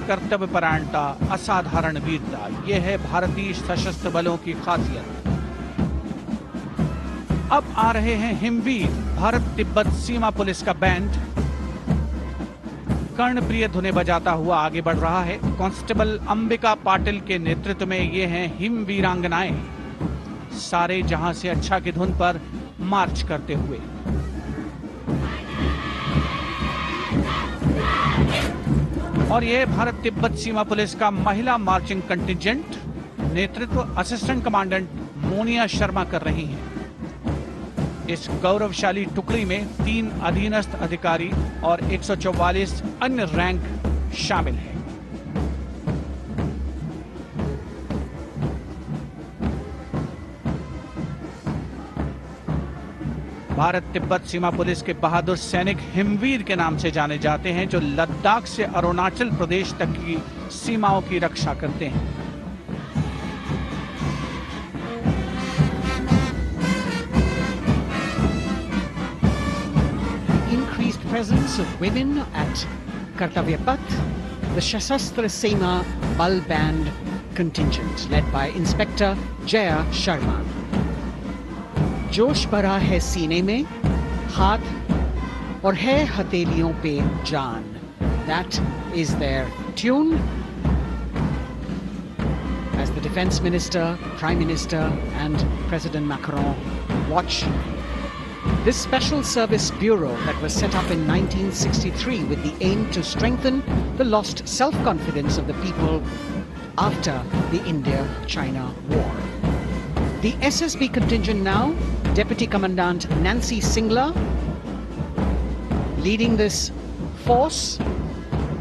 कर्तव्यपरायणता, असाधारण वीरता, यह है भारतीय सशस्त्र बलों की खासियत। अब आ रहे हैं हिमवीर, भारत तिब्बत सीमा पुलिस का बैंड कर्णप्रिय धुनें बजाता हुआ आगे बढ़ रहा है। कांस्टेबल अंबिका पाटिल के नेतृत्व में ये हैं हिम वीरांगनाएं, सारे जहां से अच्छा की धुन पर मार्च करते हुए। और यह भारत तिब्बत सीमा पुलिस का महिला मार्चिंग कंटिजेंट, नेतृत्व असिस्टेंट कमांडेंट मोनिया शर्मा कर रही हैं। इस गौरवशाली टुकड़ी में 3 अधीनस्थ अधिकारी और 144 अन्य रैंक शामिल हैं। भारत तिब्बत सीमा पुलिस के बहादुर सैनिक हिमवीर के नाम से जाने जाते हैं, जो लद्दाख से अरुणाचल प्रदेश तक की सीमाओं की रक्षा करते हैं। Increased presence of women at Kartavya Path, the Shasastra Seema Bal Band contingent led by Inspector Jaya Sharma. जोश भरा है सीने में, हाथ और है हथेलियों पे जान. That is their tune. As the Defense Minister, Prime Minister and President Macron watch this Special Service Bureau that was set up in 1963 with the aim to strengthen the lost self-confidence of the people after the India-China war. The SSB contingent now, Deputy Commandant Nancy Singla, leading this force,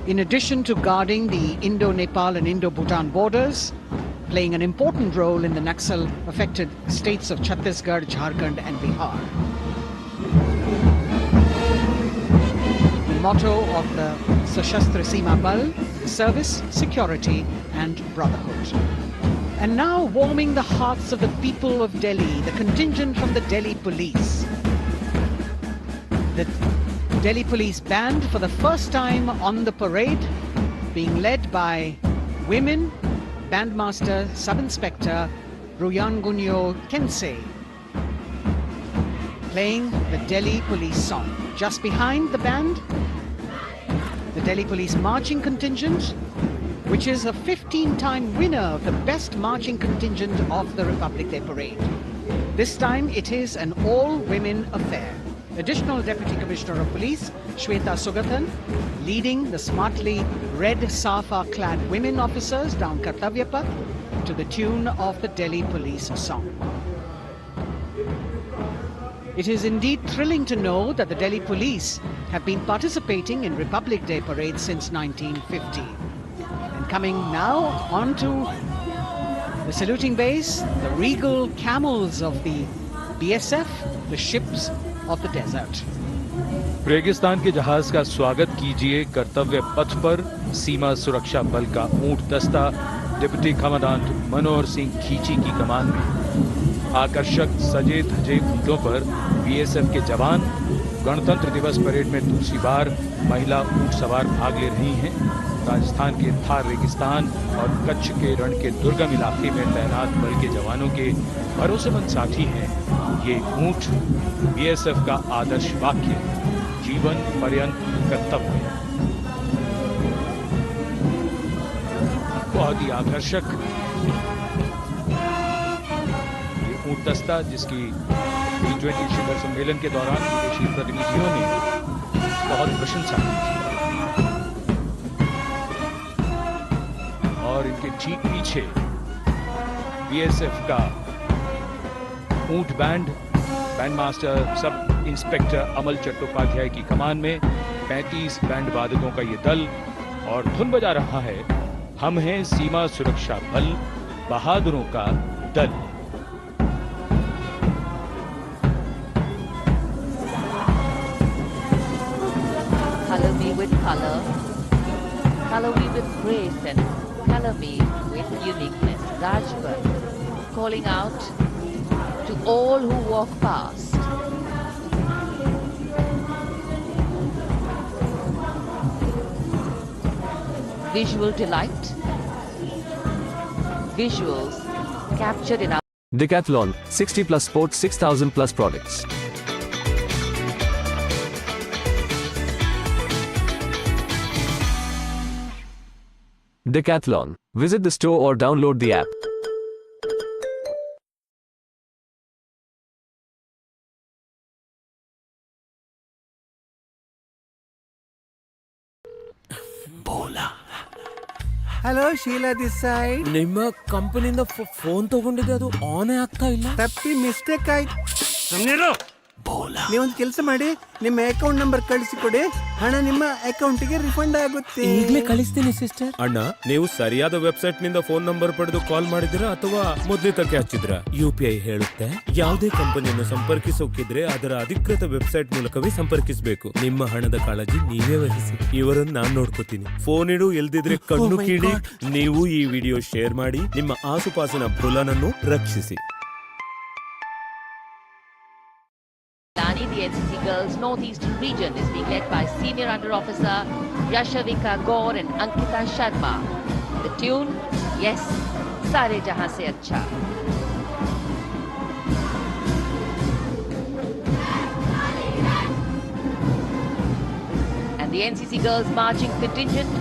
in addition to guarding the Indo-Nepal and Indo-Bhutan borders, playing an important role in the Naxal-affected states of Chhattisgarh, Jharkhand and Bihar. The motto of the Sashastra Seema Bal, service, security and brotherhood. And now warming the hearts of the people of Delhi, the contingent from the Delhi Police. The Delhi Police Band for the first time on the parade, being led by women, Bandmaster Sub-Inspector Ruyangunyo Kensei, playing the Delhi Police song. Just behind the band, the Delhi Police Marching Contingent, which is a 15-time winner of the best marching contingent of the Republic Day Parade. This time it is an all-women affair. Additional Deputy Commissioner of Police, Shweta Sugathan, leading the smartly red safa-clad women officers down Kartavya Path to the tune of the Delhi Police song. It is indeed thrilling to know that the Delhi Police have been participating in Republic Day Parade since 1950. Coming now onto the saluting base, the regal camels of the BSF, the ships of the desert. रेगिस्तान के जहाज का स्वागत कीजिए कर्तव्य पथ पर सीमा सुरक्षा बल का ऊंट दस्ता डिप्टी कमांडेंट मनोहर सिंह खींची की कमान में। आकर्षक सजे धजे ऊंटों पर बीएसएफ के जवान। गणतंत्र दिवस परेड में दूसरी बार महिला ऊंट सवार भाग ले रही हैं। राजस्थान के थार रेगिस्तान और कच्छ के रण के दुर्गम इलाके में तैनात बल के जवानों के भरोसेमंद साथी हैं। ये ऊंट बीएसएफ का आदर्श वाक्य, जीवन पर्यंत कर्तव्य। बहुत ही आकर्षक ये ऊंट दस्ता, जिसकी G20 शिखर सम्मेलन के दौरान विदेशी प्रतिनिधियों ने बहुत प्रशंसा की और इनके ठीक पीछे बीएसएफ का ऊंट band, band master sub inspector Amal Chattopadhyay की कमान में 35 बैंड वादकों का ये दल, और धुन बजा रहा है हम हैं सीमा सुरक्षा बल, बहादुरों का दल। Color me with color, color me with grace, and color me with uniqueness. Rajpath, calling out to all who walk past. visual delight. Visuals captured in our Decathlon, 60 plus sports, 6,000 plus products. Decathlon. Visit the store or download the app. Hello Sheela this side. ನಿಮ್ಮ ಕಂಪನಿಯಿಂದ phone ತಗೊಂಡಿದ್ದೆ, ಅದು on ಆಗ್ತಾ ಇಲ್ಲ. ತಪ್ಪಿ mistake ಆಯ್ತು. ನೀವೊಂದು ಕೆಲಸ ಮಾಡಿ, ನಿಮ್ಮ ಅಕೌಂಟ್ ನಂಬರ್ ಕಳಿಸಿ ಕೊಡಿ, ಹಣ ನಿಮ್ಮ ಅಕೌಂಟಿಗೆ ರಿಫಂಡ್ ಆಗುತ್ತೆ. ಈಗಲೇ ಕಳಿಸ್ತೀನಿ ಸಿಸ್ಟರ್. ಅಣ್ಣ, ನೀವು ಸರಿಯಾದ ವೆಬ್ಸೈಟ್ ನಿಂದ ಫೋನ್ ನಂಬರ್ ಪಡೆದು ಕಾಲ್ ಮಾಡಿದಿರಾ ಅಥವಾ ಮೊದಲಿತಕ್ಕೆ ಹಚ್ಚಿದ್ರಾ? UPI ಹೇಳುತ್ತೆ ಯಾವುದೇ ಕಂಪನಿಯನ್ನು ಸಂಪರ್ಕಿಸೋಕಿದ್ರೆ ಅದರ ಅಧಿಕೃತ ವೆಬ್ಸೈಟ್ ಮೂಲಕವೇ ಸಂಪರ್ಕಿಸಬೇಕು. ನಿಮ್ಮ ಹಣದ ಕಾಳಜಿ ನೀವೇ ವಹಿಸಿ. ಇವರನ್ನು ನಾನ್ ನೋಡ್ಕೋತೀನಿ. ಫೋನ್ ಇಡು, ಎಲ್ದಿದ್ರೆ ಕಣ್ಣು ಕೀಳಿ. ನೀವು ಈ ವಿಡಿಯೋ ಶೇರ್ ಮಾಡಿ ನಿಮ್ಮ ಆಸುಪಾಸಿನ ಬುಲನನ್ನು ರಕ್ಷಿಸಿ. Lani, the NCC Girls Northeastern Region is being led by Senior Under Officer Yashavika Gaur and Ankita Sharma. The tune, yes, Sare Jahan Se Acha. And the NCC Girls Marching Contingent,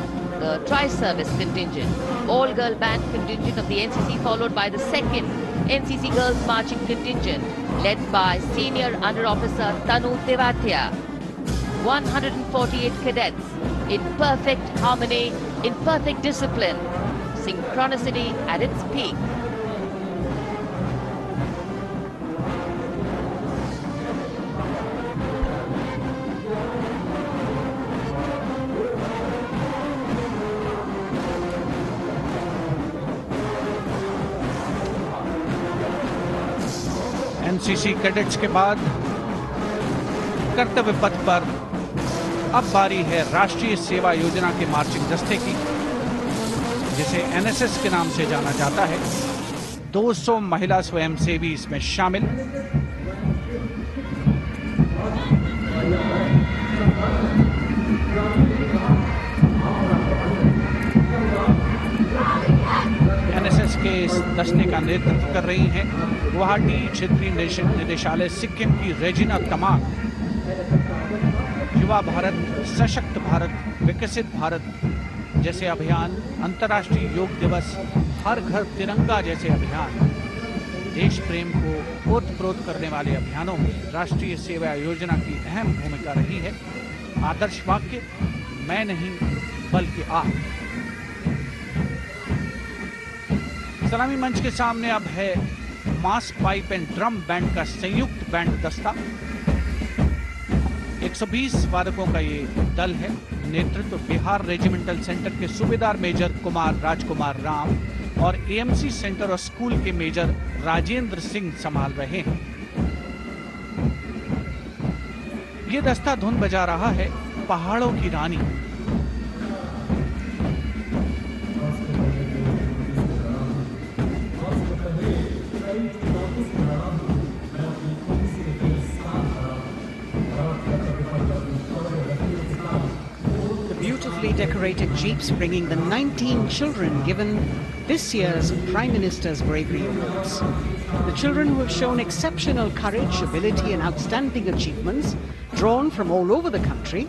the Tri-Service Contingent, all-girl band contingent of the NCC, followed by the second NCC Girls Marching Contingent, led by Senior Under Officer Tanu Tevatia. 148 cadets in perfect harmony, in perfect discipline, synchronicity at its peak. NCC cadets के बाद कर्तव्य पथ पर अब बारी है राष्ट्रीय सेवा योजना के मार्चिंग दस्ते की, जिसे एनएसएस के नाम से जाना जाता है। 200 महिला स्वयंसेवी इसमें शामिल। एनएसएस के इस दस्ते का नेतृत्व कर रही हैं गुवाहाटी क्षेत्रीय निदेशालय सिक्किम की रेजिना तमांग। युवा भारत, सशक्त भारत, विकसित भारत जैसे अभियान, अंतर्राष्ट्रीय योग दिवस, हर घर तिरंगा जैसे अभियान, देश प्रेम को ओतप्रोत करने वाले अभियानों में राष्ट्रीय सेवा योजना की अहम भूमिका रही है। आदर्श वाक्य, मैं नहीं बल्कि आप। सलामी मंच के सामने अब है मास पाइप एंड ड्रम बैंड का संयुक्त बैंड दस्ता। 120 वादकों का ये दल है। नेतृत्व बिहार रेजिमेंटल सेंटर के सूबेदार मेजर कुमार राजकुमार राम और एएमसी सेंटर और स्कूल के मेजर राजेंद्र सिंह संभाल रहे हैं। ये दस्ता धुन बजा रहा है पहाड़ों की रानी। Decorated jeeps bringing the 19 children given this year's Prime Minister's Bravery Awards. The children who have shown exceptional courage, ability and outstanding achievements, drawn from all over the country,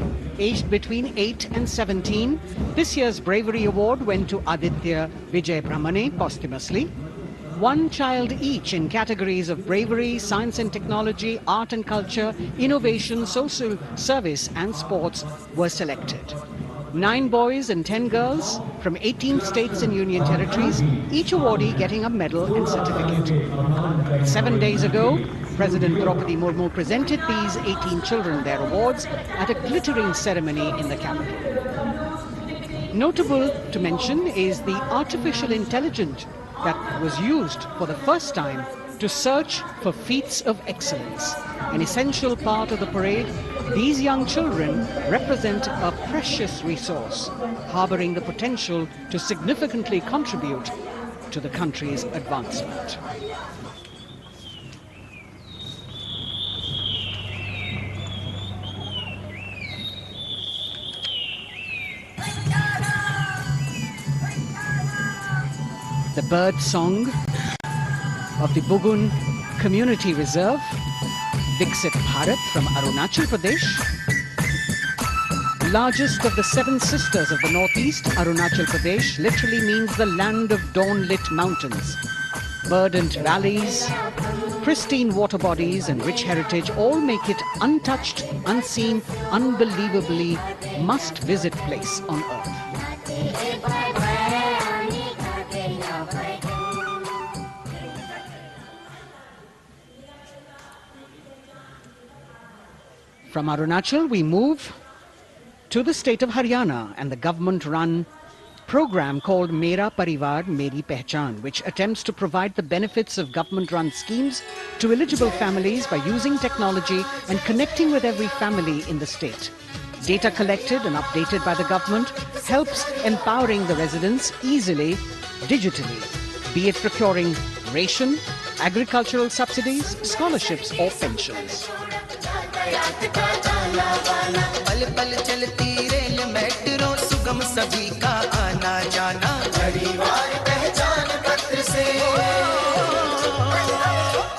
aged between 8 and 17. This year's Bravery Award went to Aditya Vijay Brahmane posthumously. One child each in categories of bravery, science and technology, art and culture, innovation, social service and sports were selected. 9 boys and 10 girls from 18 states and union territories, each awardee getting a medal and certificate. 7 days ago, President Draupadi Murmu presented these 18 children their awards at a glittering ceremony in the capital. Notable to mention is the artificial intelligence that was used for the first time to search for feats of excellence. An essential part of the parade, these young children represent a precious resource, harboring the potential to significantly contribute to the country's advancement. the bird song of the Bugun Community Reserve, Viksit Bharat from Arunachal Pradesh. Largest of the 7 sisters of the northeast, Arunachal Pradesh literally means the land of dawn-lit mountains. Verdant valleys, pristine water bodies and rich heritage all make it untouched, unseen, unbelievably must-visit place on earth. From Arunachal, we move to the state of Haryana and the government-run program called Mera Parivar Meri Pehchan, which attempts to provide the benefits of government-run schemes to eligible families by using technology and connecting with every family in the state. Data collected and updated by the government helps empowering the residents easily, digitally, be it procuring ration, agricultural subsidies, scholarships or pensions. पल पल चलती rail metro सुगम सभी का आना जाना परिवार पहचान पत्र से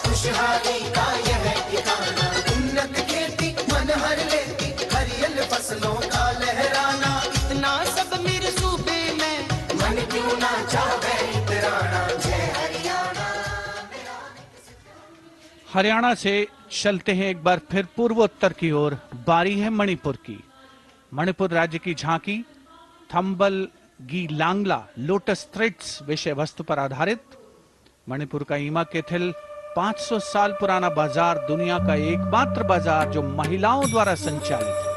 खुशहाली का यह ठिकाना उन्नत खेती मन हर लेती हरियल फसलों का लहराना इतना सब मेरे सूबे में मन क्यों ना चाहे इतराना जय हरियाणा। हरियाणा से चलते हैं एक बार फिर पूर्वोत्तर की ओर। बारी है मणिपुर की। मणिपुर राज्य की झांकी थंबल गी लांगला लोटस थ्रेड्स विषय वस्तु पर आधारित। मणिपुर का ईमा केथिल 500 साल पुराना बाजार, दुनिया का एकमात्र बाजार जो महिलाओं द्वारा संचालित है।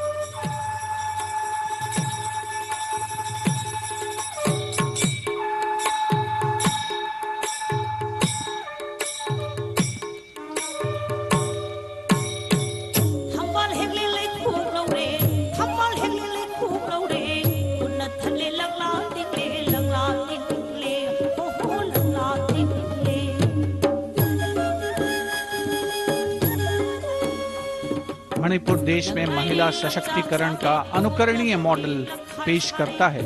मणिपुर देश में महिला सशक्तिकरण का अनुकरणीय मॉडल पेश करता है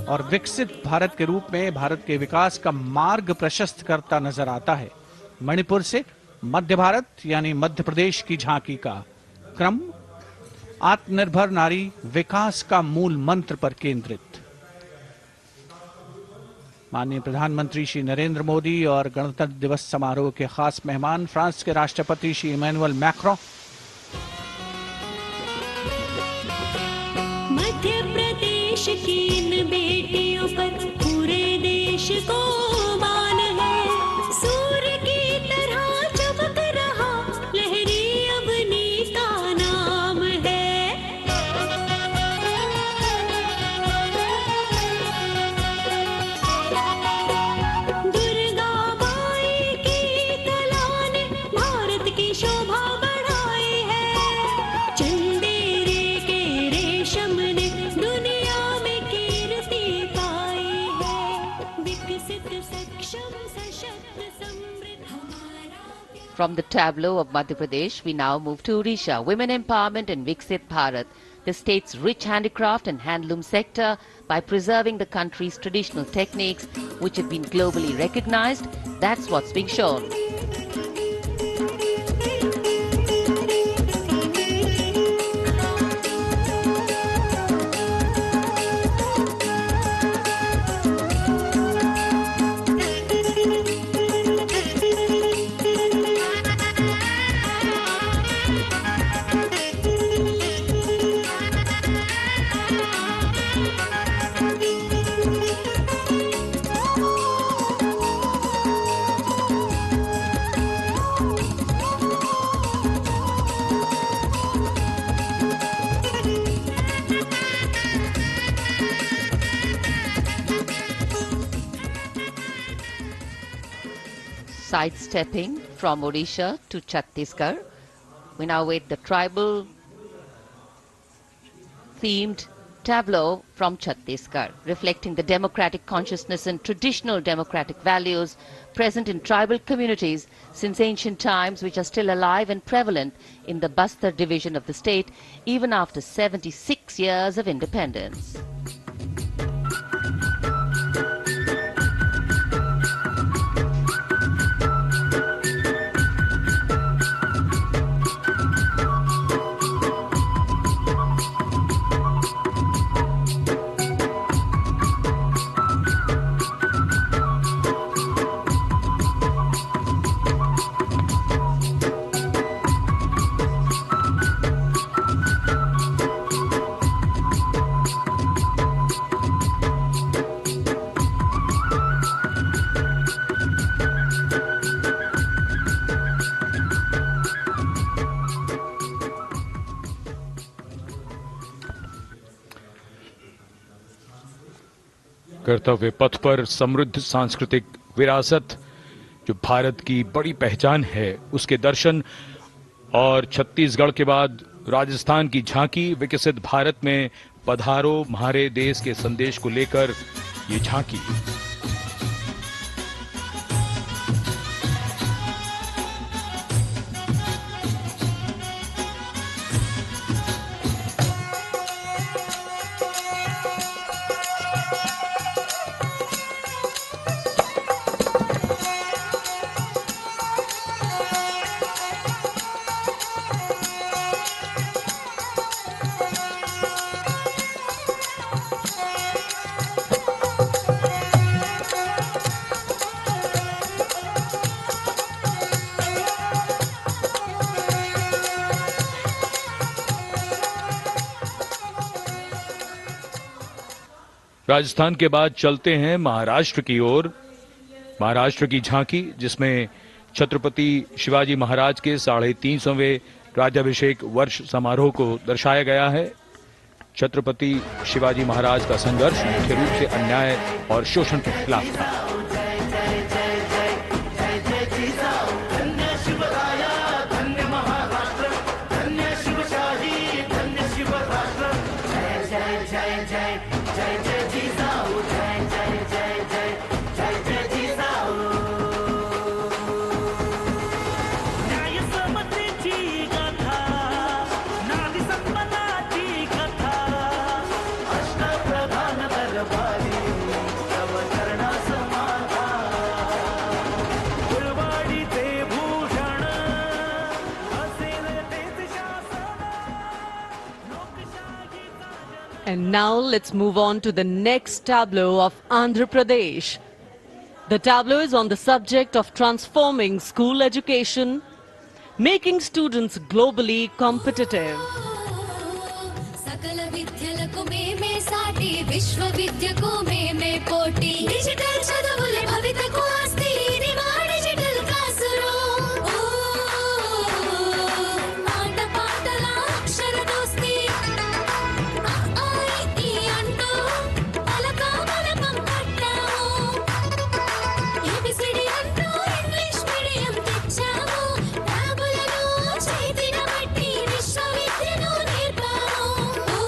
और विकसित भारत के रूप में भारत के विकास का मार्ग प्रशस्त करता नजर आता है। मणिपुर से मध्य भारत यानी मध्य प्रदेश की झांकी का क्रम आत्मनिर्भर नारी विकास का मूल मंत्र पर केंद्रित। माननीय प्रधानमंत्री श्री नरेंद्र मोदी और गणतंत्र दिवस समारोह के खास मेहमान फ्रांस के राष्ट्रपति श्री इमैनुअल मैक्रों। मध्य प्रदेश की इन बेटियों पर पूरे देश को मान है। सूर्य की तरह चमक रहा लहरी अवनी का नाम है। From the tableau of Madhya Pradesh, we now move to Odisha. Women empowerment and Viksit Bharat, the state's rich handicraft and handloom sector, by preserving the country's traditional techniques, which have been globally recognized. That's what's being shown. Sidestepping from Odisha to Chhattisgarh, we now wait the tribal themed tableau from Chhattisgarh, reflecting the democratic consciousness and traditional democratic values present in tribal communities since ancient times, which are still alive and prevalent in the Bastar division of the state even after 76 years of independence. कर्तव्य पथ पर समृद्ध सांस्कृतिक विरासत जो भारत की बड़ी पहचान है उसके दर्शन, और छत्तीसगढ़ के बाद राजस्थान की झांकी विकसित भारत में पधारो म्हारे देश के संदेश को लेकर ये झांकी। राजस्थान के बाद चलते हैं महाराष्ट्र की ओर। महाराष्ट्र की झांकी जिसमें छत्रपति शिवाजी महाराज के 350वें राज्याभिषेक वर्ष समारोह को दर्शाया गया है। छत्रपति शिवाजी महाराज का संघर्ष मुख्य रूप से अन्याय और शोषण के खिलाफ था। And now let's move on to the next tableau of Andhra Pradesh. The tableau is on the subject of transforming school education, making students globally competitive. सकल विद्यలకు మేమే సాటి విశ్వ విద్యకు మేమే పోటీ డిజిటల్ చదువుల భవితకు ఆస్తి ఇది మా డిజిటల్ క్లాసురూమ్ ఆట పాటల అక్షర దోస్తి అంటూ పలక బలపం కట్టాము ఏబిసిడి అంటూ ఇంగ్లీష్ మీడియం తెచ్చాము ట్యాబులను చేతిన బట్టి విశ్వవిద్యను నేర్పాము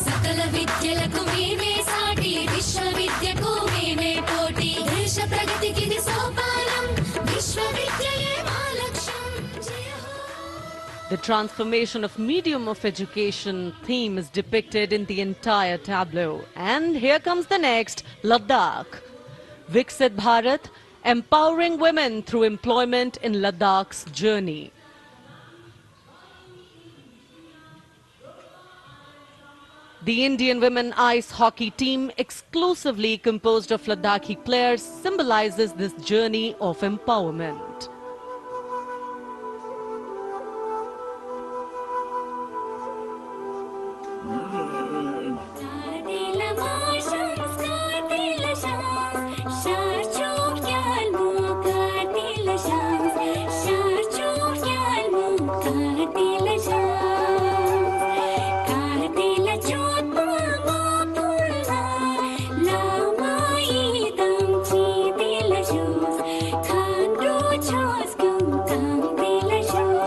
సకల విద్యలకు మేమే సాటి విశ్వవిద్యకు మేమే పోటీ దేశ ప్రగతికి ఇది సోపానం విశ్వవిద్యయే మా లక్ష్యం జయ హో. The transformation of medium of education theme is depicted in the entire tableau. And here comes the next, Ladakh. Viksit Bharat, empowering women through employment in Ladakh's journey. The Indian women ice hockey team, exclusively composed of Ladakhi players, symbolizes this journey of empowerment. Kadila marshals, kadila shams, sharchuk yalmu, kadila shams, sharchuk yalmu, kadila shams, kadila chotma mapulha, lama idam chidila shams, khandru chos kum kadila shams.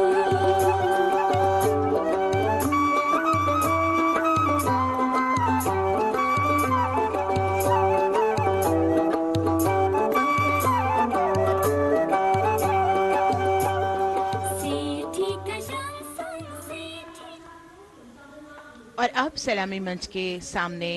और अब सलामी मंच के सामने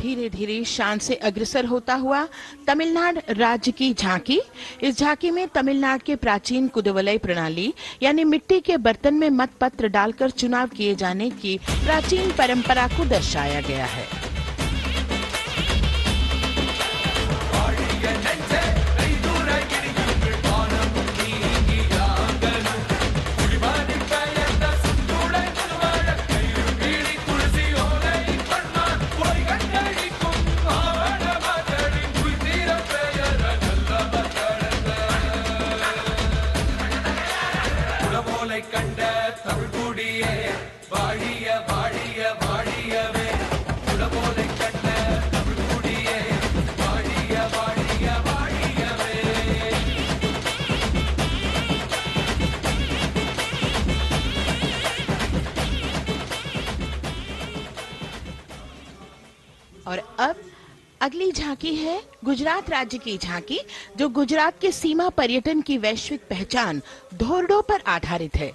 धीरे धीरे शान से अग्रसर होता हुआ तमिलनाडु राज्य की झांकी। इस झांकी में तमिलनाडु के प्राचीन कुदवलय प्रणाली यानी मिट्टी के बर्तन में मतपत्र डालकर चुनाव किए जाने की प्राचीन परंपरा को दर्शाया गया है। கண்ட தமிழ் குடியே வாழிய வாழிய வாழியவே குலபோல और अब अगली झांकी है गुजरात राज्य की झांकी, जो गुजरात के सीमा पर्यटन की वैश्विक पहचान धोरडो पर आधारित है।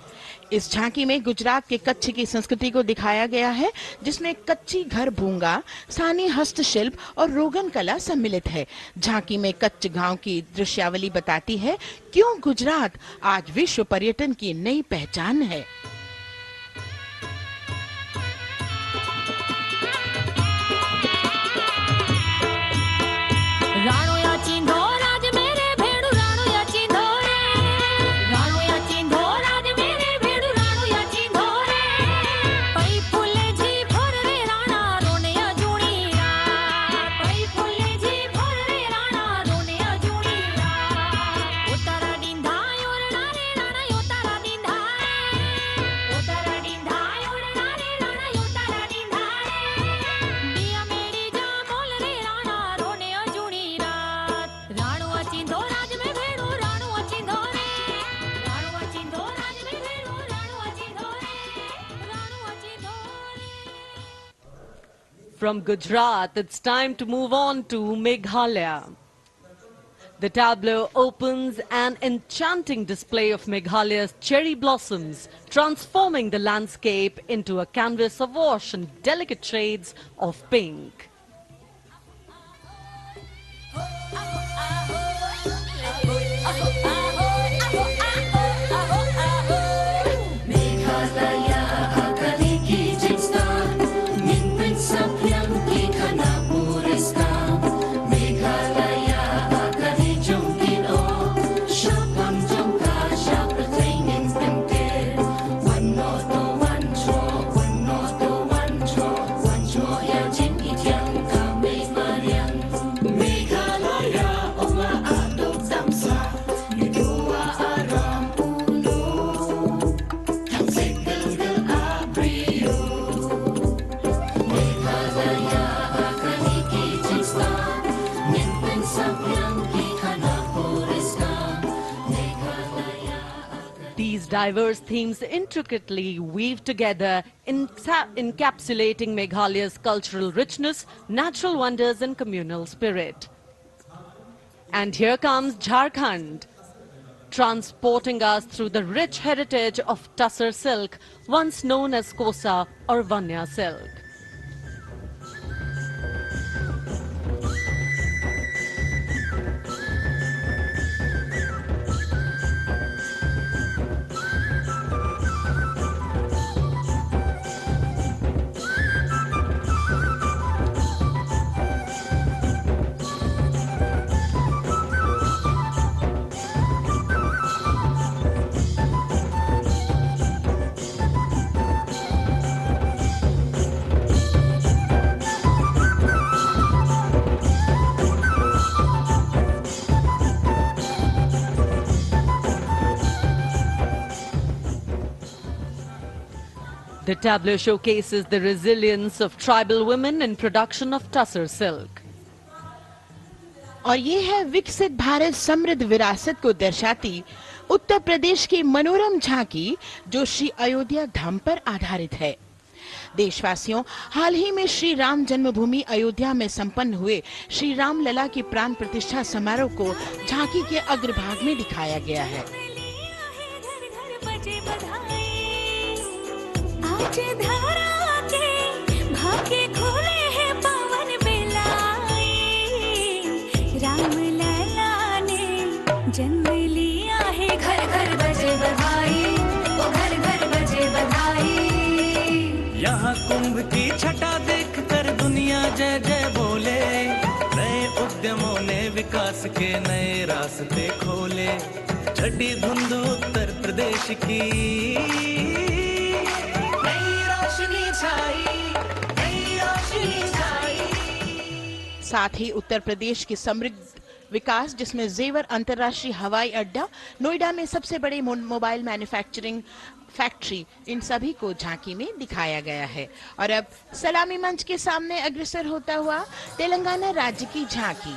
इस झांकी में गुजरात के कच्छ की संस्कृति को दिखाया गया है, जिसमें कच्ची घर भूंगा, स्थानीय हस्तशिल्प और रोगन कला सम्मिलित है। झांकी में कच्छ गांव की दृश्यावली बताती है क्यों गुजरात आज विश्व पर्यटन की नई पहचान है। राणो या चिंधो राज मेरे भेड़ू राणो या चिंधो रे, राणो या चिंधो राज मेरे भेड़ू राणो या चिंधो रे, पई फुले जी भर रे राणा रोने या जुणी रात, पई फुले जी भर रे राणा रोने या जुणी रात, उतारा डिंधा योरना रे राणा योतारा डिंधा रे, उतारा डिंधा योरना रे राणा योतारा डिंधा रे, दिया मेरी जा बोल रे राणा रोने या जुणी राणो अचिंधो राज में भेड़ो राणो अचिंधो रे, राणो अचिंधो राज में भेड़ो राणो अचिंधो रे, राणो अचिंधो रे। From Gujarat, it's time to move on to Meghalaya. The tableau opens an enchanting display of Meghalaya's cherry blossoms, transforming the landscape into a canvas awash in delicate shades of pink. These diverse themes intricately weave together, encapsulating Meghalaya's cultural richness, natural wonders and communal spirit. And here comes Jharkhand, transporting us through the rich heritage of Tussar silk, once known as Kosa or Vanya silk. The tableau showcases the resilience of tribal women in production of Tussar silk. और ये है विकसित भारत समृद्ध विरासत को दर्शाती उत्तर प्रदेश की मनोरम झांकी, जो श्री अयोध्या धाम पर आधारित है। देशवासियों, हाल ही में श्री राम जन्मभूमि अयोध्या में संपन्न हुए श्री राम लला की प्राण प्रतिष्ठा समारोह को झांकी के अग्रभाग में दिखाया गया है। आज धरा के भाग्य खोले हैं पवन बेलाए, राम लला ने जन्म लिया है, घर घर बजे बधाई, ओ घर घर बजे बधाई। यहाँ कुंभ की छटा देख कर दुनिया जय जय बोले, नए उद्यमों ने विकास के नए रास्ते खोले, छठी धुंध उत्तर प्रदेश की साथ ही उत्तर प्रदेश की समृद्ध विकास, जिसमें जेवर अंतर्राष्ट्रीय हवाई अड्डा, नोएडा में सबसे बड़े मोबाइल मैन्युफैक्चरिंग फैक्ट्री, इन सभी को झांकी में दिखाया गया है। और अब सलामी मंच के सामने अग्रसर होता हुआ तेलंगाना राज्य की झांकी।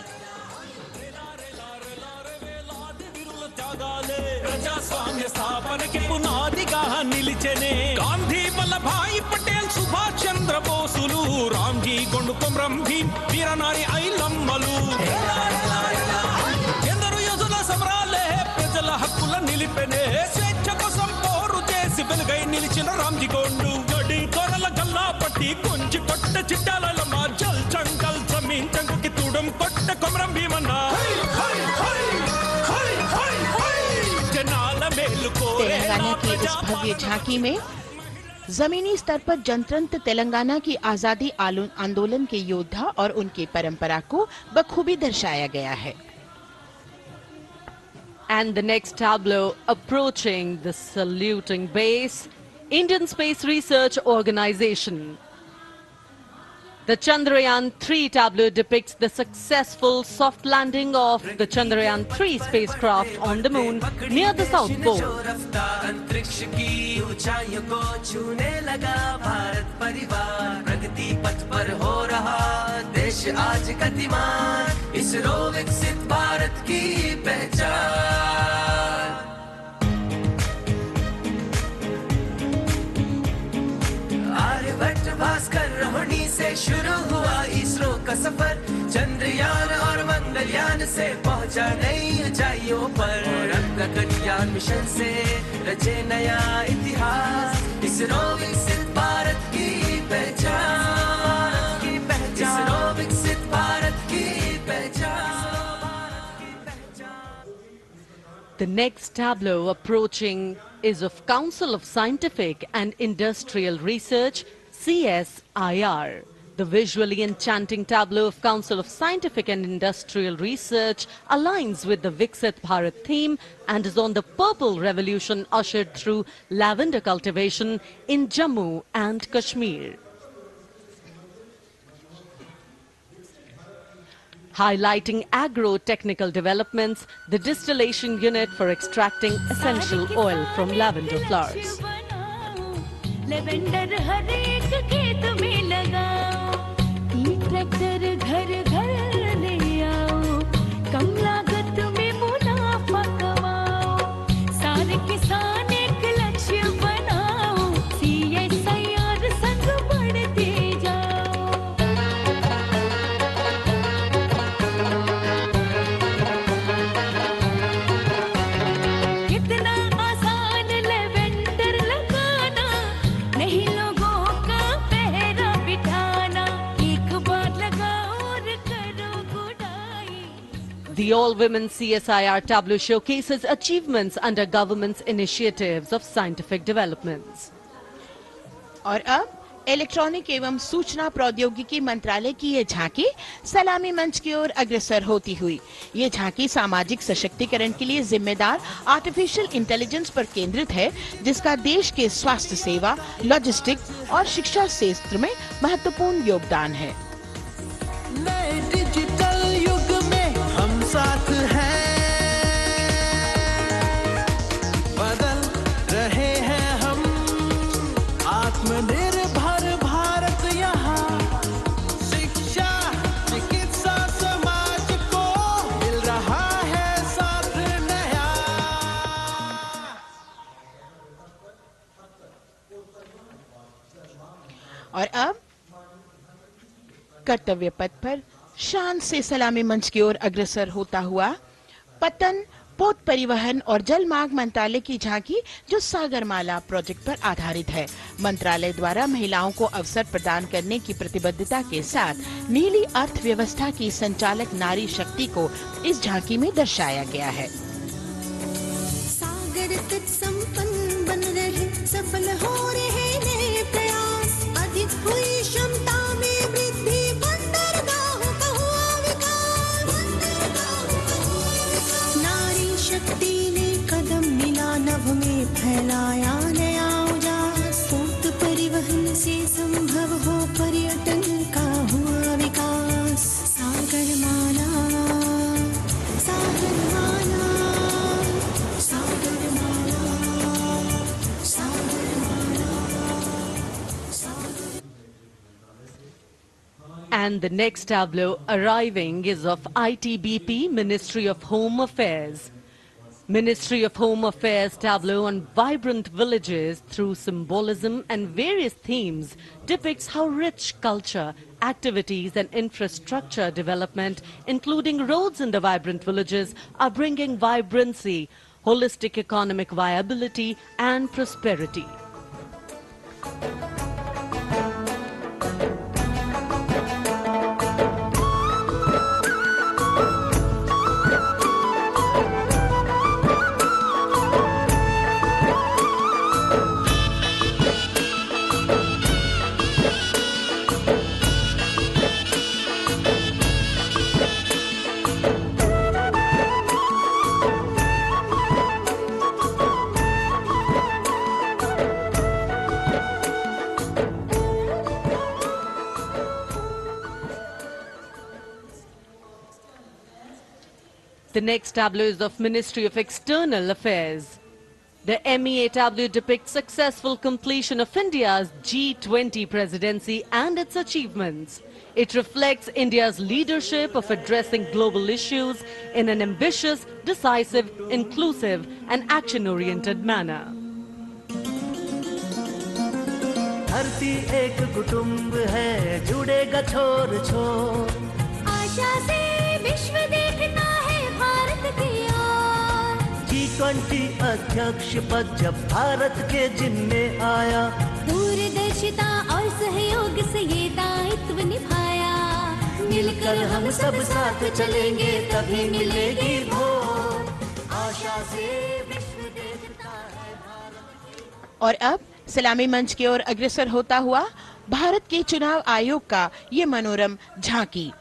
ప్రజాస్వామ్య స్థాపనకి పునాదిగా నిలిచెనే గాంధీ వల్లభాయ్ పటేల్ సుభాష్ చంద్ర బోసులు రామ్జీ గొండు కొమరం భీం వీరనారి ఐలమ్మలు ఎందరు యోధుల సమరాలే ప్రజల హక్కుల నిలిపెనే స్వేచ్ఛ కోసం పోరు చేసి వెలుగై నిలిచిన రామ్జీ గొండు గడి కొరల గల్లా పట్టి కొంచి కొట్ట చిట్టాలమ్మ జల్ జంగల్ జమీన్ జంగుకి తూడం కొట్ట కొమరం భీమన్నా तेलंगाना की इस भव्य झांकी में जमीनी स्तर पर जनतंत्र तेलंगाना की आजादी आंदोलन के योद्धा और उनकी परंपरा को बखूबी दर्शाया गया है. And the next tableau approaching the saluting base, Indian Space Research Organization. The Chandrayaan-3 tableau depicts the successful soft landing of the Chandrayaan-3 spacecraft on the moon near the South Pole. अंतरिक्ष की ऊंचाइयों को छूने लगा भारत परिवार प्रगति पथ पर हो रहा देश आज गतिमान इसरो विकसित भारत की पहचान आर्यभट्ट भास्कर रोहिणी से शुरू हुआ इसरो का सफर चंद्रयान और मंगलयान से पहुंचा नई ऊंचाइयों पर गगनयान मिशन से रचे नया इतिहास इसरो विकसित भारत की पहचान इसरो विकसित भारत की पहचान. The next tableau approaching is of Council of Scientific and Industrial Research, CSIR. The visually enchanting tableau of Council of Scientific and Industrial Research aligns with the Viksit Bharat theme and is on the Purple Revolution ushered through lavender cultivation in Jammu and Kashmir. Highlighting agro-technical developments, the distillation unit for extracting essential oil from lavender flowers. Lavender हर एक खेत में लगाओ tractor घर घर ले आओ कम लागत में मुनाफा कमाओ सारे किसान एक लक्ष्य बनाओ CSIR संग बढ़ते जाओ. कितना आसान लेवेंडर लगाना नहीं लोगों का पहरा बिठाना एक बार लगाओ और करो गुडाई. The all-women CSIR tableau showcases achievements under government's initiatives of scientific developments. और अब इलेक्ट्रॉनिक एवं सूचना प्रौद्योगिकी मंत्रालय की ये झांकी सलामी मंच की ओर अग्रसर होती हुई. ये झांकी सामाजिक सशक्तिकरण के लिए जिम्मेदार आर्टिफिशियल इंटेलिजेंस पर केंद्रित है जिसका देश के स्वास्थ्य सेवा, लॉजिस्टिक और शिक्षा क्षेत्र में महत्वपूर्ण योगदान है. नए डिजिटल युग में हम साथ हैं बदल रहे हैं हम आत्मनिर्भर भारत यहाँ शिक्षा चिकित्सा समाज को मिल रहा है साथ नया. और अब कर्तव्य पथ पर शान से सलामी मंच की ओर अग्रसर होता हुआ पतन पोत परिवहन और जल मार्ग मंत्रालय की झांकी जो सागरमाला प्रोजेक्ट पर आधारित है. मंत्रालय द्वारा महिलाओं को अवसर प्रदान करने की प्रतिबद्धता के साथ नीली अर्थव्यवस्था की संचालक नारी शक्ति को इस झांकी में दर्शाया गया है. सागर तट संपन्न बन रहे सफल हो रहे नए प्रयास अधिक हुई क्षमता में वृद्धि बंदरगाहों का हुआ विकास नारी शक्ति ने कदम मिला नभ में फैलाया नया उजास पोत परिवहन से संभव हो पर्यटन का हुआ विकास Sagarmala Sagarmala Sagarmala Sagarmala. And the next tableau arriving is of ITBP, Ministry of Home Affairs. Ministry of Home Affairs tableau on vibrant villages through symbolism and various themes depicts how rich culture, activities and infrastructure development, including roads in the vibrant villages, are bringing vibrancy, holistic economic viability and prosperity. The next tableau is of Ministry of External Affairs. The MEA tableau depicts successful completion of India's G20 presidency and its achievements. It reflects India's leadership of addressing global issues in an ambitious, decisive, inclusive and action-oriented manner. धरती एक कुटुंब है जुड़ेगा छोर छोर आशा से विश्व देखता है भारत की ओर G20 अध्यक्ष पद जब भारत के जिम्मे आया दूरदर्शिता और सहयोग से ये दायित्व निभाया मिलकर हम सब साथ चलेंगे तभी मिलेगी भोर आशा से विश्व देखता है भारत। और अब सलामी मंच की ओर अग्रसर होता हुआ भारत के चुनाव आयोग का ये मनोरम झांकी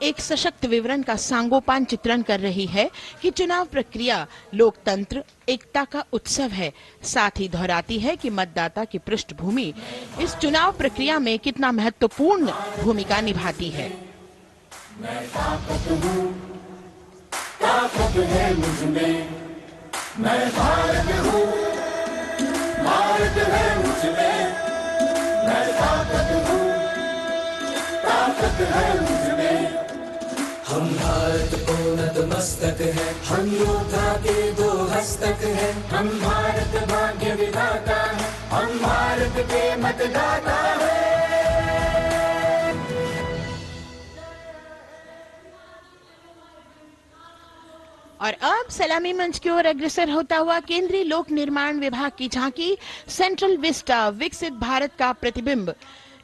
एक सशक्त विवरण का सांगोपान चित्रण कर रही है कि चुनाव प्रक्रिया लोकतंत्र एकता का उत्सव है। साथ ही दोहराती है कि मतदाता की पृष्ठभूमि इस चुनाव प्रक्रिया में कितना महत्वपूर्ण भूमिका निभाती है। मैं ताकत है मुझमें, मैं भारत हूँ, भारत है मुझमें, मैं ताकत हूँ, ताकत है मुझमें। हम भारत को नतमस्तक है, हम योद्धा के दो हस्तक है, हम भारत भाग्य विधाता है, हम भारत के मतदाता है। और अब सलामी मंच की ओर अग्रसर होता हुआ केंद्रीय लोक निर्माण विभाग की झांकी सेंट्रल विस्टा विकसित भारत का प्रतिबिंब।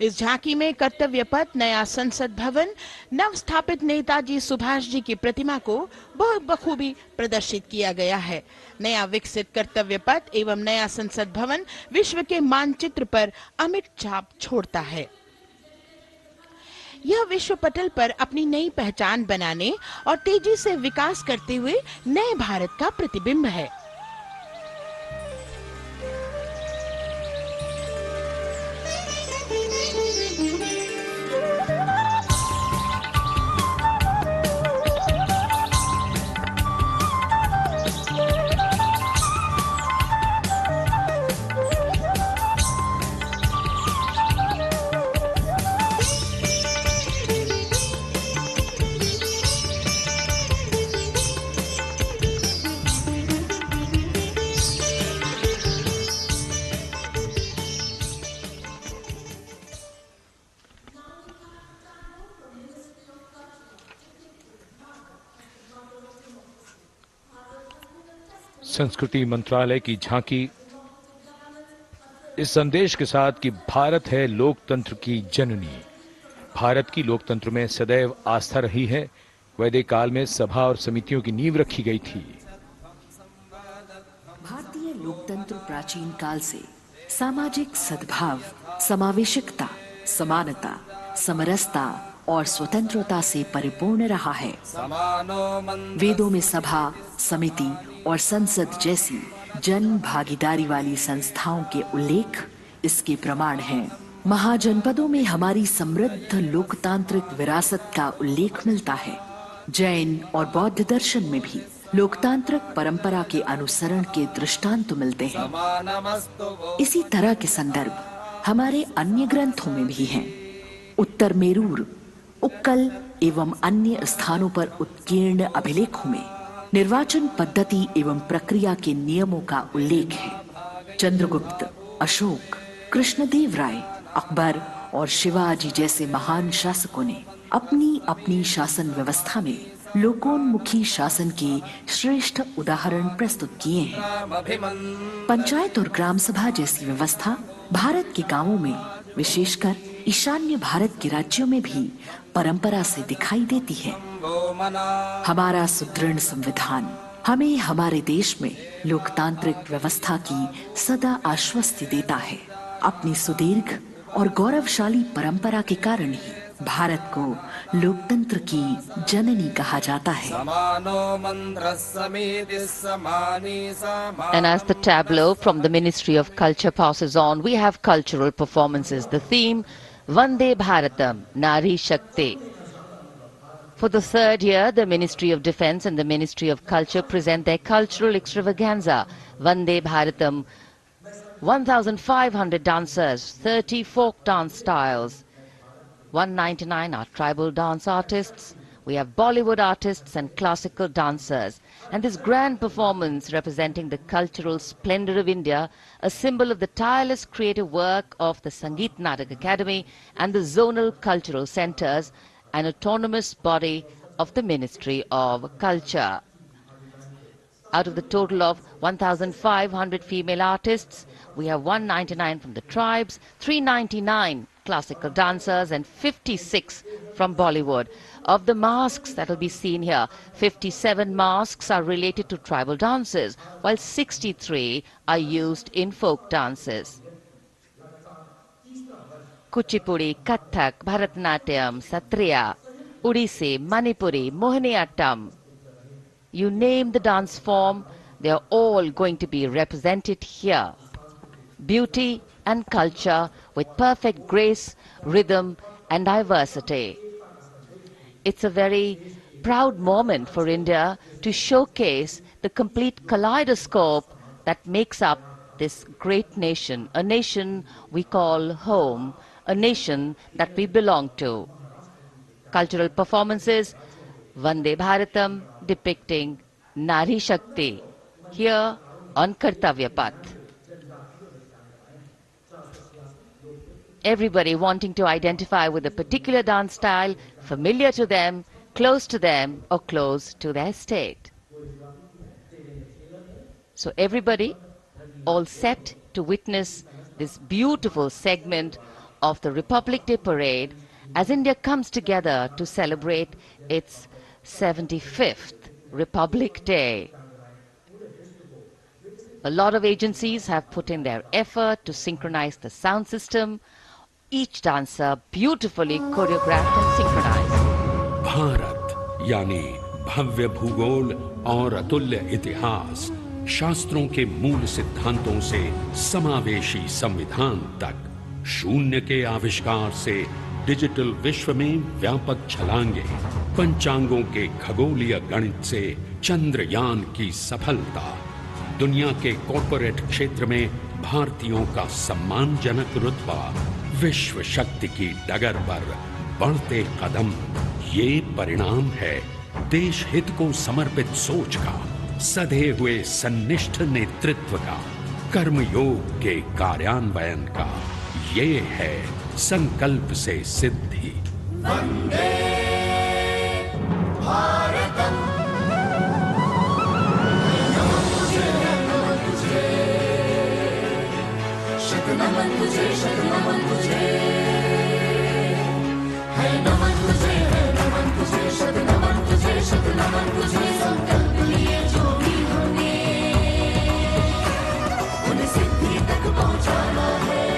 इस झांकी में कर्तव्य पथ, नया संसद भवन, नव स्थापित नेताजी सुभाष जी की प्रतिमा को बहुत बखूबी प्रदर्शित किया गया है। नया विकसित कर्तव्य पथ एवं नया संसद भवन विश्व के मानचित्र पर अमिट छाप छोड़ता है। यह विश्व पटल पर अपनी नई पहचान बनाने और तेजी से विकास करते हुए नए भारत का प्रतिबिंब है। संस्कृति मंत्रालय की झांकी इस संदेश के साथ कि भारत है लोकतंत्र की जननी। भारत की लोकतंत्र में सदैव आस्था रही है। वैदिक काल में सभा और समितियों की नींव रखी गई थी। भारतीय लोकतंत्र प्राचीन काल से सामाजिक सद्भाव, समावेशिकता, समानता, समरसता और स्वतंत्रता से परिपूर्ण रहा है। वेदों में सभा, समिति और संसद जैसी जन भागीदारी वाली संस्थाओं के उल्लेख इसके प्रमाण हैं। महाजनपदों में हमारी समृद्ध लोकतांत्रिक विरासत का उल्लेख मिलता है। जैन और बौद्ध दर्शन में भी लोकतांत्रिक परंपरा के अनुसरण के दृष्टांत मिलते हैं। इसी तरह के संदर्भ हमारे अन्य ग्रंथों में भी हैं। उत्तर मेरूर, उक्कल एवं अन्य स्थानों पर उत्कीर्ण अभिलेखों में निर्वाचन पद्धति एवं प्रक्रिया के नियमों का उल्लेख है। चंद्रगुप्त, अशोक, कृष्णदेव राय, अकबर और शिवाजी जैसे महान शासकों ने अपनी अपनी शासन व्यवस्था में लोकोन्मुखी शासन के श्रेष्ठ उदाहरण प्रस्तुत किए हैं। पंचायत और ग्राम सभा जैसी व्यवस्था भारत के गांवों में, विशेषकर ईशान्य भारत के राज्यों में भी परंपरा से दिखाई देती है। हमारा सुदृढ़ संविधान हमें हमारे देश में लोकतांत्रिक व्यवस्था की सदा आश्वस्ति देता है। अपनी सुदीर्घ और गौरवशाली परंपरा के कारण ही भारत को लोकतंत्र की जननी कहा जाता है। And as the tableau from the Ministry of Culture passes on, we have cultural performances. The theme, Vande Bharatam, Nari Shakti. For the third year, the Ministry of Defence and the Ministry of Culture present their cultural extravaganza, Vande Bharatam. 1,500 dancers, 30 folk dance styles, 199 are tribal dance artists. We have Bollywood artists and classical dancers. And this grand performance representing the cultural splendor of India, a symbol of the tireless creative work of the Sangeet Natak Academy and the zonal cultural centers, an autonomous body of the Ministry of Culture. Out of the total of 1,500 female artists, we have 199 from the tribes, 399 classical dancers and 56 from Bollywood. Of the masks that will be seen here, 57 masks are related to tribal dances, while 63 are used in folk dances. Kuchipudi, Kathak, Bharatanatyam, Satriya, Odissi, Manipuri, Mohiniyattam. You name the dance form, they are all going to be represented here. Beauty and culture with perfect grace, rhythm and diversity. It's a very proud moment for India to showcase the complete kaleidoscope that makes up this great nation, a nation we call home, a nation that we belong to. Cultural performances, Vande Bharatam depicting Nari Shakti, here on Kartavya Path. Everybody wanting to identify with a particular dance style, familiar to them, close to them, or close to their state. So everybody all set to witness this beautiful segment of the Republic Day Parade as India comes together to celebrate its 75th Republic Day. A lot of agencies have put in their effort to synchronize the sound system. Each dancer beautifully choreographed and synchronized. Bharat यानी भव्य भूगोल और अतुल्य इतिहास, शास्त्रों के मूल सिद्धांतों से समावेशी संविधान तक, शून्य के आविष्कार से डिजिटल विश्व में व्यापक छलांगे, पंचांगों के खगोलीय गणित से चंद्रयान की सफलता, दुनिया के कॉर्पोरेट क्षेत्र में भारतीयों का सम्मानजनक रुतबा, विश्व शक्ति की डगर पर बढ़ते कदम, ये परिणाम है देश हित को समर्पित सोच का, सधे हुए सन्निष्ठ नेतृत्व का, कर्मयोग के कार्यान्वयन का। ये है संकल्प से सिद्धि। वंदे भारतम। नमन तुझे, नमन तुझे, है नमन तुझे, है नमन तुझे, शत नमन तुझे, शत नमन तुझे। संकल्प लिए जो भी हमने उन्हें सिद्धि तक पहुंचाना है।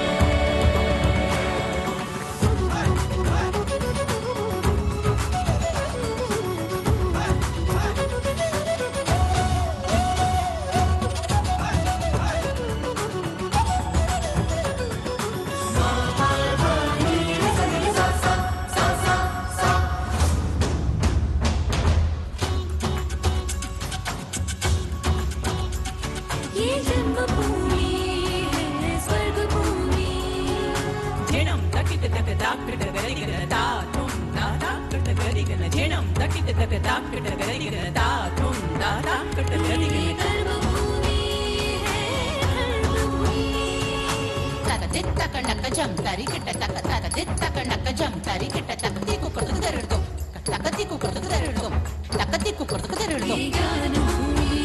गदिगन झेणम दकित गद दाकट गदिगन दा धुम दा दाकट गदिगन कर्मभूमि है कर्मभूमि तक दित तक नक जम तारी कट तक तक दित तक नक जम तारी कट तक ती को करत दरडो तक ती को करत दरडो तक ती को करत दरडो विज्ञान भूमि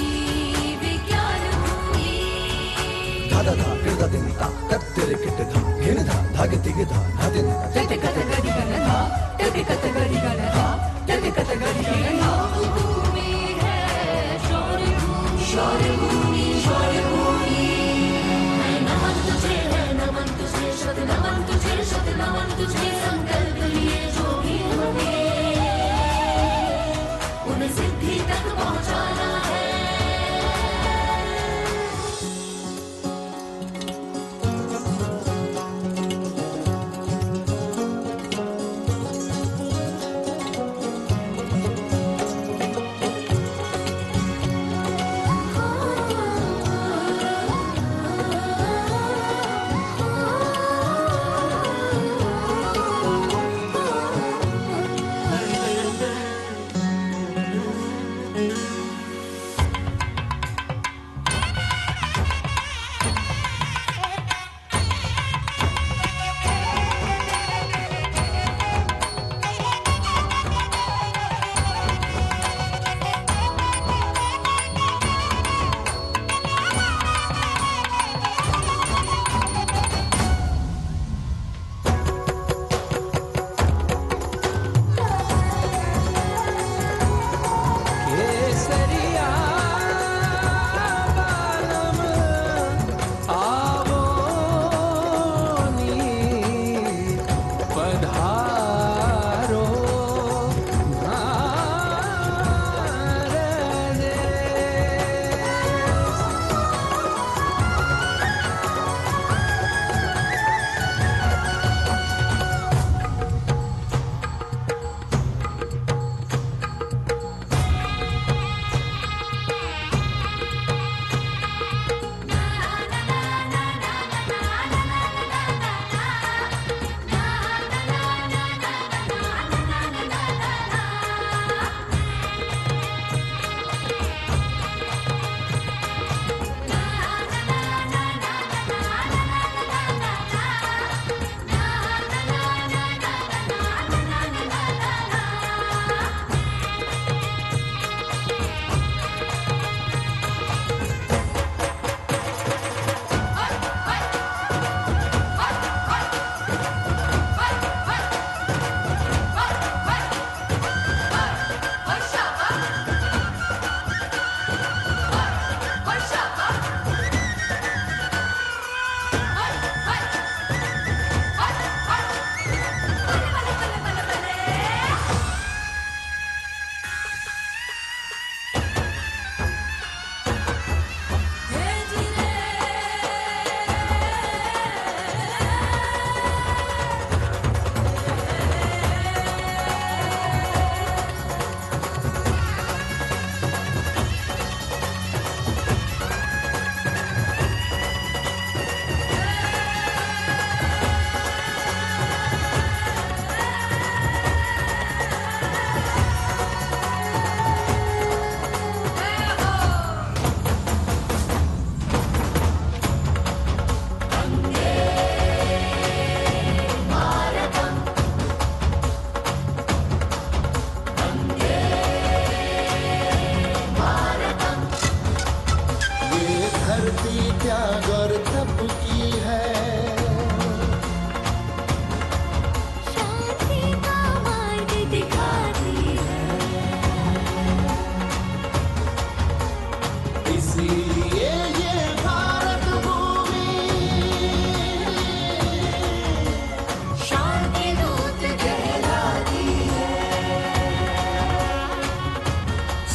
धादा धा गिरदा दिनता तब तेरे किट धा घेन धा धागे तिगे धा धाते धा तेते कत गड़ी गन धा तेते कत गड़ी गन धा तेते कत गड़ी गन धा भूमि है शौर्य भूमि शौर्य भूमि नमन तुझे है नमन तुझे शत नमन तुझे संकल्प लिए जो भी होंगे उन्हें सिद्धि तक पहुंचाना है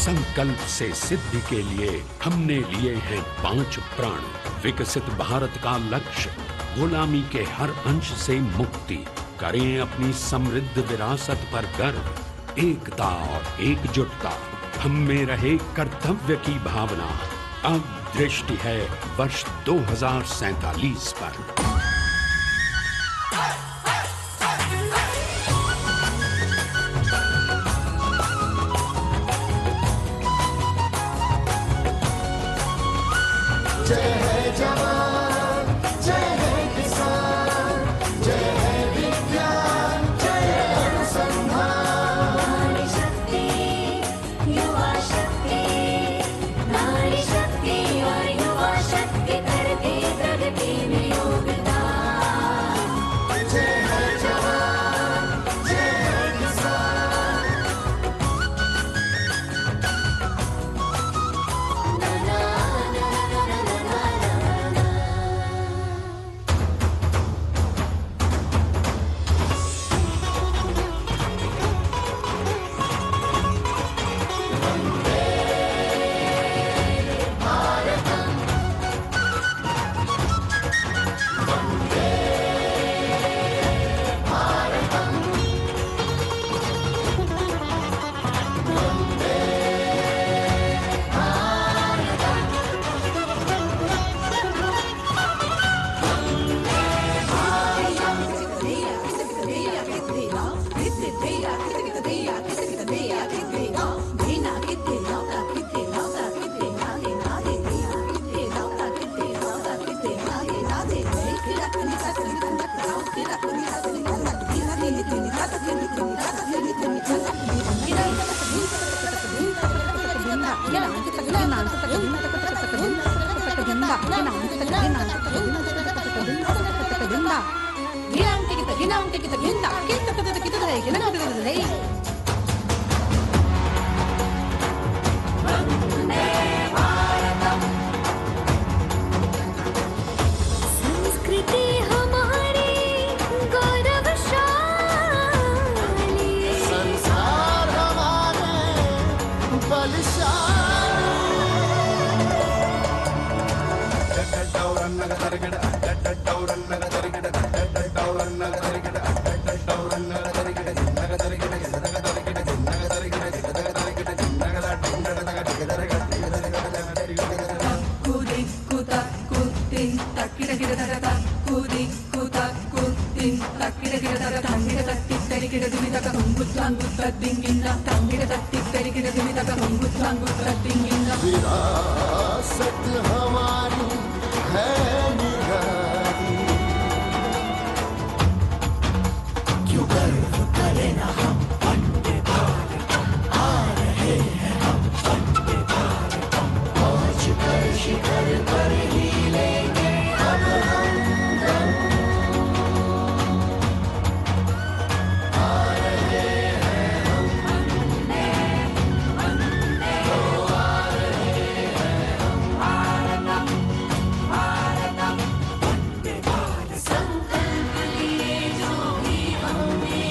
संकल्प से सिद्धि के लिए हमने लिए हैं 5 प्राण। विकसित भारत का लक्ष्य, गुलामी के हर अंश से मुक्ति। करें अपनी समृद्ध विरासत पर गर्व, एकता और एकजुटता। हम में रहे कर्तव्य की भावना। अब दृष्टि है वर्ष 2047 पर। संस्कृति हमारी गौरवशाली, संसार हमारे विरासत हमारी है निराली, क्यों गर्व करें ना हम वंदे भारतम, आ रहे हैं हम वंदे भारतम, पहुंच कर शिखर पर ही लेंगे अब हम दम, आ रहे हैं हम वंदे वंदे, तो आ रहे हैं हम भारतम भारतम वंदे भारतम, संकल्प लिए जो भी हमने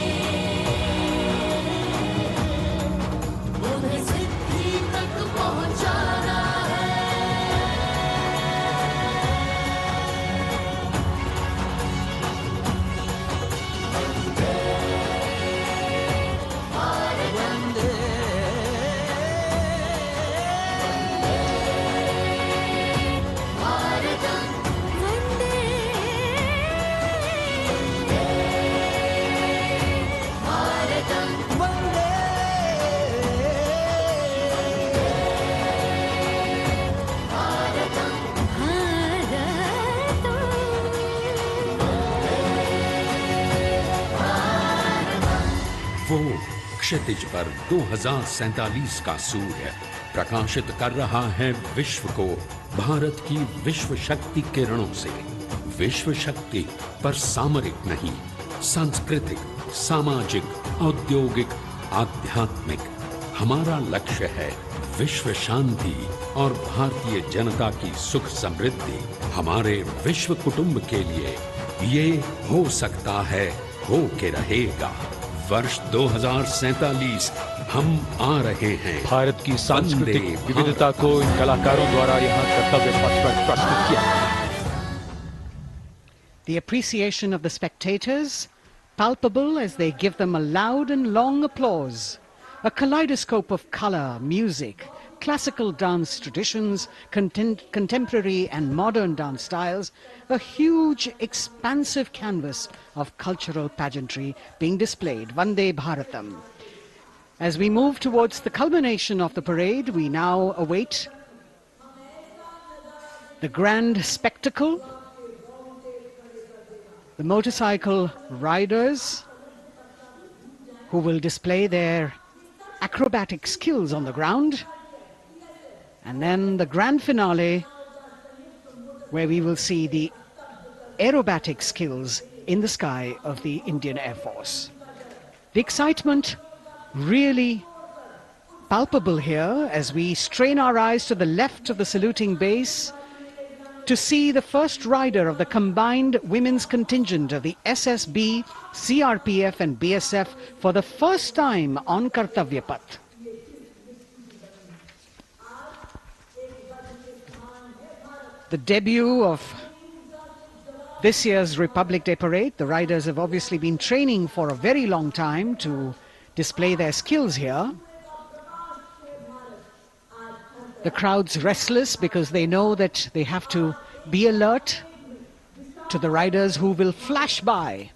उन्हें सिद्धि तक पहुंचाना है। वो क्षितिज पर 2047 का सूर्य प्रकाशित कर रहा है विश्व को भारत की विश्व शक्ति किरणों से। विश्व शक्ति पर सामरिक नहीं, सांस्कृतिक, सामाजिक, औद्योगिक, आध्यात्मिक। हमारा लक्ष्य है विश्व शांति और भारतीय जनता की सुख समृद्धि। हमारे विश्व कुटुंब के लिए ये हो सकता है, हो के रहेगा। वर्ष 2047 हम आ रहे हैं। भारत की सांस्कृतिक वंदे विविधता को इन कलाकारों द्वारा यहाँ कर्तव्य पथ पर प्रस्तुत किया गया। The appreciation of the spectators, palpable as they give them a loud and long applause. A kaleidoscope of color, music, classical dance traditions, contemporary and modern dance styles, a huge, expansive canvas of cultural pageantry being displayed, Vande Bharatam. As we move towards the culmination of the parade, we now await the grand spectacle, the motorcycle riders who will display their acrobatic skills on the ground, and then the grand finale where we will see the aerobatic skills in the sky of the Indian Air Force. The excitement really palpable here as we strain our eyes to the left of the saluting base to see the first rider of the combined women's contingent of the SSB, CRPF and BSF for the first time on Kartavya Path. The debut of this year's Republic Day Parade. The riders have obviously been training for a very long time to display their skills here. The crowd's restless because they know that they have to be alert to the riders who will flash by.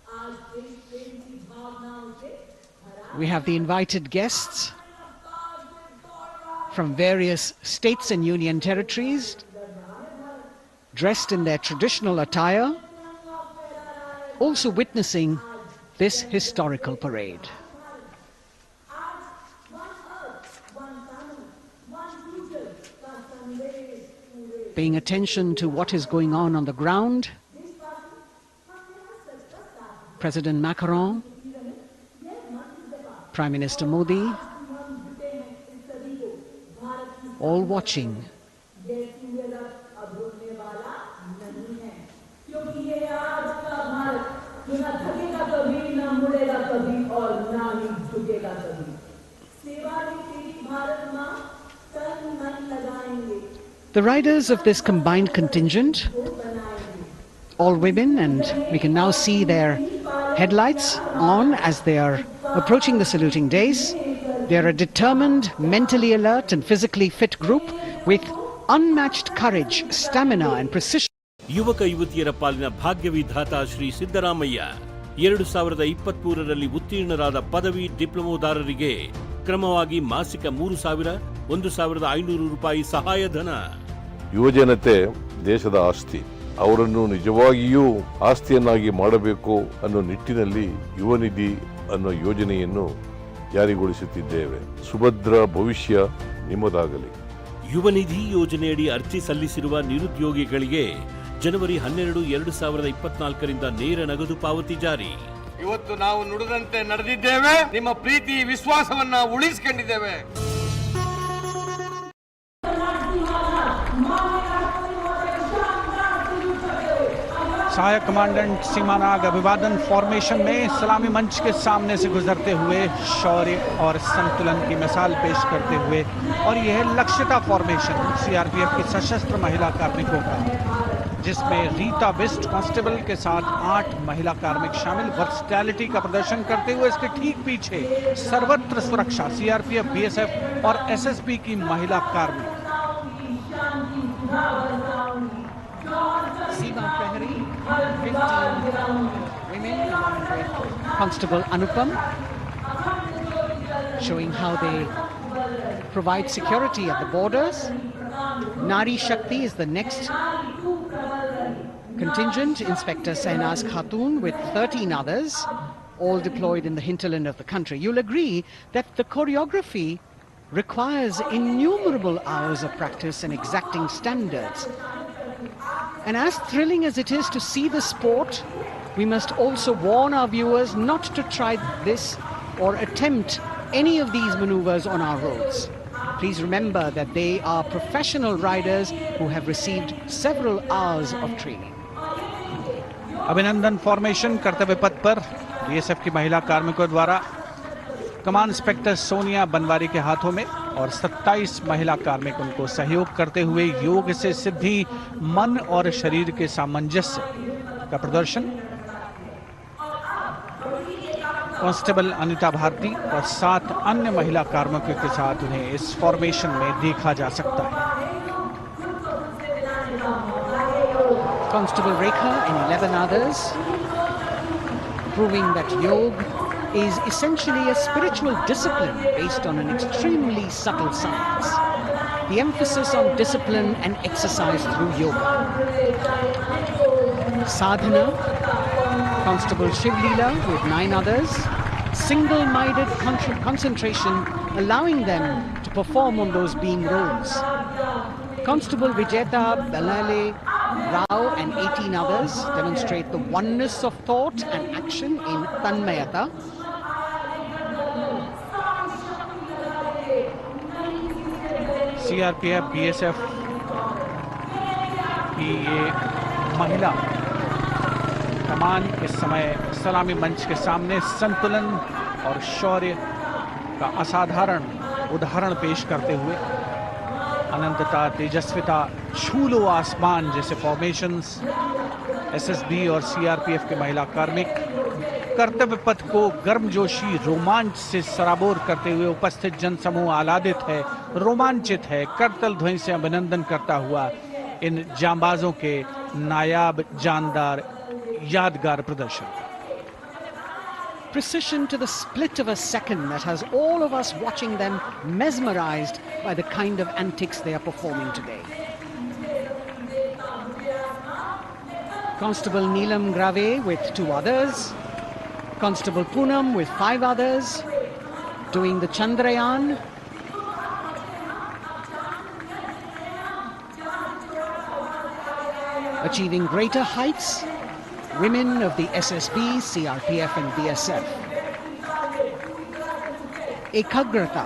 We have the invited guests from various states and union territories, dressed in their traditional attire, also witnessing this historical parade. Paying attention to what is going on the ground, President Macron, Prime Minister Modi, all watching. The riders of this combined contingent, all women, and we can now see their headlights on as they are approaching the saluting days. They are a determined, mentally alert and physically fit group with unmatched courage, stamina and precision. ಯುವಕ ಯುವತಿಯರ ಪಾಲಿನ ಭಾಗ್ಯ ವಿಧಾತ ಶ್ರೀ ಸಿದ್ದರಾಮಯ್ಯ 2023ರಲ್ಲಿ ಉತ್ತೀರ್ಣರಾದ ಪದವಿ ಡಿಪ್ಲೊಮೊದಾರರಿಗೆ ಕ್ರಮವಾಗಿ ಮಾಸಿಕ 3,000, 1,500 ರೂಪಾಯಿ ಸಹಾಯಧನ. ಯುವಜನತೆ ದೇಶದ ಆಸ್ತಿ. ಅವರನ್ನು ನಿಜವಾಗಿಯೂ ಆಸ್ತಿಯನ್ನಾಗಿ ಮಾಡಬೇಕು ಅನ್ನೋ ನಿಟ್ಟಿನಲ್ಲಿ ಯುವ ನಿಧಿ ಅನ್ನೋ ಯೋಜನೆಯನ್ನು ಜಾರಿಗೊಳಿಸುತ್ತಿದ್ದೇವೆ. ಸುಭದ್ರ ಭವಿಷ್ಯ ನಿಮ್ಮದಾಗಲಿ. ಯುವ ನಿಧಿ ಯೋಜನೆಯಡಿ ಅರ್ಜಿ ಸಲ್ಲಿಸಿರುವ ನಿರುದ್ಯೋಗಿಗಳಿಗೆ ಜನವರಿ 12, 2024ರಿಂದ ನೇರ ನಗದು ಪಾವತಿ ಜಾರಿ. ಇವತ್ತು ನಾವು ನುಡಿದಂತೆ ನಡೆದಿದ್ದೇವೆ. ನಿಮ್ಮ ಪ್ರೀತಿ ವಿಶ್ವಾಸವನ್ನ ಉಳಿಸಿಕೊಂಡಿದ್ದೇವೆ. सहायक कमांडेंट सीमानाग अभिवादन फॉर्मेशन में सलामी मंच के सामने से गुजरते हुए शौर्य और संतुलन की मिसाल पेश करते हुए, और यह लक्ष्यता फॉर्मेशन सीआरपीएफ की सशस्त्र महिला कार्मिकों का, जिसमें रीता बिस्ट कांस्टेबल के साथ 8 महिला कार्मिक शामिल, वर्सटैलिटी का प्रदर्शन करते हुए इसके ठीक पीछे सर्वत्र सुरक्षा सीआरपीएफ, बीएसएफ और एसएसबी की महिला कार्मिक. Seema Prahari, 15 women along with Constable Anupam, showing how they provide security at the borders. Nari Shakti is the next contingent, Inspector Sahnaz Khatun with 13 others, all deployed in the hinterland of the country. You'll agree that the choreography requires innumerable hours of practice and exacting standards. And as thrilling as it is to see the sport, we must also warn our viewers not to try this or attempt any of these maneuvers on our roads. Please remember that they are professional riders who have received several hours of training. अभिनंदन formation कर्तव्य पथ पर BSF की महिला कार्मिकों द्वारा कमान inspector Sonia Banwari के हाथों में, और 27 महिला कार्मिक उनको सहयोग करते हुए योग से सिद्धि, मन और शरीर के सामंजस्य का प्रदर्शन. कांस्टेबल अनिता भारती और 7 अन्य महिला कार्मिकों के साथ उन्हें इस फॉर्मेशन में देखा जा सकता है. Constable Rekha and 11 others, proving that yoga is essentially a spiritual discipline based on an extremely subtle science. The emphasis on discipline and exercise through yoga. Sadhana, Constable Shivleela with 9 others, single-minded concentration, allowing them to perform on those beam roles. Constable Vijeta Balale Rao and 18 others demonstrate the oneness of thought and action in Tanmayata. CRPF, BSF की ये महिला कमान इस समय सलामी मंच के सामने संतुलन और शौर्य का असाधारण उदाहरण पेश करते हुए, अनंतता, तेजस्विता, छू लो आसमान जैसे फॉर्मेशंस एसएसबी और सीआरपीएफ के महिला कार्मिक कर्तव्य पथ को गर्मजोशी, रोमांच से सराबोर करते हुए उपस्थित जनसमूह आह्लादित है, रोमांचित है, करतल ध्वनि से अभिनंदन करता हुआ इन जांबाजों के नायाब, जानदार, यादगार प्रदर्शन. precision to the split of a second that has all of us watching them mesmerized by the kind of antics they are performing today. Constable Neelam Grave with 2 others, Constable Poonam with 5 others, doing the Chandrayaan. Achieving greater heights, women of the SSB, CRPF and BSF. Ekagrata.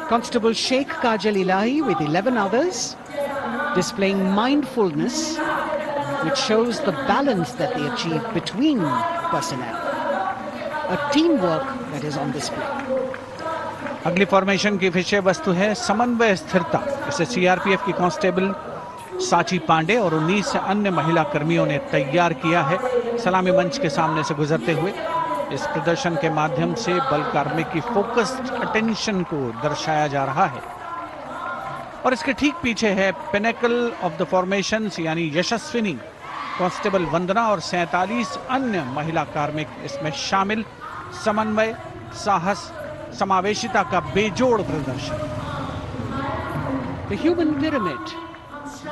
Constable Sheikh Kajal Ilahi with 11 others, displaying mindfulness, which shows the balance that they achieve between personnel. A teamwork that is on display. अगली formation की विषय वस्तु है समन्वय स्थिरता। इसे CRPF की constable साची पांडे और 19 अन्य महिला कर्मियों ने तैयार किया है। सलामी मंच के सामने से गुजरते हुए इस प्रदर्शन के माध्यम से बल कार्मिक की फोकस्ड अटेंशन को दर्शाया जा रहा है। और इसके ठीक पीछे है पिनेकल ऑफ द फॉर्मेशंस यानी यशस्विनी कांस्टेबल वंदना और 47 अन्य महिला कार्मिक इसमें शामिल। समन्वय, साहस, समावेशिता का बेजोड़ प्रदर्शन। The human pyramid,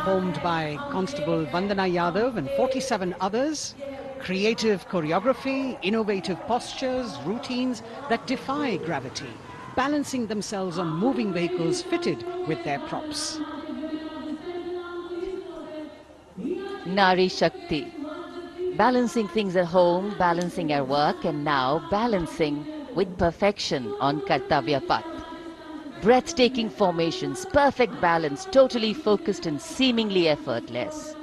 formed by Constable Vandana Yadav and 47 others, creative choreography, innovative postures, routines that defy gravity, balancing themselves on moving vehicles fitted with their props. Nari Shakti. Balancing things at home, balancing at work, and now balancing with perfection on Kartavya Path. Breathtaking formations, perfect balance, totally focused and seemingly effortless.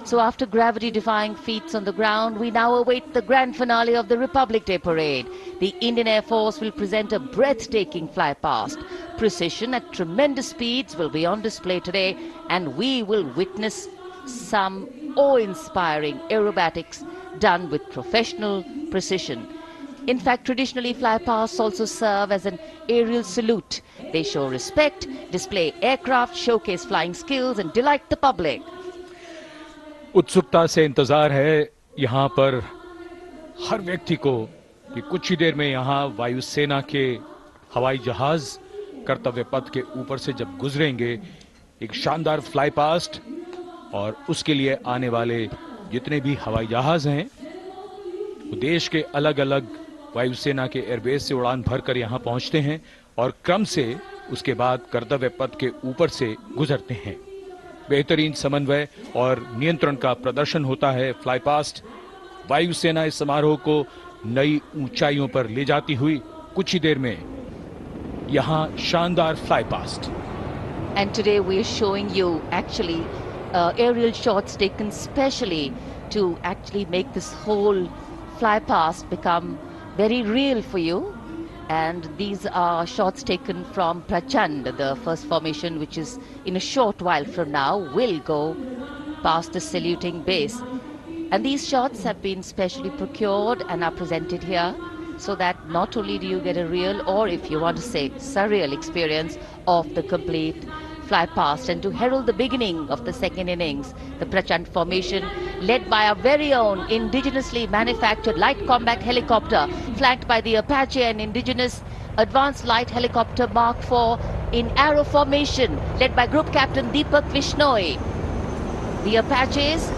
So after gravity-defying feats on the ground, we now await the grand finale of the Republic Day Parade. The Indian Air Force will present a breathtaking fly-past. Precision at tremendous speeds will be on display today, and we will witness some awe-inspiring aerobatics done with professional precision. In fact, traditionally, fly-pasts also serve as an aerial salute. They show respect, display aircraft, showcase flying skills, and delight the public. उत्सुकता से इंतजार है यहाँ पर हर व्यक्ति को कि कुछ ही देर में यहाँ वायुसेना के हवाई जहाज कर्तव्य पथ के ऊपर से जब गुजरेंगे, एक शानदार फ्लाई पास्ट, और उसके लिए आने वाले जितने भी हवाई जहाज हैं वो देश के अलग अलग वायुसेना के एयरबेस से उड़ान भरकर यहाँ पहुँचते हैं और क्रम से उसके बाद कर्तव्य पथ के ऊपर से गुजरते हैं। बेहतरीन समन्वय और नियंत्रण का प्रदर्शन होता है। फ्लाई पास्ट वायुसेना इस समारोह को नई ऊंचाइयों पर ले जाती हुई कुछ ही देर में यहाँ शानदार fly past. And today we are showing you actually aerial shots taken specially to actually make this whole fly past become very real for you. And these are shots taken from Prachand, the first formation, which is in a short while from now will go past the saluting base. And these shots have been specially procured and are presented here so that not only do you get a real, or if you want to say surreal experience of the complete fly past, and to herald the beginning of the second innings, the Prachand formation led by our very own indigenously manufactured light combat helicopter flanked by the Apache and indigenous advanced light helicopter Mark IV in arrow formation led by Group Captain Deepak Vishnoi. The Apaches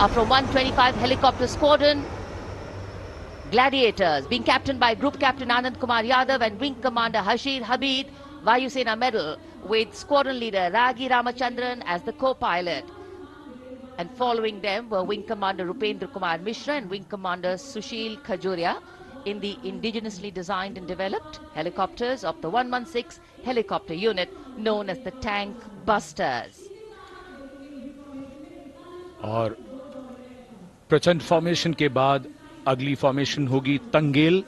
are from 125 Helicopter Squadron Gladiators, being captained by Group Captain Anand Kumar Yadav and Wing Commander Hashir Habib, Vayusena Medal, with Squadron Leader Ragi Ramachandran as the co-pilot. And following them were Wing Commander Rupendra Kumar Mishra and Wing Commander Sushil Khajuria in the indigenously designed and developed helicopters of the 116 helicopter unit known as the Tank Busters. और प्रचंड formation के बाद अगली formation होगी तंगेल।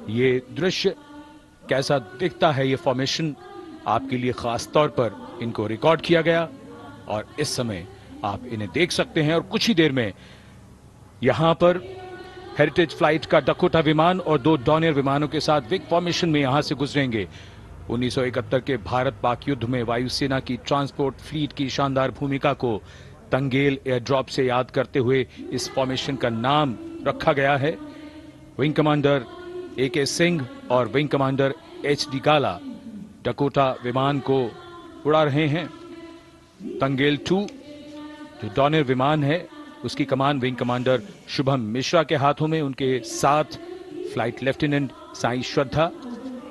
ये दृश्य कैसा दिखता है, ये फॉर्मेशन आपके लिए खास तौर पर इनको रिकॉर्ड किया गया और इस समय आप इन्हें देख सकते हैं। और कुछ ही देर में यहां पर हेरिटेज फ्लाइट का डकोटा विमान और 2 डॉनियर विमानों के साथ विग फॉर्मेशन में यहां से गुजरेंगे। 1971 के भारत पाक युद्ध में वायुसेना की ट्रांसपोर्ट फ्लीट की शानदार भूमिका को तंगेल एयर ड्रॉप से याद करते हुए इस फॉर्मेशन का नाम रखा गया है। विंग कमांडर AK सिंह और विंग कमांडर HD गाला डकोटा विमान को उड़ा रहे हैं। तंगेल 2 जो डॉनियर विमान है उसकी कमान विंग कमांडर शुभम मिश्रा के हाथों में, उनके साथ फ्लाइट लेफ्टिनेंट साई श्रद्धा,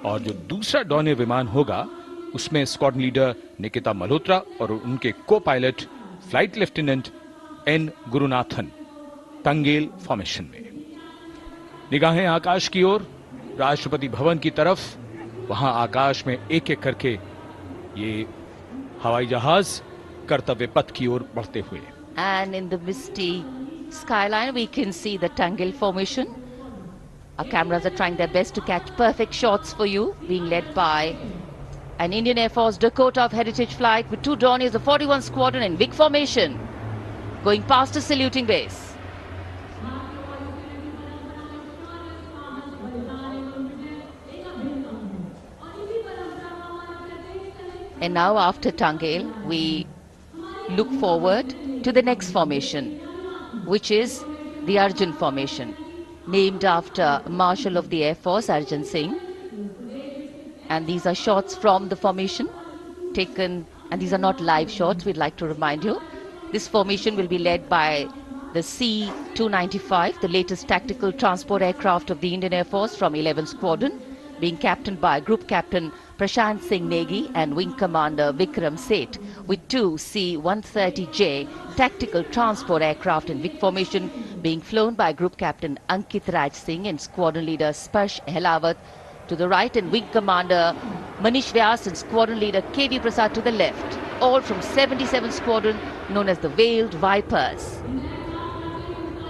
और जो दूसरा डॉनियर विमान होगा उसमें स्क्वाड्रन लीडर निकिता मल्होत्रा और उनके को pilot flight lieutenant N Gurunathan. Tangail formation में निगाहें आकाश की ओर, राष्ट्रपति भवन की तरफ। वहां आकाश में एक एक करके ये हवाई जहाज कर्तव्य पथ की ओर बढ़ते हुए। And in the misty skyline, we can see the Tangel formation. Our cameras are trying their best to catch perfect shots for you, being led by an Indian Air Force Dakota of Heritage Flight with 2 Dorniers of 41 Squadron in big formation, going past a saluting base. And now after Tangel, we look forward to the next formation, which is the Arjun formation, named after Marshal of the Air Force Arjun Singh. And these are shots from the formation taken, and these are not live shots, we'd like to remind you. This formation will be led by the C-295, the latest tactical transport aircraft of the Indian Air Force from 11th Squadron, being captained by Group Captain Prashant Singh Negi and Wing Commander Vikram Seth, with 2 C-130J tactical transport aircraft in big formation being flown by Group Captain Ankit Raj Singh and Squadron Leader Sparsh Helawat to the right, and Wing Commander Manish Vyas and Squadron Leader KV Prasad to the left, all from 77th Squadron, known as the Veiled Vipers.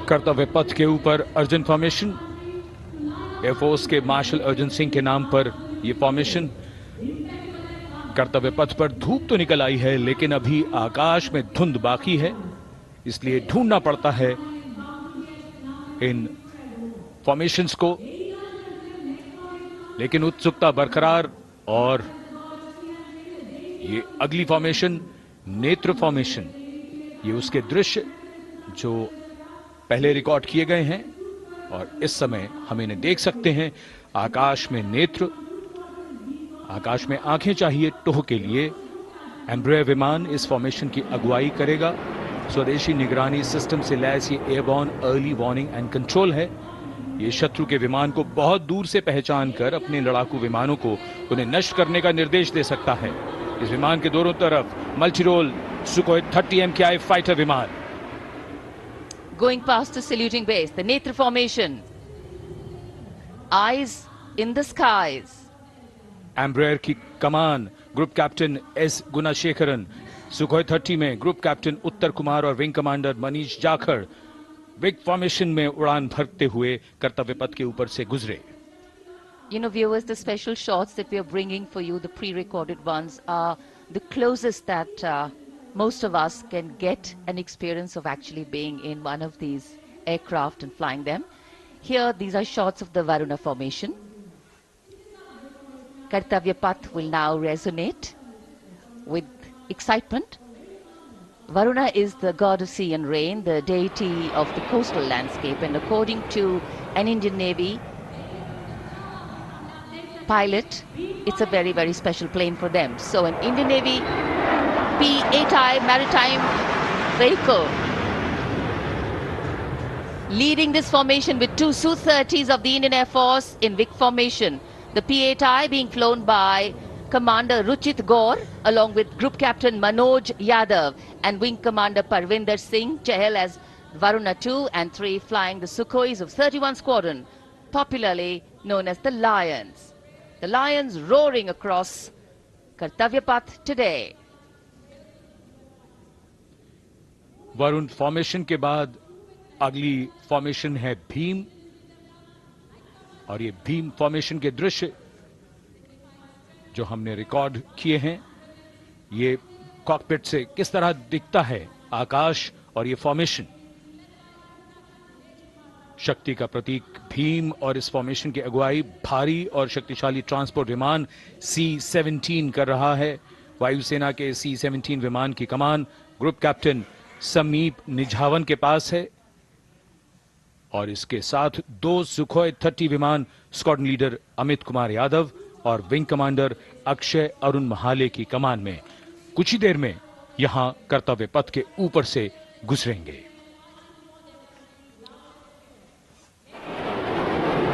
कर्तव्य पथ के ऊपर Arjun formation, air force के martial Arjun Singh के नाम पर यह formation. कर्तव्य पथ पर धूप तो निकल आई है, लेकिन अभी आकाश में धुंध बाकी है, इसलिए ढूंढना पड़ता है इन फॉर्मेशंस को, लेकिन उत्सुकता बरकरार। और ये अगली फॉर्मेशन नेत्र फॉर्मेशन, ये उसके दृश्य जो पहले रिकॉर्ड किए गए हैं और इस समय हम इन्हें देख सकते हैं। आकाश में नेत्र, आकाश में आंखें चाहिए टोह के लिए। एम्ब्रेयर विमान इस फॉर्मेशन की अगुवाई करेगा। स्वदेशी निगरानी सिस्टम से लैस ये airborne early warning and control है। ये शत्रु के विमान को बहुत दूर से पहचान कर अपने लड़ाकू विमानों को उन्हें नष्ट करने का निर्देश दे सकता है। इस विमान के दोनों तरफ मल्टीरोल सुखोई 30 MKI फाइटर विमान। Going past the saluting base, the Netra formation. Eyes in the skies. Embraer की कमान ग्रुप कैप्टन S गुणाशेखरन, सुखोई 30 में ग्रुप कैप्टन उत्तर कुमार और wing commander Manish Jakhar big formation में उड़ान भरते हुए कर्तव्य पथ के ऊपर से गुजरे। You know, viewers, the special shots that we are bringing for you, the pre-recorded ones, are the closest that most of us can get an experience of actually being in one of these aircraft and flying them. Here, these are shots of the Varuna formation. Kartavya Path will now resonate with excitement. Varuna is the god of sea and rain, the deity of the coastal landscape, and according to an Indian Navy pilot, it's a very, very special plane for them. So an Indian Navy P-8I maritime vehicle leading this formation with 2 Su-30s of the Indian Air Force in big formation. The P-8I being flown by Commander Ruchit Gaur along with Group Captain Manoj Yadav and Wing Commander Parvinder Singh Chahal as Varuna 2 and 3 flying the Sukhois of 31 Squadron, popularly known as the Lions. The Lions roaring across Kartavya Path today. Varun formation के बाद अगली formation है भीम, और ये Bhim formation के दृश्य जो हमने रिकॉर्ड किए हैं, ये कॉकपिट से किस तरह दिखता है आकाश और ये फॉर्मेशन। शक्ति का प्रतीक भीम और इस फॉर्मेशन की अगुवाई भारी और शक्तिशाली ट्रांसपोर्ट विमान C-17 कर रहा है। वायुसेना के C-17 विमान की कमान ग्रुप कैप्टन समीप निझावन के पास है। और इसके साथ 2 सुखोई 30 विमान स्क्वाड्रन लीडर अमित कुमार यादव और विंग कमांडर अक्षय अरुण महाले की कमान में कुछ ही देर में यहां कर्तव्य पथ के ऊपर से गुजरेंगे।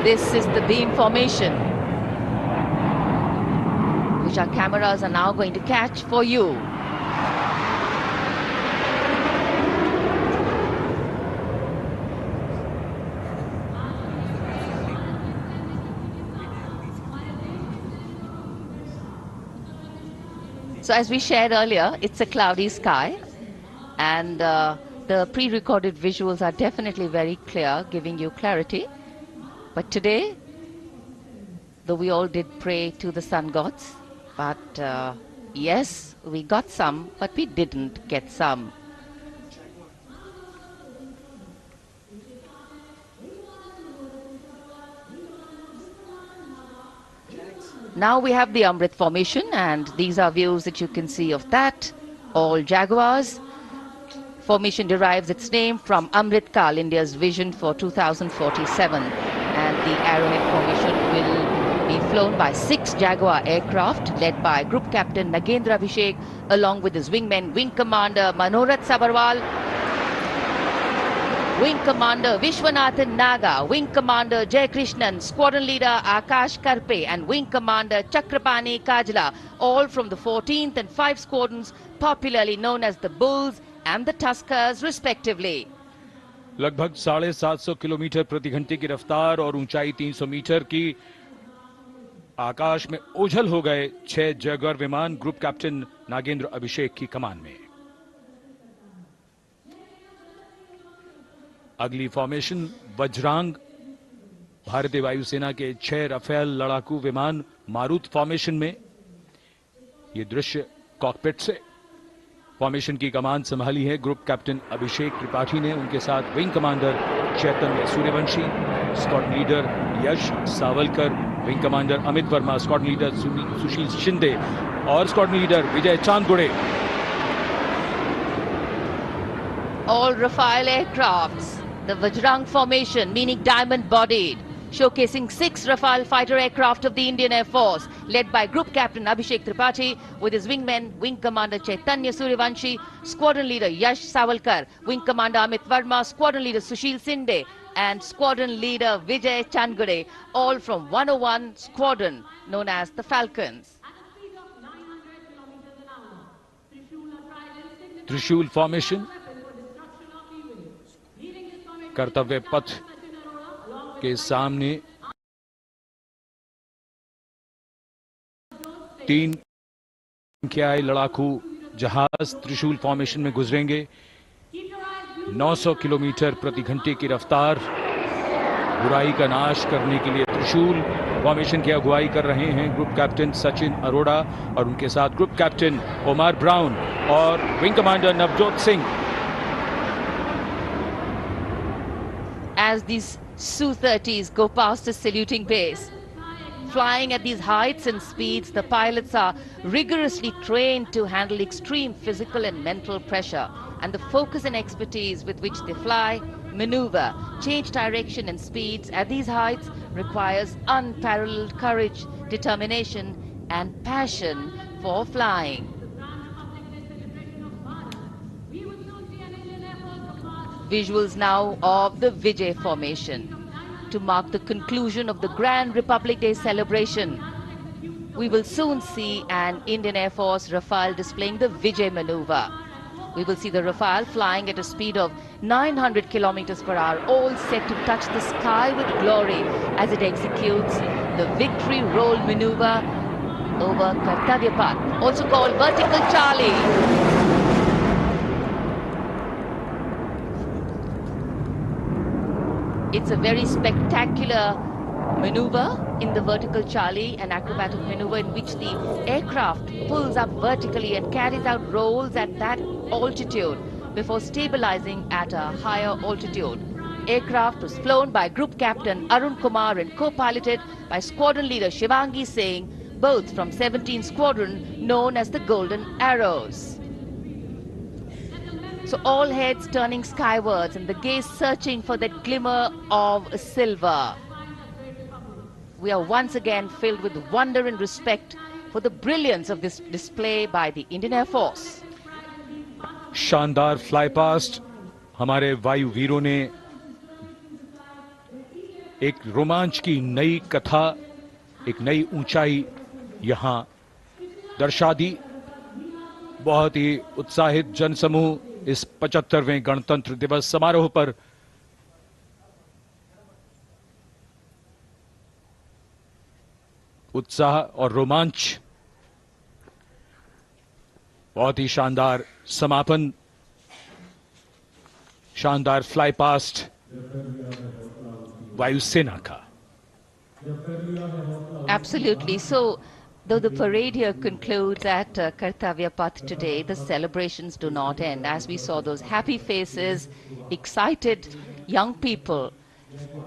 This is the beam formation, which our cameras are now going to catch for you. So as we shared earlier, it's a cloudy sky, and the pre-recorded visuals are definitely very clear, giving you clarity. But today, though we all did pray to the sun gods, but yes, we got some, but we didn't get some. Now we have the Amrit formation, and these are views that you can see of that. All Jaguars. Formation derives its name from Amrit Kal, India's vision for 2047. And the arrowhead formation will be flown by 6 Jaguar aircraft lled by Group Captain Nagendra Abhishek along with his wingmen, Wing Commander Manohar Sabharwal, Wing Commander Vishwanathan Naga, Wing Commander Jay Krishnan, Squadron Leader Akash Karpe and Wing Commander Chakrapani Kajla, all from the 14th and 5 squadrons popularly known as the Bulls and the Tuskers respectively. लगभग 750 kilometre प्रति घंटे की रफ्तार और ऊंचाई 300 metre की आकाश में ओझल हो गए 6 जैगुआर विमान ग्रुप कैप्टन नागेंद्र अभिषेक की कमान में। अगली फॉर्मेशन वज्रांग, भारतीय वायुसेना के 6 राफेल लड़ाकू विमान मारुत फॉर्मेशन में। ये दृश्य कॉकपिट से। फॉर्मेशन की कमान संभाली है ग्रुप कैप्टन अभिषेक त्रिपाठी ने, उनके साथ wing commander Chaitanya Suryavanshi, squadron leader Yash Sawalkar, wing commander Amit Verma, squadron leader Sushil Shinde और squadron leader Vijay Chandgude. All Rafale aircrafts, the Vajrang formation, meaning diamond-bodied, showcasing 6 Rafale fighter aircraft of the Indian Air Force, led by Group Captain Abhishek Tripathi, with his wingmen, Wing Commander Chaitanya Suryavanshi, Squadron Leader Yash Savalkar, Wing Commander Amit Verma, Squadron Leader Sushil Sinde, and Squadron Leader Vijay Chandgade, all from 101 Squadron, known as the Falcons. त्रिशूल formation, कर्तव्य पथ के सामने 3 संख्याएं लड़ाकू जहाज त्रिशूल formation में गुजरेंगे। 900 किलोमीटर प्रति घंटे की रफ्तार, बुराई का नाश करने के लिए त्रिशूल फॉर्मेशन की अगुवाई कर रहे हैं ग्रुप कैप्टन सचिन अरोड़ा और उनके साथ ग्रुप कैप्टन ओमार ब्राउन और wing commander Navjot Singh. As these Su-30s go past a saluting base, flying at these heights and speeds, the pilots are rigorously trained to handle extreme physical and mental pressure, and the focus and expertise with which they fly, maneuver, change direction and speeds at these heights requires unparalleled courage, determination and passion for flying. Visuals now of the Vijay formation to mark the conclusion of the Grand Republic Day celebration. We will soon see an Indian Air Force Rafale displaying the Vijay maneuver. We will see the Rafale flying at a speed of 900 kilometers per hour, all set to touch the sky with glory as it executes the Victory Roll maneuver over Kartavya Path, also called Vertical Charlie. It's a very spectacular maneuver in the Vertical Charlie, an acrobatic maneuver in which the aircraft pulls up vertically and carries out rolls at that altitude before stabilizing at a higher altitude. Aircraft was flown by Group Captain Arun Kumar and co-piloted by Squadron Leader Shivangi Singh, both from 17 Squadron known as the Golden Arrows. So all heads turning skywards and the gaze searching for that glimmer of silver. We are once again filled with wonder and respect for the brilliance of this display by the Indian Air Force. शानदार fly past हमारे वायु वीरों ने एक रोमांच की नई कथा, एक नई ऊंचाई यहां दर्शा दी। बहुत ही उत्साहित जनसमूह इस 75वें गणतंत्र दिवस समारोह पर उत्साह और रोमांच, बहुत ही शानदार समापन, शानदार फ्लाई पास्ट वायुसेना का। Absolutely. So, though the parade here concludes at Kartavya Path today, the celebrations do not end. As we saw those happy faces, excited young people,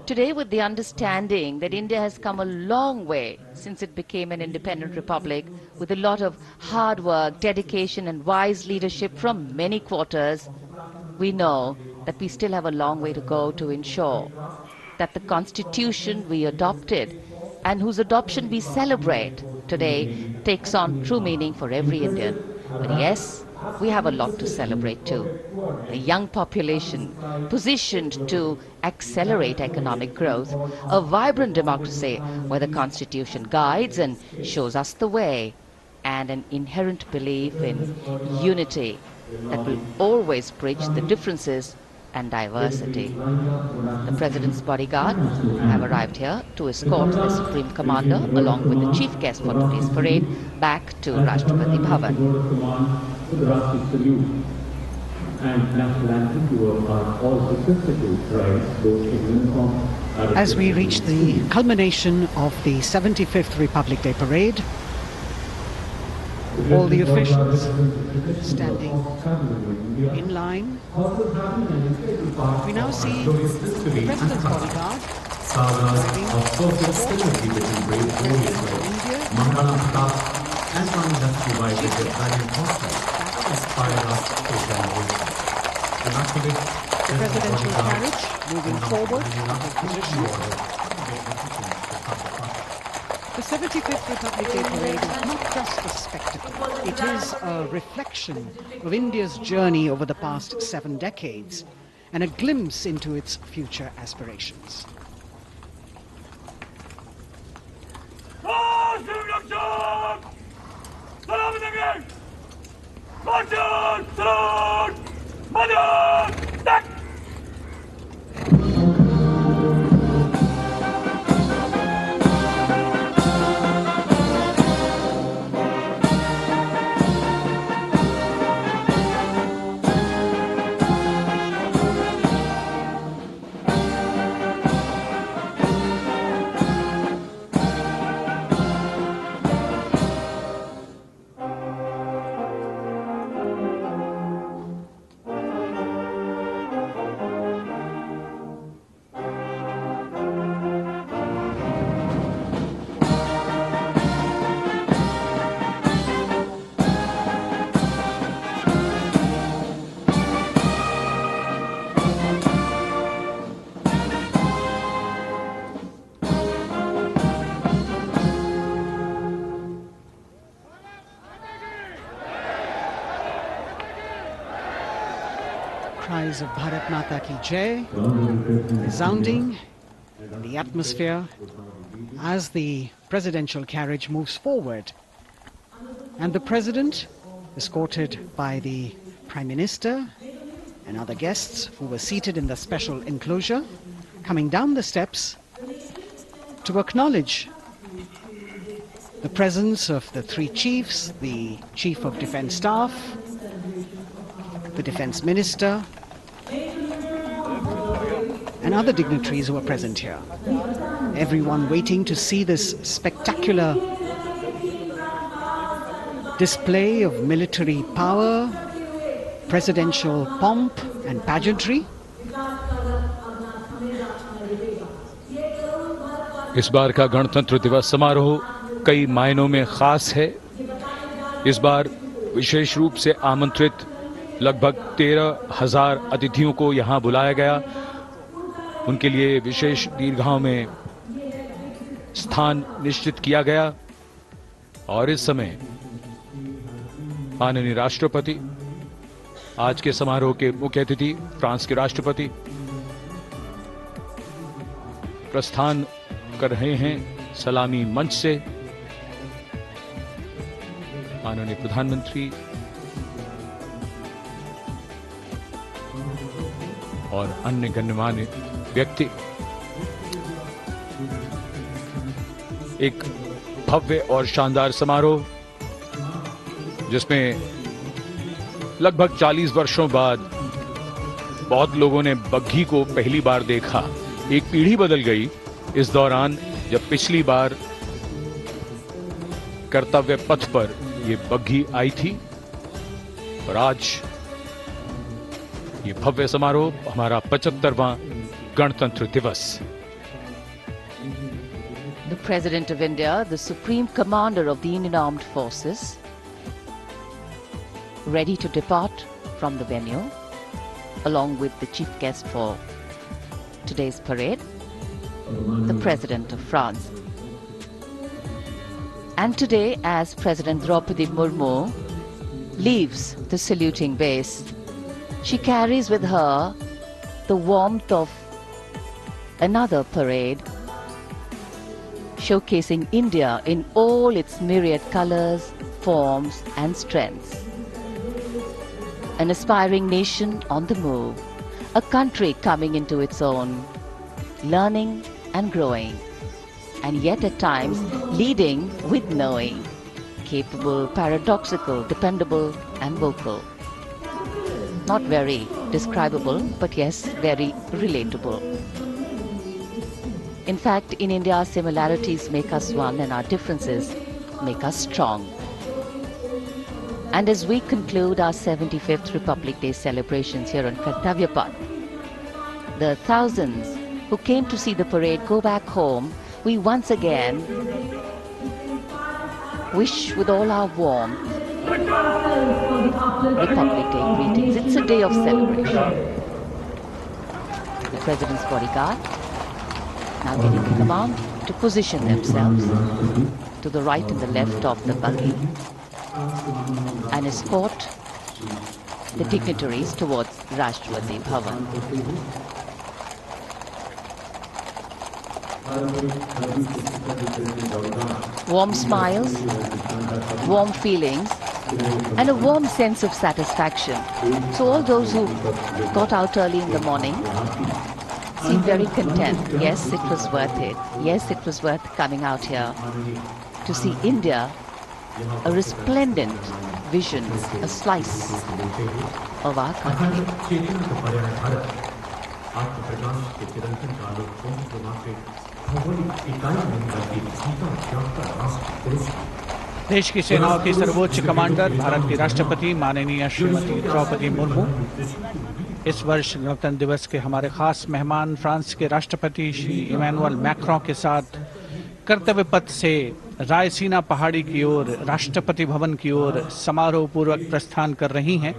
today with the understanding that India has come a long way since it became an independent republic, with a lot of hard work, dedication and wise leadership from many quarters, we know that we still have a long way to go to ensure that the constitution we adopted and whose adoption we celebrate today takes on true meaning for every Indian. But yes, we have a lot to celebrate too. A young population positioned to accelerate economic growth, a vibrant democracy where the constitution guides and shows us the way, and an inherent belief in unity that will always bridge the differences and diversity. The President's bodyguard have arrived here to escort the Supreme Commander along with the chief guest for today's parade back to Rashtrapati Bhavan. As we reach the culmination of the 75th Republic Day parade, all the officials standing in line. We now see the President's bodyguard the presidential carriage moving forward with position. The 75th Republic Day parade is not just a spectacle. It is a reflection of India's journey over the past 7 decades and a glimpse into its future aspirations. Cries of Bharat Mata Ki Jai resounding in the atmosphere as the presidential carriage moves forward. And the President, escorted by the Prime Minister and other guests who were seated in the special enclosure, coming down the steps to acknowledge the presence of the 3 chiefs, the Chief of Defence Staff, the Defence Minister, and other dignitaries who are present here. Everyone waiting to see this spectacular display of military power, presidential pomp and pageantry. इस बार का गणतंत्र दिवस समारोह कई मायनों में खास है। इस बार विशेष रूप से आमंत्रित लगभग 13,000 अतिथियों को यहां बुलाया गया। उनके लिए विशेष दीर्घाओं में स्थान निश्चित किया गया और इस समय माननीय राष्ट्रपति, आज के समारोह के मुख्य अतिथि फ्रांस के राष्ट्रपति, प्रस्थान कर रहे हैं सलामी मंच से। माननीय प्रधानमंत्री और अन्य गण्यमान्य व्यक्ति एक भव्य और शानदार समारोह जिसमें लगभग 40 वर्षों बाद बहुत लोगों ने बग्घी को पहली बार देखा। एक पीढ़ी बदल गई इस दौरान, जब पिछली बार कर्तव्य पथ पर यह बग्घी आई थी, और आज ये भव्य समारोह हमारा 75वां गणतंत्र दिवस। The President of India, the Supreme Commander of the Indian Armed Forces, ready to depart from the venue, along with the chief guest for today's parade, the President of France. And today, as President Draupadi Murmu leaves the saluting base, she carries with her the warmth of another parade, showcasing India in all its myriad colors, forms and strengths. An aspiring nation on the move, a country coming into its own, learning and growing, and yet at times leading with knowing, capable, paradoxical, dependable and vocal. Not very describable, but yes, very relatable. In fact, in India, similarities make us one and our differences make us strong. And as we conclude our 75th Republic Day celebrations here on Kartavya Path, the thousands who came to see the parade go back home, we once again wish with all our warmth Republic Day greetings. It's a day of celebration. The President's bodyguard now getting the command to position themselves to the right and the left of the buggy and escort the dignitaries towards Rashtrapati Bhavan. Warm smiles, warm feelings, and a warm sense of satisfaction. So all those who got out early in the morning seem very content. Yes, it was worth it. Yes, it was worth coming out here to see India, a resplendent vision, a slice of our country. देश की सेनाओं की सर्वोच्च commander Bharat की राष्ट्रपति माननीय श्रीमती द्रौपदी मुर्मू, इस वर्ष गणतंत्र दिवस के हमारे खास मेहमान फ्रांस के राष्ट्रपति श्री इमैनुअल मैक्रों के साथ कर्तव्य पथ से रायसीना पहाड़ी की ओर राष्ट्रपति भवन की ओर समारोह पूर्वक प्रस्थान कर रही हैं,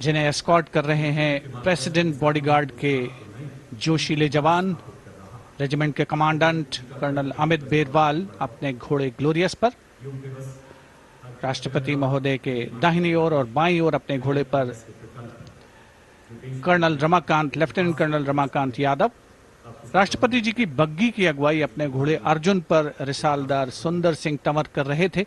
जिन्हें एस्कॉर्ट कर रहे हैं प्रेसिडेंट बॉडीगार्ड के जोशीले जवान, रेजिमेंट के कमांडेंट कर्नल अमित बेरवाल अपने घोड़े ग्लोरियस पर, राष्ट्रपति महोदय के दाहिनी ओर और बाईं ओर अपने घोड़े पर colonel Ramakant, lieutenant colonel Ramakant Yadav, राष्ट्रपति जी की बग्घी की अगुवाई अपने घोड़े अर्जुन पर रिसालदार सुंदर सिंह तंवर कर रहे थे।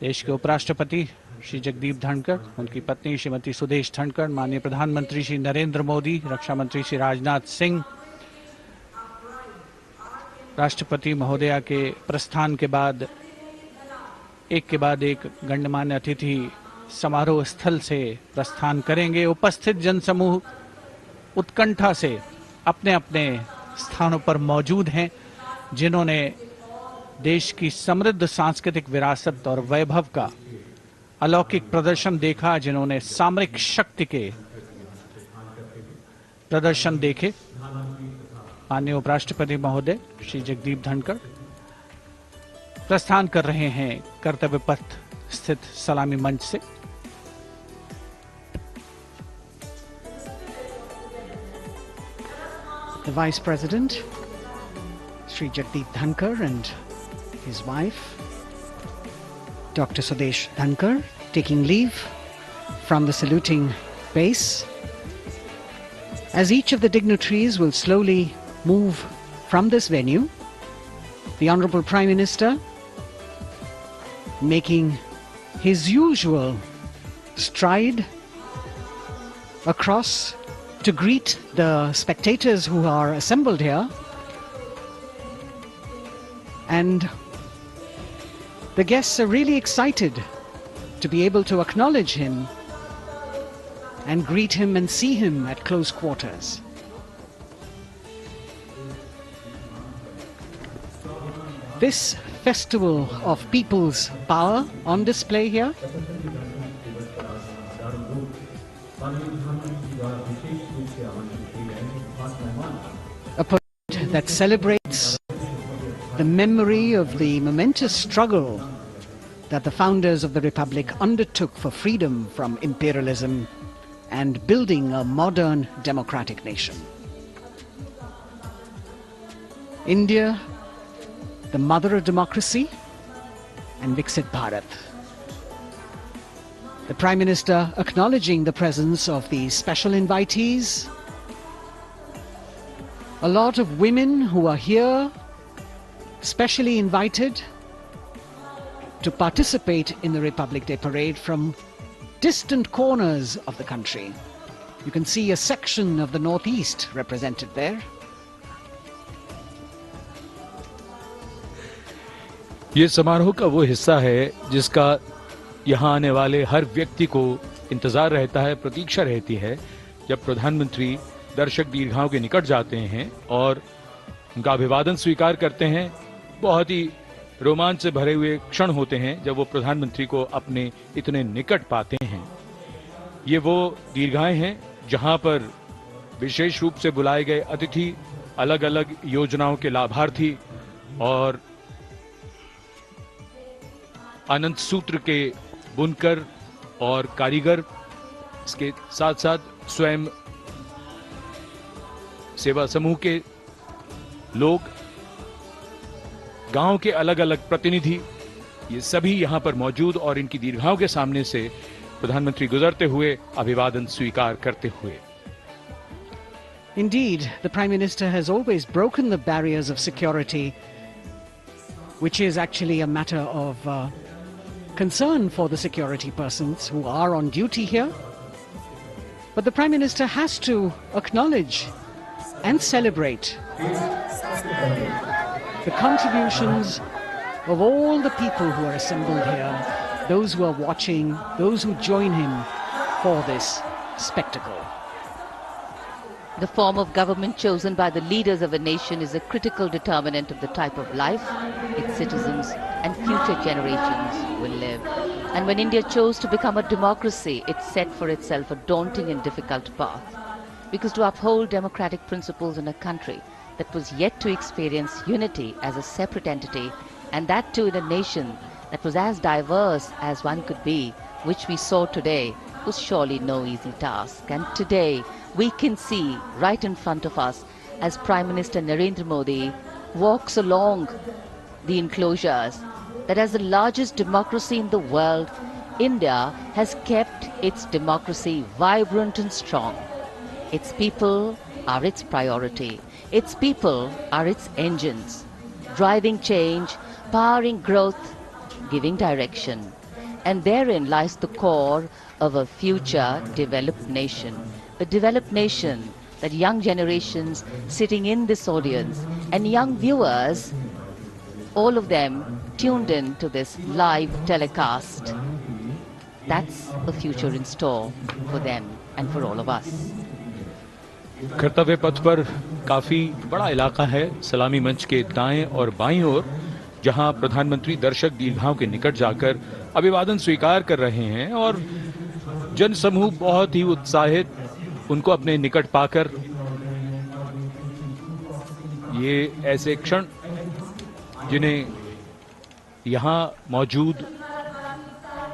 देश के उपराष्ट्रपति श्री जगदीप धनखड़, उनकी पत्नी श्रीमती सुदेश धनखड़, माननीय प्रधानमंत्री श्री नरेंद्र मोदी, रक्षा मंत्री श्री राजनाथ सिंह, राष्ट्रपति महोदया के प्रस्थान के बाद एक के बाद एक गण्यमान्य अतिथि समारोह स्थल से प्रस्थान करेंगे। उपस्थित जनसमूह उत्कंठा से अपने अपने स्थानों पर मौजूद हैं, जिन्होंने देश की समृद्ध सांस्कृतिक विरासत और वैभव का अलौकिक प्रदर्शन देखा, जिन्होंने सामरिक शक्ति के प्रदर्शन देखे। माननीय उपराष्ट्रपति महोदय श्री जगदीप धनखड़ प्रस्थान कर रहे हैं कर्तव्य पथ स्थित सलामी मंच से। the Vice President, Sri Jagdeep Dhankar, and his wife, Dr. Sudesh Dhankar, taking leave from the saluting base, as each of the dignitaries will slowly move from this venue. The Honorable Prime Minister making his usual stride across to greet the spectators who are assembled here, and the guests are really excited to be able to acknowledge him and greet him and see him at close quarters. This festival of people's power on display here, a parade that celebrates the memory of the momentous struggle that the founders of the Republic undertook for freedom from imperialism and building a modern democratic nation. India, the mother of democracy, and Viksit Bharat. The Prime Minister acknowledging the presence of these special invitees. A lot of women who are here, specially invited to participate in the Republic Day Parade from distant corners of the country. You can see a section of the Northeast represented there. ये समारोह का वो हिस्सा है जिसका यहाँ आने वाले हर व्यक्ति को इंतजार रहता है, प्रतीक्षा रहती है जब प्रधानमंत्री दर्शक दीर्घाओं के निकट जाते हैं और उनका अभिवादन स्वीकार करते हैं। बहुत ही रोमांच से भरे हुए क्षण होते हैं जब वो प्रधानमंत्री को अपने इतने निकट पाते हैं। ये वो दीर्घाएं हैं जहां पर विशेष रूप से बुलाए गए अतिथि, अलग अलग योजनाओं के लाभार्थी और अनंत सूत्र के बुनकर और कारीगर, इसके साथ साथ स्वयं सेवा समूह के लोग, गांव के अलग अलग प्रतिनिधि, ये सभी यहां पर मौजूद और इनकी दीर्घाओं के सामने से प्रधानमंत्री गुजरते हुए अभिवादन स्वीकार करते हुए। Indeed, the Prime Minister has always broken the barriers of security, which is actually a matter of concern for the security persons who are on duty here. But the Prime Minister has to acknowledge and celebrate the contributions of all the people who are assembled here, those who are watching, those who join him for this spectacle. The form of government chosen by the leaders of a nation is a critical determinant of the type of life its citizens and future generations will live. And when India chose to become a democracy, it set for itself a daunting and difficult path. Because to uphold democratic principles in a country that was yet to experience unity as a separate entity, and that too in a nation that was as diverse as one could be, which we saw today, was surely no easy task. And today, we can see right in front of us as Prime Minister Narendra Modi walks along the enclosures that as the largest democracy in the world, India has kept its democracy vibrant and strong. Its people are its priority. Its people are its engines, driving change, powering growth, giving direction. And therein lies the core of a future developed nation. A developed nation that young generations sitting in this audience and young viewers, all of them tuned in to this live telecast, that's a future in store for them and for all of us. कर्तव्य पथ पर काफी बड़ा इलाका है, सलामी मंच के दाएं और बाईं ओर, जहां प्रधानमंत्री दर्शक दीर्घाओं के निकट जाकर अभिवादन स्वीकार कर रहे हैं और जनसमूह बहुत ही उत्साहित उनको अपने निकट पाकर ये ऐसे क्षण जिन्हें यहां मौजूद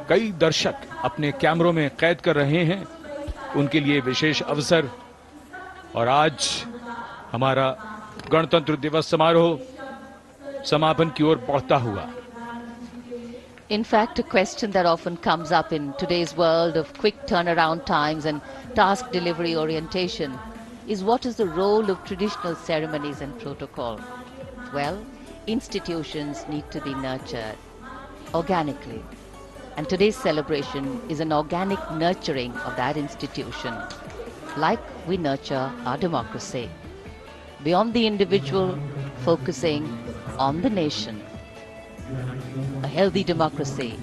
कई दर्शक अपने कैमरों में कैद कर रहे हैं, उनके लिए विशेष अवसर। और आज हमारा गणतंत्र दिवस समारोह समापन की ओर बढ़ता हुआ। In fact, a question that often comes up in today's world of quick turnaround times and task delivery orientation is what is the role of traditional ceremonies and protocol? Well, institutions need to be nurtured organically. And today's celebration is an organic nurturing of that institution, like we nurture our democracy. Beyond the individual, focusing on the nation. A healthy democracy,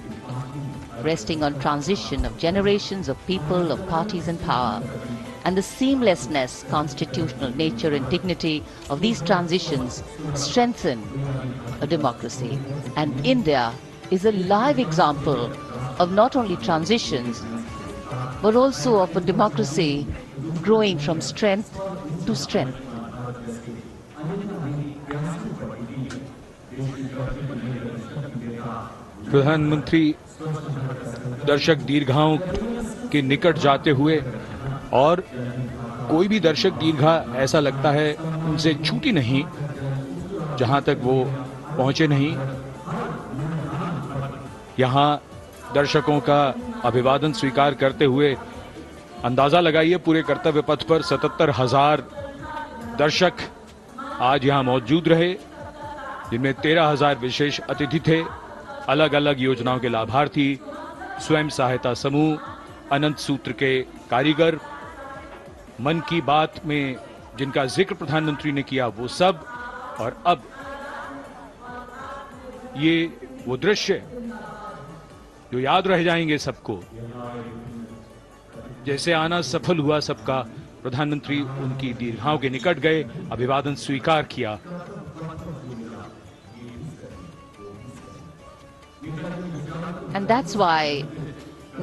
resting on transition of generations of people, of parties and power, and the seamlessness, constitutional nature and dignity of these transitions strengthen a democracy. And India is a live example of not only transitions, but also of a democracy growing from strength to strength. प्रधानमंत्री दर्शक दीर्घाओं के निकट जाते हुए, और कोई भी दर्शक दीर्घा ऐसा लगता है उनसे छूटी नहीं जहां तक वो पहुंचे नहीं। यहां दर्शकों का अभिवादन स्वीकार करते हुए अंदाजा लगाइए, पूरे कर्तव्य पथ पर 77,000 दर्शक आज यहां मौजूद रहे, जिनमें 13,000 विशेष अतिथि थे, अलग अलग योजनाओं के लाभार्थी, स्वयं सहायता समूह, अनंत सूत्र के कारीगर, मन की बात में जिनका जिक्र प्रधानमंत्री ने किया वो सब। और अब ये वो दृश्य जो याद रह जाएंगे सबको, जैसे आना सफल हुआ सबका, प्रधानमंत्री उनकी दीर्घाओं के निकट गए, अभिवादन स्वीकार किया। And that's why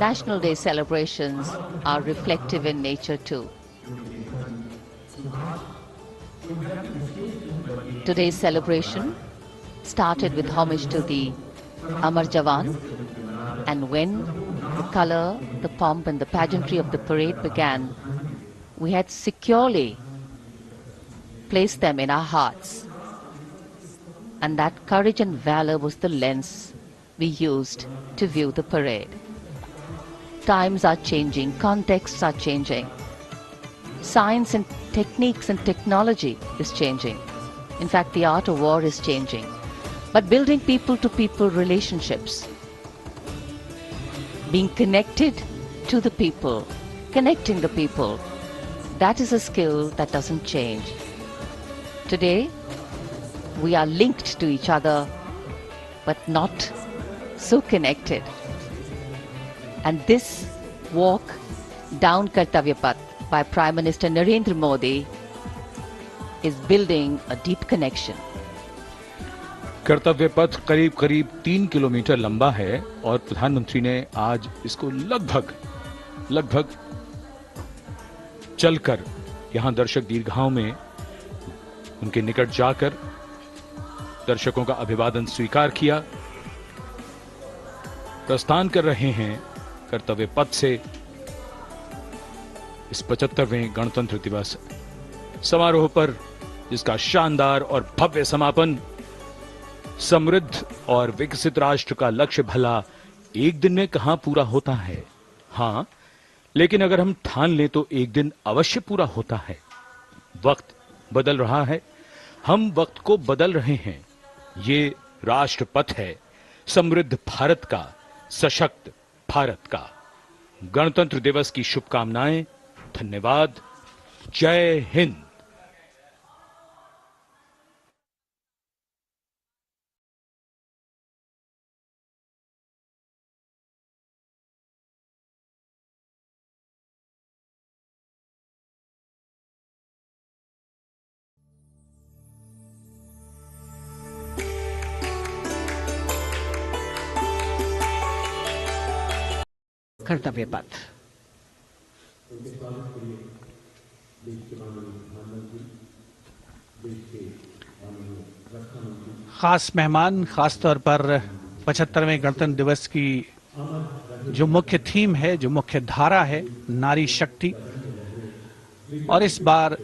National Day celebrations are reflective in nature too. Today's celebration started with homage to the Amar Jawan, and when the color, the pomp and the pageantry of the parade began, we had securely placed them in our hearts. And that courage and valor was the lens we used to view the parade. Times are changing, contexts are changing. Science and techniques and technology is changing. In fact, the art of war is changing. But building people-to-people relationships, being connected to the people, connecting the people, that is a skill that doesn't change. Today, we are linked to each other, but not so connected. And this walk down Kartavya Path by Prime Minister Narendra Modi is building a deep connection. कर्तव्य पथ करीब करीब 3 kilometre लंबा है, और प्रधानमंत्री ने आज इसको लगभग चलकर यहां दर्शक दीर्घाओं में उनके निकट जाकर दर्शकों का अभिवादन स्वीकार किया। प्रस्थान कर रहे हैं कर्तव्य पथ से इस 75वें गणतंत्र दिवस समारोह पर, जिसका शानदार और भव्य समापन समृद्ध और विकसित राष्ट्र का लक्ष्य भला एक दिन में कहां पूरा होता है। हां, लेकिन अगर हम ठान लें तो एक दिन अवश्य पूरा होता है। वक्त बदल रहा है, हम वक्त को बदल रहे हैं। ये राष्ट्रपथ है समृद्ध भारत का, सशक्त भारत का। गणतंत्र दिवस की शुभकामनाएं। धन्यवाद। जय हिंद। कर्तव्य पथ। खास मेहमान, खास तौर पर 75वें गणतंत्र दिवस की जो मुख्य थीम है, जो मुख्य धारा है, नारी शक्ति। और इस बार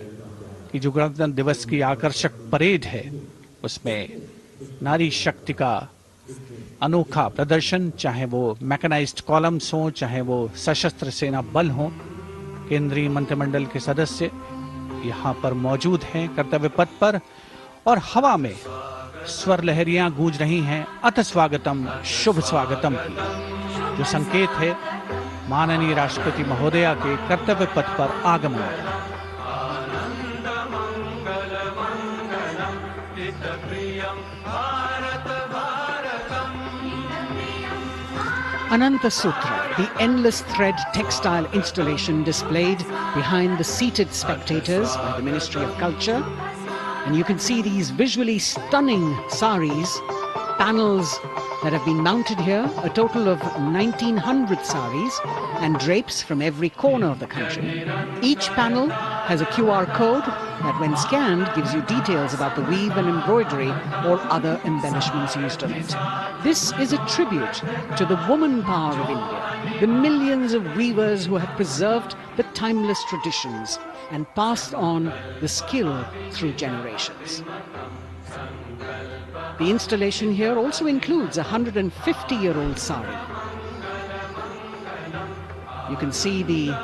कि जो गणतंत्र दिवस की आकर्षक परेड है उसमें नारी शक्ति का अनोखा प्रदर्शन, चाहे वो मैकेनाइज्ड कॉलम्स हो, चाहे वो सशस्त्र सेना बल हो, केंद्रीय मंत्रिमंडल के सदस्य यहाँ पर मौजूद हैं कर्तव्य पथ पर और हवा में स्वर लहरियां गूंज रही हैं अथ स्वागतम, शुभ स्वागतम की, जो संकेत है माननीय राष्ट्रपति महोदया के कर्तव्य पथ पर आगमन का। Ananta Sutra, the endless thread textile installation displayed behind the seated spectators by the Ministry of Culture. And you can see these visually stunning saris, panels that have been mounted here, a total of 1900 saris and drapes from every corner of the country. Each panel has a QR code that when scanned gives you details about the weave and embroidery or other embellishments used on it. This is a tribute to the woman power of India, the millions of weavers who have preserved the timeless traditions and passed on the skill through generations. The installation here also includes a 150-year-old sari. You can see the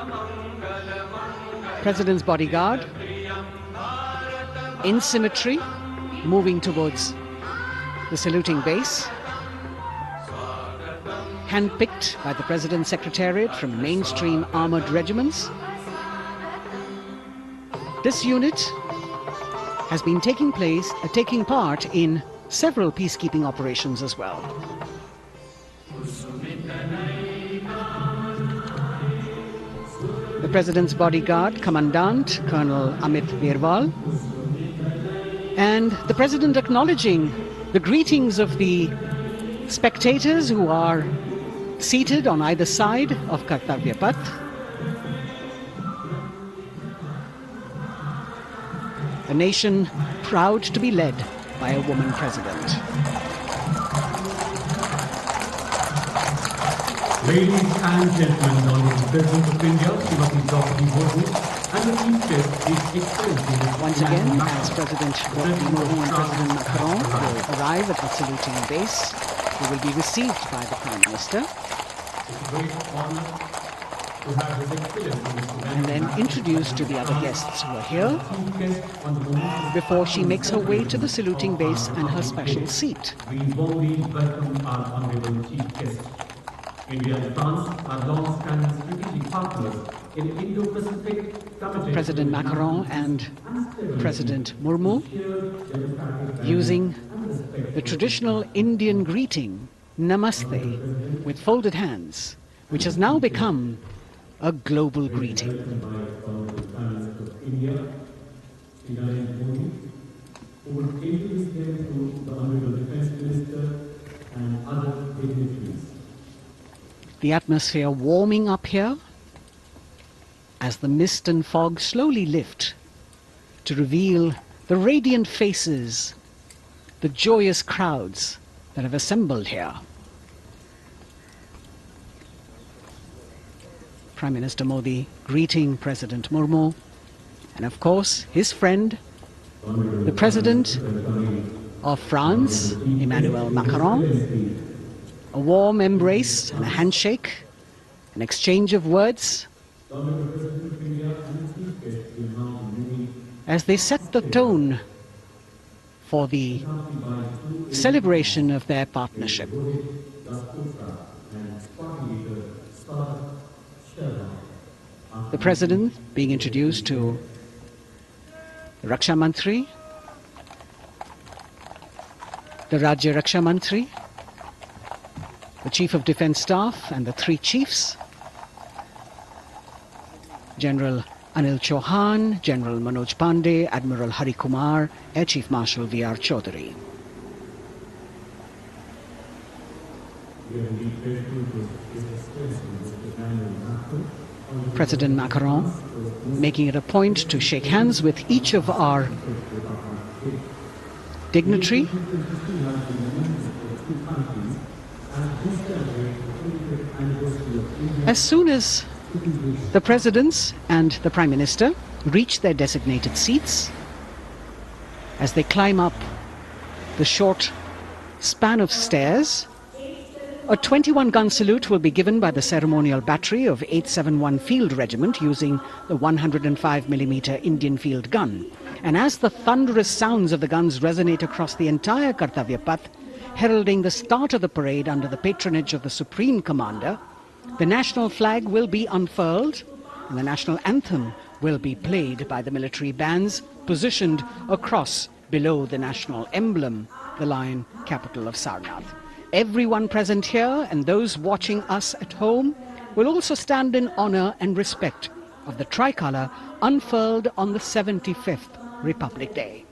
President's bodyguard in symmetry moving towards the saluting base, handpicked by the President's Secretariat from mainstream armored regiments. This unit has been taking part in several peacekeeping operations as well. The President's bodyguard, Commandant Colonel Amit Birwal, and the President acknowledging the greetings of the spectators who are seated on either side of Kartavya Path. A nation proud to be led by a woman president. Ladies and gentlemen, Honorable President of India, Srimati Draupadi Murmu, and the Chief Guest is Excellency. Once again, as President Draupadi Murmu and President Macron will arrive at the saluting base, they will be received by the Prime Minister. It's a great honor to have His Excellency and then introduced to the other guests who are here before she makes her way to the saluting base and her special seat. We warmly welcome our Honorable Chief Guest. India and France are long-standing strategic partners in Indo-Pacific. President Macron and President Murmu using the traditional Indian greeting, Namaste, with folded hands, which has now become a global greeting. The atmosphere warming up here as the mist and fog slowly lift to reveal the radiant faces, the joyous crowds that have assembled here. Prime Minister Modi greeting President Murmu, and of course his friend, the President of France, Emmanuel Macron. A warm embrace and a handshake, an exchange of words as they set the tone for the celebration of their partnership. The President being introduced to the Raksha Mantri, the Rajya Raksha Mantri, the Chief of Defence Staff and the three chiefs, General Anil Chauhan, General Manoj Pandey, Admiral Hari Kumar, Air Chief Marshal V.R. Chaudhary. President Macron making it a point to shake hands with each of our dignitary. As soon as the presidents and the Prime Minister reach their designated seats, as they climb up the short span of stairs. A 21-gun salute will be given by the ceremonial battery of 871 Field Regiment using the 105mm Indian field gun. And as the thunderous sounds of the guns resonate across the entire Kartavya Path, heralding the start of the parade under the patronage of the Supreme Commander, the national flag will be unfurled and the national anthem will be played by the military bands positioned across below the national emblem, the lion capital of Sarnath. Everyone present here and those watching us at home will also stand in honor and respect of the tricolour unfurled on the 75th Republic Day.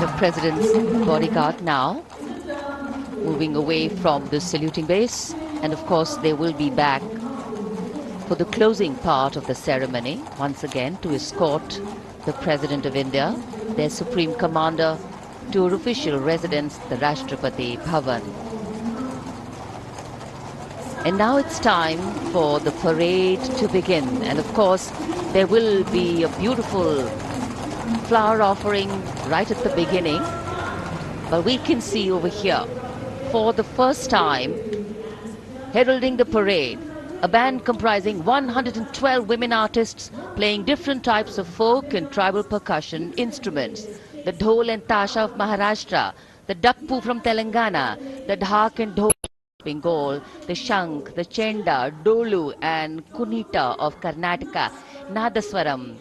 The President's bodyguard now moving away from the saluting base, and of course they will be back for the closing part of the ceremony once again to escort the President of India, their Supreme Commander, to her official residence, the Rashtrapati Bhavan. And now it's time for the parade to begin, and of course there will be a beautiful flower offering right at the beginning, but we can see over here for the first time heralding the parade a band comprising 112 women artists playing different types of folk and tribal percussion instruments: the dhol and tasha of Maharashtra, the dappu from Telangana, the dhak and dhol of Bengal, the shank, the chenda, dolu and kunita of Karnataka, nadaswaram,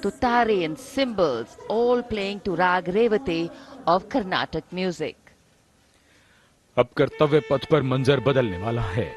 tutari and cymbals, all playing to Rag Revati of Carnatic music. अब कर्तव्य पथ पर मंजर बदलने वाला है।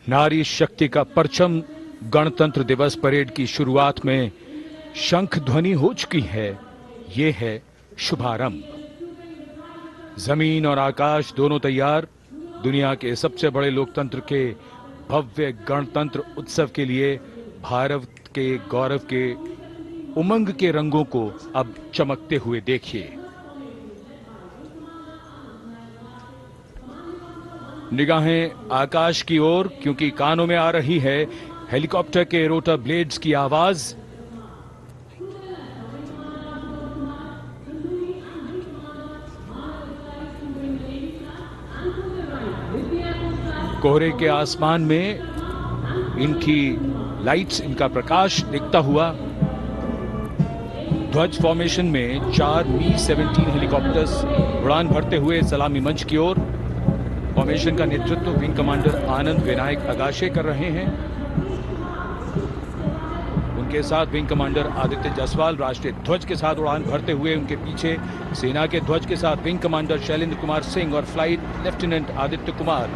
नारी शक्ति का परचम गणतंत्र दिवस परेड की शुरुआत में शंख ध्वनि हो चुकी है। ये है शुभारंभ। जमीन और आकाश दोनों तैयार। दुनिया के सबसे बड़े लोकतंत्र के भव्य गणतंत्र उत्सव के लिए भारत के गौरव के उमंग के रंगों को अब चमकते हुए देखिए। निगाहें आकाश की ओर, क्योंकि कानों में आ रही है हेलीकॉप्टर के रोटर ब्लेड्स की आवाज। कोहरे के आसमान में इनकी लाइट्स, इनका प्रकाश दिखता हुआ। ध्वज फॉर्मेशन में 4 Mi-17 हेलीकॉप्टर्स उड़ान भरते हुए सलामी मंच की ओर। फॉर्मेशन का नेतृत्व विंग कमांडर आनंद विनायक अगाशे कर रहे हैं। उनके साथ विंग कमांडर आदित्य जायसवाल राष्ट्रीय ध्वज के साथ उड़ान भरते हुए। उनके पीछे सेना के ध्वज के साथ विंग कमांडर शैलेंद्र कुमार सिंह और flight lieutenant Aditya Kumar,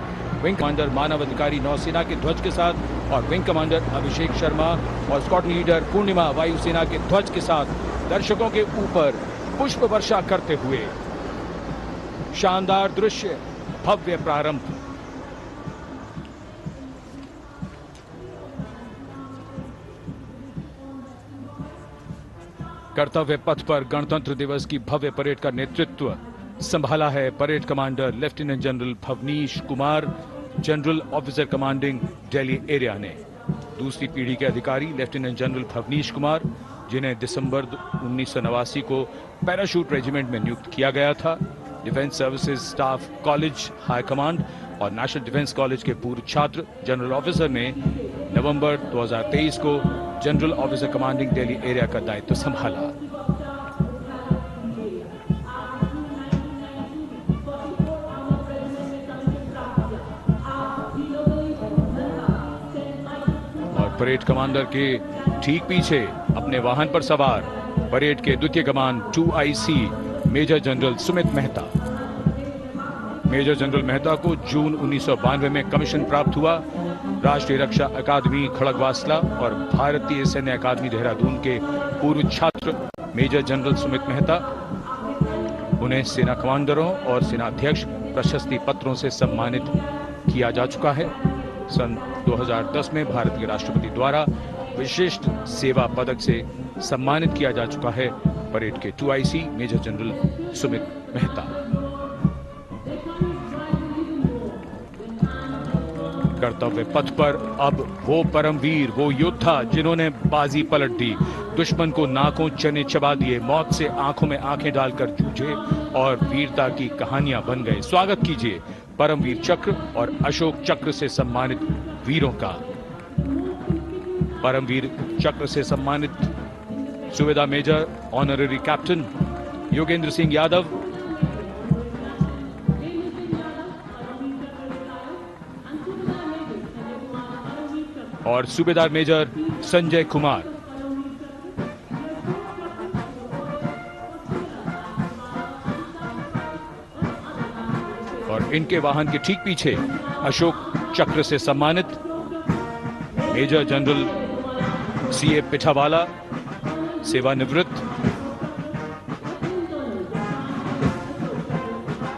wing commander Manav Adhikari नौसेना के ध्वज के साथ और विंग कमांडर अभिषेक शर्मा और स्क्वाड्रन लीडर पूर्णिमा वायुसेना के ध्वज के साथ दर्शकों के ऊपर पुष्प वर्षा करते हुए। शानदार दृश्य, भव्य प्रारंभ। कर्तव्य पथ पर गणतंत्र दिवस की भव्य परेड का नेतृत्व संभाला है parade commander lieutenant general Bhavnish Kumar, general officer commanding Delhi area ने। दूसरी पीढ़ी के अधिकारी लेफ्टिनेंट जनरल भवनीश कुमार, जिन्हें दिसंबर 1989 को पैराशूट रेजिमेंट में नियुक्त किया गया था। Defence services staff college high command और नेशनल डिफेंस कॉलेज के पूर्व छात्र जनरल ऑफिसर ने नवंबर 2023 को general officer commanding Delhi area का दायित्व संभाला। परेड कमांडर के ठीक पीछे अपने वाहन पर सवार परेड के द्वितीय कमान 2IC major general Sumit Mehta. Major general Mehta को जून 1992 में कमीशन प्राप्त हुआ। राष्ट्रीय रक्षा अकादमी खड़गवासला और भारतीय सैन्य अकादमी देहरादून के पूर्व छात्र मेजर जनरल सुमित मेहता। उन्हें सेना कमांडरों और सेनाध्यक्ष प्रशस्ति पत्रों से सम्मानित किया जा चुका है। सन 2010 में भारत के राष्ट्रपति द्वारा विशिष्ट सेवा पदक से सम्मानित किया जा चुका है परेड के 2IC major general Sumit Mehta. कर्तव्य पथ पर अब वो परमवीर, वो योद्धा जिन्होंने बाजी पलट दी, दुश्मन को नाकों चने चबा दिए, मौत से आंखों में आंखें डालकर जूझे और वीरता की कहानियां बन गए। स्वागत कीजिए परमवीर चक्र और अशोक चक्र से सम्मानित वीरों का। परमवीर चक्र से सम्मानित सुबेदार major honorary captain Yogendra Singh Yadav, और सूबेदार मेजर संजय कुमार। और इनके वाहन के ठीक पीछे अशोक चक्र से सम्मानित मेजर जनरल CA पिठावाला, सेवानिवृत्त,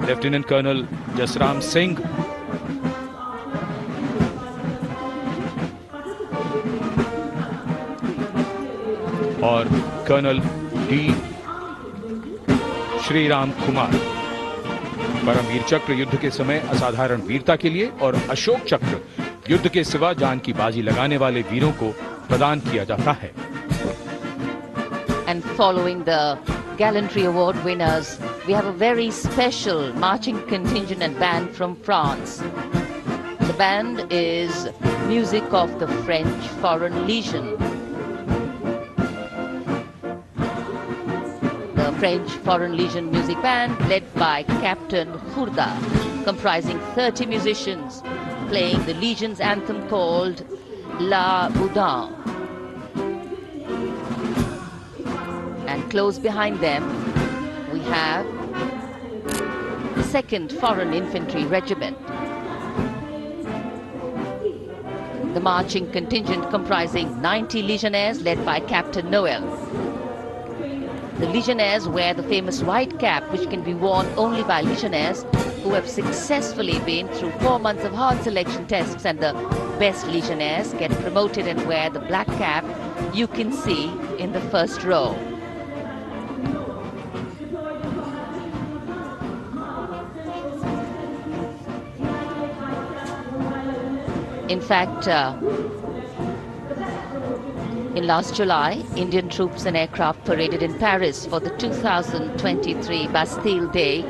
लेफ्टिनेंट कर्नल जसराम सिंह, और कर्नल D श्रीराम कुमार। परमवीर चक्र युद्ध के समय असाधारण वीरता के लिए और अशोक चक्र युद्ध के सिवा जान की बाजी लगाने वाले वीरों को प्रदान किया जाता है। And following the Gallantry Award winners, we have a very special marching contingent and band from France. The band is music of the French Foreign Legion. The French Foreign Legion music band led by Captain Khourda, comprising 30 musicians, playing the Legion's anthem called La Boudin. And close behind them, we have the 2nd Foreign Infantry Regiment. The marching contingent comprising 90 legionnaires led by Captain Noel. The legionnaires wear the famous white cap, which can be worn only by legionnaires who have successfully been through 4 months of hard selection tests, and the best legionnaires get promoted and wear the black cap you can see in the first row. In fact, in last July, Indian troops and aircraft paraded in Paris for the 2023 Bastille Day,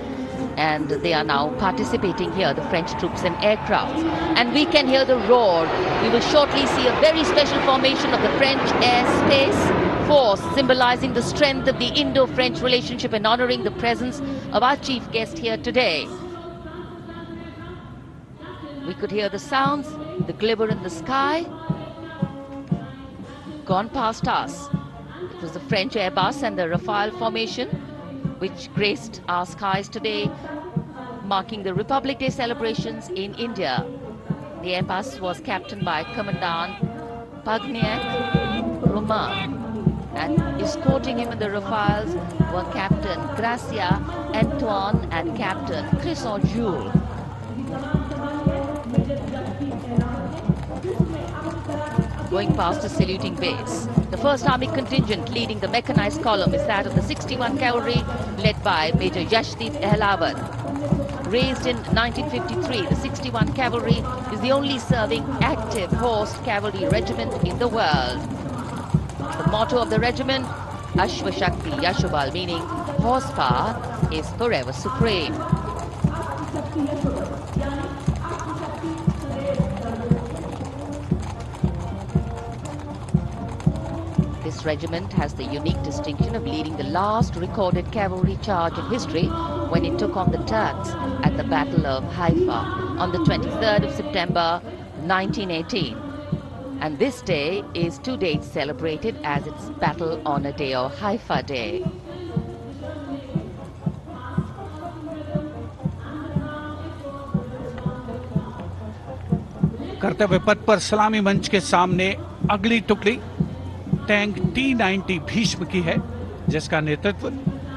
and they are now participating here, the French troops and aircraft. And we can hear the roar. We will shortly see a very special formation of the French Air Space Force, symbolizing the strength of the Indo-French relationship and honoring the presence of our chief guest here today. We could hear the sounds, the glimmer in the sky, gone past us. It was the French Airbus and the Rafale formation which graced our skies today, marking the Republic Day celebrations in India. The Airbus was captained by Commandant Pagniak Roman, and escorting him in the Rafales were Captain Gracia Antoine and Captain Crisson Jules. Going past the saluting base. The 1st Army contingent leading the mechanized column is that of the 61 Cavalry, led by Major Yashdeep Ehlawat. Raised in 1953, the 61 Cavalry is the only serving active horsed cavalry regiment in the world. The motto of the regiment, Ashwa Shakti Yashobal, meaning horsepower is forever supreme. This regiment has the unique distinction of leading the last recorded cavalry charge in history when it took on the Turks at the Battle of Haifa on the 23rd of September 1918. And this day is to date celebrated as its Battle Honor Day or Haifa Day. कर्तव्य पथ पर सलामी मंच के सामने अगली टुकड़ी tank T-90 Bhishma की है, जिसका नेतृत्व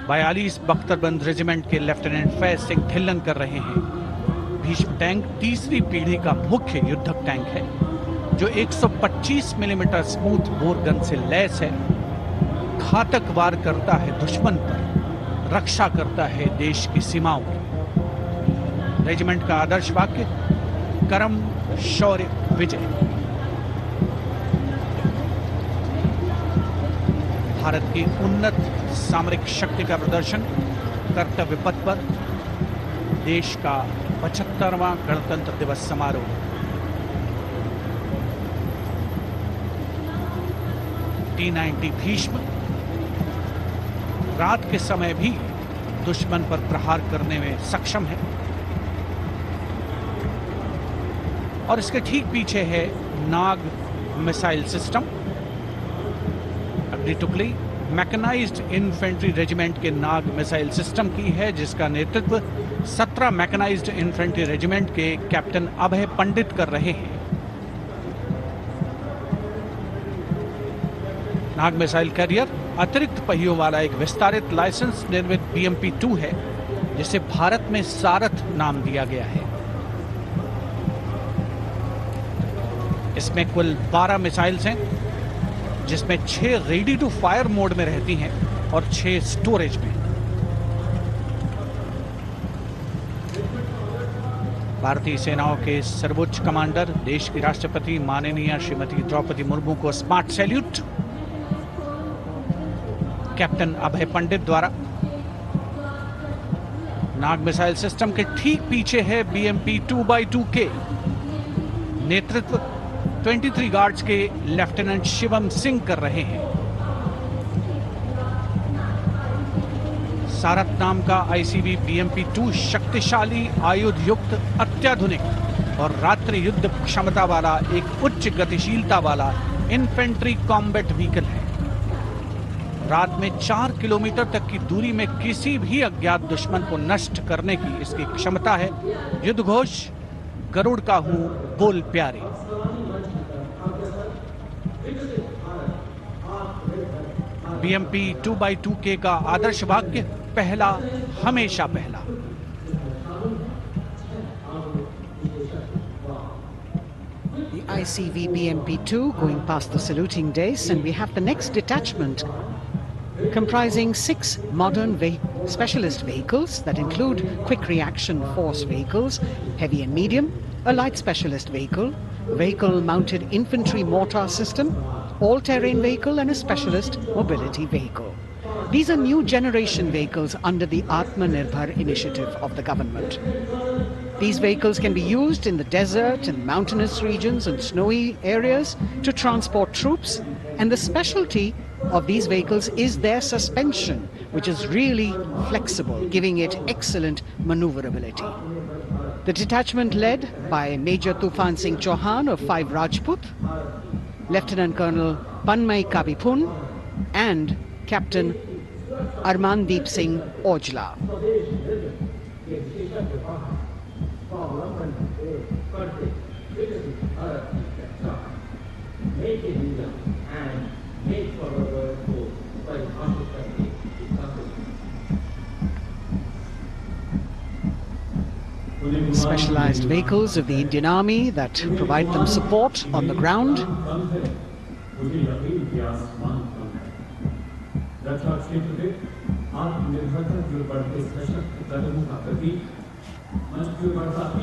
42 बख्तरबंद रेजिमेंट के लेफ्टिनेंट फैज सिंह ढिल्लन कर रहे हैं। भीष्म टैंक तीसरी पीढ़ी का मुख्य युद्धक टैंक है, जो 125 मिलीमीटर स्मूथ बोर गन से लैस है, घातक वार करता है दुश्मन पर, रक्षा करता है देश की सीमाओं की। रेजिमेंट का आदर्श वाक्य कर्म शौर्य विजय। भारत की उन्नत सामरिक शक्ति का प्रदर्शन कर्तव्य पथ पर देश का 75वां गणतंत्र दिवस समारोह। T-90 भीष्म रात के समय भी दुश्मन पर प्रहार करने में सक्षम है, और इसके ठीक पीछे है नाग मिसाइल सिस्टम। अगली टुकड़ी मैकेनाइज्ड इन्फेंट्री रेजिमेंट के नाग मिसाइल सिस्टम की है, जिसका नेतृत्व 17 मैकेनाइज्ड इन्फेंट्री रेजिमेंट के कैप्टन अभय पंडित कर रहे हैं। नाग मिसाइल कैरियर अतिरिक्त पहियों वाला एक विस्तारित लाइसेंस निर्मित BMP-2 है, जिसे भारत में सारथ नाम दिया गया है। इसमें कुल 12 मिसाइल्स हैं, जिसमें 6 रेडी टू फायर मोड में रहती हैं और 6 स्टोरेज में। भारतीय सेनाओं के सर्वोच्च कमांडर देश की राष्ट्रपति माननीय श्रीमती द्रौपदी मुर्मू को स्मार्ट सैल्यूट कैप्टन अभय पंडित द्वारा। नाग मिसाइल सिस्टम के ठीक पीछे है BMP-2x2K। नेतृत्व 23 गार्ड्स के लेफ्टिनेंट शिवम सिंह कर रहे हैं। सारथ नाम का ICV BMP-2 शक्तिशाली आयुध युक्त अत्याधुनिक और रात्रि युद्ध क्षमता वाला एक उच्च गतिशीलता वाला इन्फेंट्री कॉम्बैट व्हीकल है। रात में 4 किलोमीटर तक की दूरी में किसी भी अज्ञात दुश्मन को नष्ट करने की इसकी क्षमता है। युद्ध घोष गरुड़ का हूं बोल प्यारे। BMP 2x2K का आदर्श वाक्य पहला हमेशा पहला। The ICV BMP-2 going past the saluting dais, and we have the next detachment comprising 6 modern specialist vehicles that include quick reaction force vehicles, heavy and medium, a light specialist vehicle, a vehicle-mounted infantry mortar system, all-terrain vehicle, and a specialist mobility vehicle. These are new generation vehicles under the Atmanirbhar initiative of the government. These vehicles can be used in the desert and mountainous regions and snowy areas to transport troops, and the specialty of these vehicles is their suspension, which is really flexible, giving it excellent maneuverability. The detachment led by Major Tufan Singh Chauhan of 5 Rajput, Lieutenant Colonel Panmay Kabipun, and Captain Armandeep Singh Ojla. Specialized vehicles of the Indian Army that provide them support on the ground.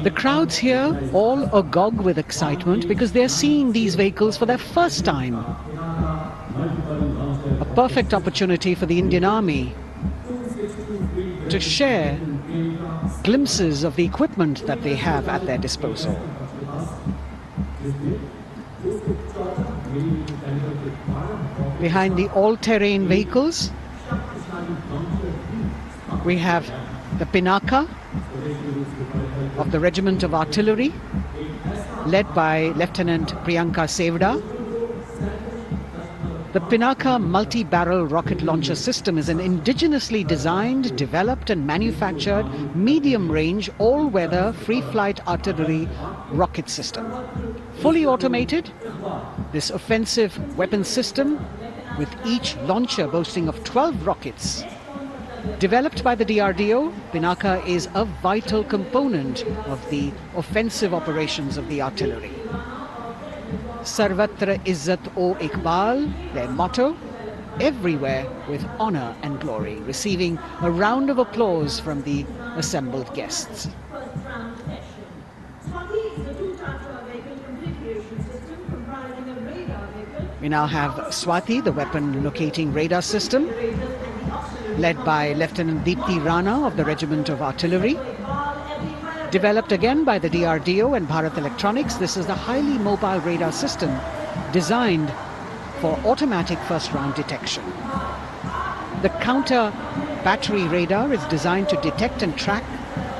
The crowds here all agog with excitement because they're seeing these vehicles for their first time. A perfect opportunity for the Indian Army to share glimpses of the equipment that they have at their disposal. Behind the all-terrain vehicles, we have the Pinaka of the Regiment of Artillery, led by Lieutenant Priyanka Sevda. The Pinaka multi-barrel rocket launcher system is an indigenously designed, developed and manufactured medium-range, all-weather, free-flight artillery rocket system. Fully automated, this offensive weapon system, with each launcher boasting of 12 rockets. Developed by the DRDO, Pinaka is a vital component of the offensive operations of the artillery. Sarvatra Izzat-o-Iqbal, their motto, everywhere with honor and glory, receiving a round of applause from the assembled guests. We now have Swati, the weapon locating radar system, led by Lieutenant Deepti Rana of the Regiment of Artillery. Developed again by the DRDO and Bharat Electronics, this is the highly mobile radar system designed for automatic first-round detection. The counter battery radar is designed to detect and track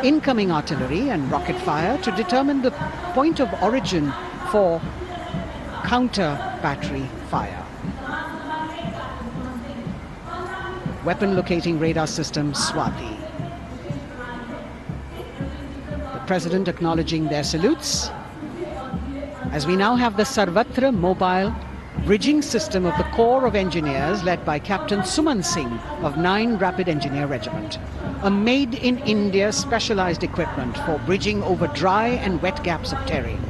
incoming artillery and rocket fire to determine the point of origin for counter battery fire. Weapon locating radar system Swati. President acknowledging their salutes, as we now have the Sarvatra mobile bridging system of the Corps of Engineers led by Captain Suman Singh of 9 Rapid Engineer Regiment, a made-in-India specialized equipment for bridging over dry and wet gaps of terrain.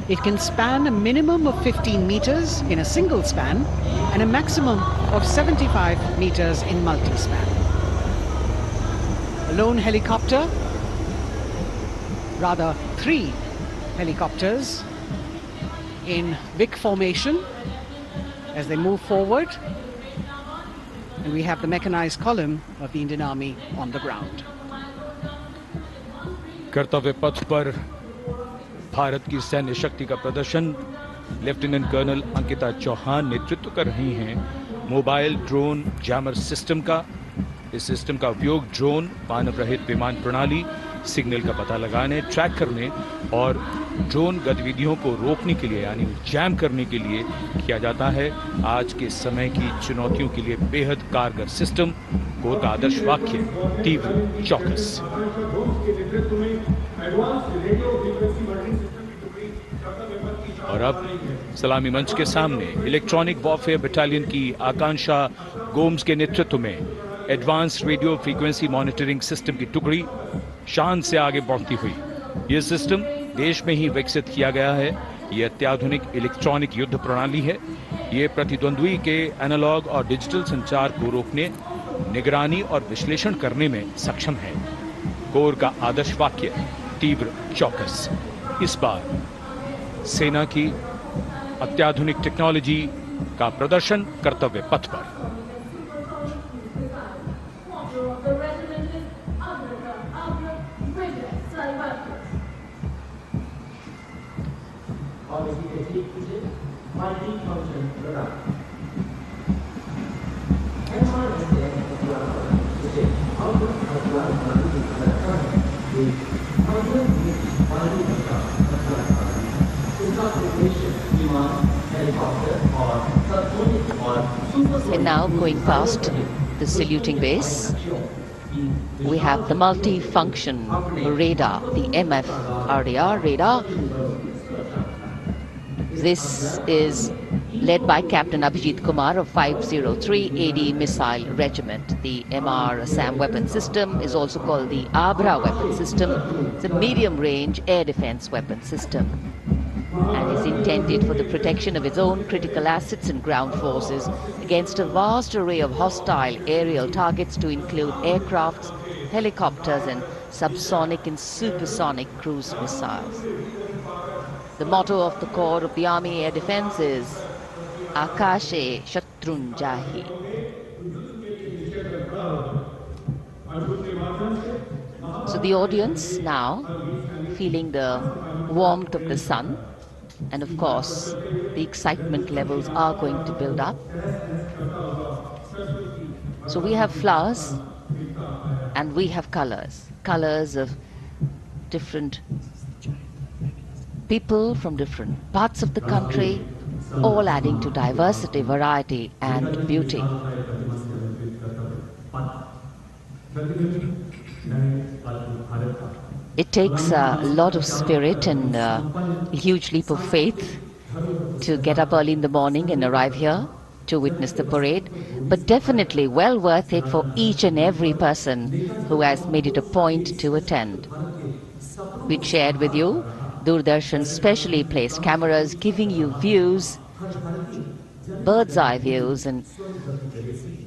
It can span a minimum of 15 meters in a single span and a maximum of 75 meters in multi-span. A lone helicopter, rather 3 helicopters in Vic formation as they move forward, and we have the mechanized column of the Indian Army on the ground. कर्तव्य पथ पर भारत की सैन्य शक्ति का प्रदर्शन lieutenant colonel Ankita Chauhan नेतृत्व कर रही हैं मोबाइल ड्रोन जैमर सिस्टम का। इस सिस्टम का उपयोग ड्रोन, मानव रहित विमान प्रणाली, सिग्नल का पता लगाने, ट्रैक करने और ड्रोन गतिविधियों को रोकने के लिए यानी जैम करने के लिए किया जाता है। आज के समय की चुनौतियों के लिए बेहद कारगर सिस्टम, कोर का आदर्श वाक्य तीव्र चौकस। और अब सलामी मंच के सामने इलेक्ट्रॉनिक वॉरफेयर बटालियन की आकांक्षा गोम्स के नेतृत्व में advance radio frequency monitoring system की टुकड़ी शान से आगे बढ़ती हुई। यह सिस्टम देश में ही विकसित किया गया है। यह अत्याधुनिक इलेक्ट्रॉनिक युद्ध प्रणाली है। यह प्रतिद्वंद्वी के एनालॉग और डिजिटल संचार को रोकने, निगरानी और विश्लेषण करने में सक्षम है। कोर का आदर्श वाक्य तीव्र चौकस। इस बार सेना की अत्याधुनिक टेक्नोलॉजी का प्रदर्शन कर्तव्य पथ पर। And now going past the saluting base, we have the multi-function radar, the MF-RDR radar. This is led by Captain Abhijit Kumar of 503 AD Missile Regiment. The MR Assam weapon system is also called the Abra weapon system. It's a medium-range air defense weapon system and is intended for the protection of its own critical assets and ground forces against a vast array of hostile aerial targets to include aircrafts, helicopters and subsonic and supersonic cruise missiles. The motto of the Corps of the Army Air Defense is Akashe Shatrun Jahi. So the audience now feeling the warmth of the sun, and of course the excitement levels are going to build up. So we have flowers and we have colors of different people from different parts of the country, all adding to diversity, variety and beauty. It takes a lot of spirit and a huge leap of faith to get up early in the morning and arrive here to witness the parade, but definitely well worth it for each and every person who has made it a point to attend. We shared with you Doordarshan's specially placed cameras giving you views, bird's eye views and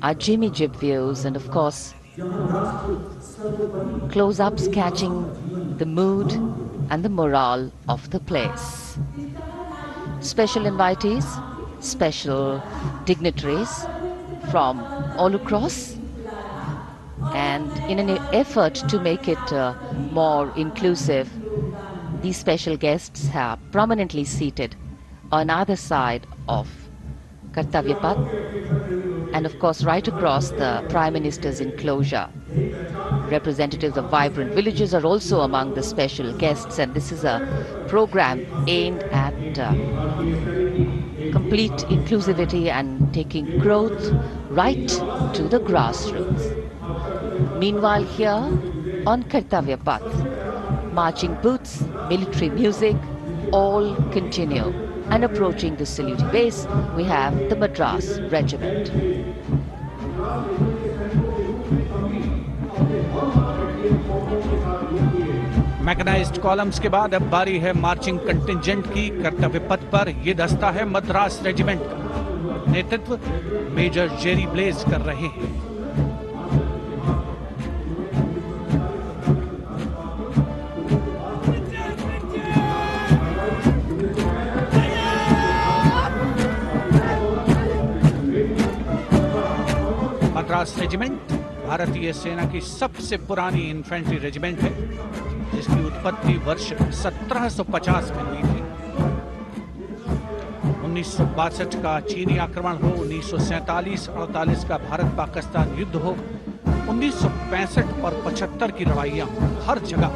our Jimmy Jib views, and of course close-ups catching the mood and the morale of the place. Special invitees, special dignitaries from all across, and in an effort to make it more inclusive, these special guests are prominently seated on either side of Kartavya Path, and of course right across the Prime Minister's enclosure. Representatives of vibrant villages are also among the special guests, and this is a program aimed at complete inclusivity and taking growth right to the grassroots. Meanwhile here on Kartavya Path, marching boots, military music, all continue. And approaching the saluting base, we have the Madras Regiment. Mechanised columns के बाद अब बारी है marching contingent की। कर्तव्य पथ पर ये दस्ता है मद्रास रेजिमेंट का। नेतृत्व मेजर जेरी ब्लेज कर रहे हैं। मद्रास रेजिमेंट भारतीय सेना की सबसे पुरानी इन्फेंट्री रेजिमेंट है, जिसकी उत्पत्ति वर्ष 1750 में हुई थी। 1962 का चीनी आक्रमण हो, 1947-48 का भारत पाकिस्तान युद्ध हो, 1965 और 75 की लड़ाइयां हो, हर जगह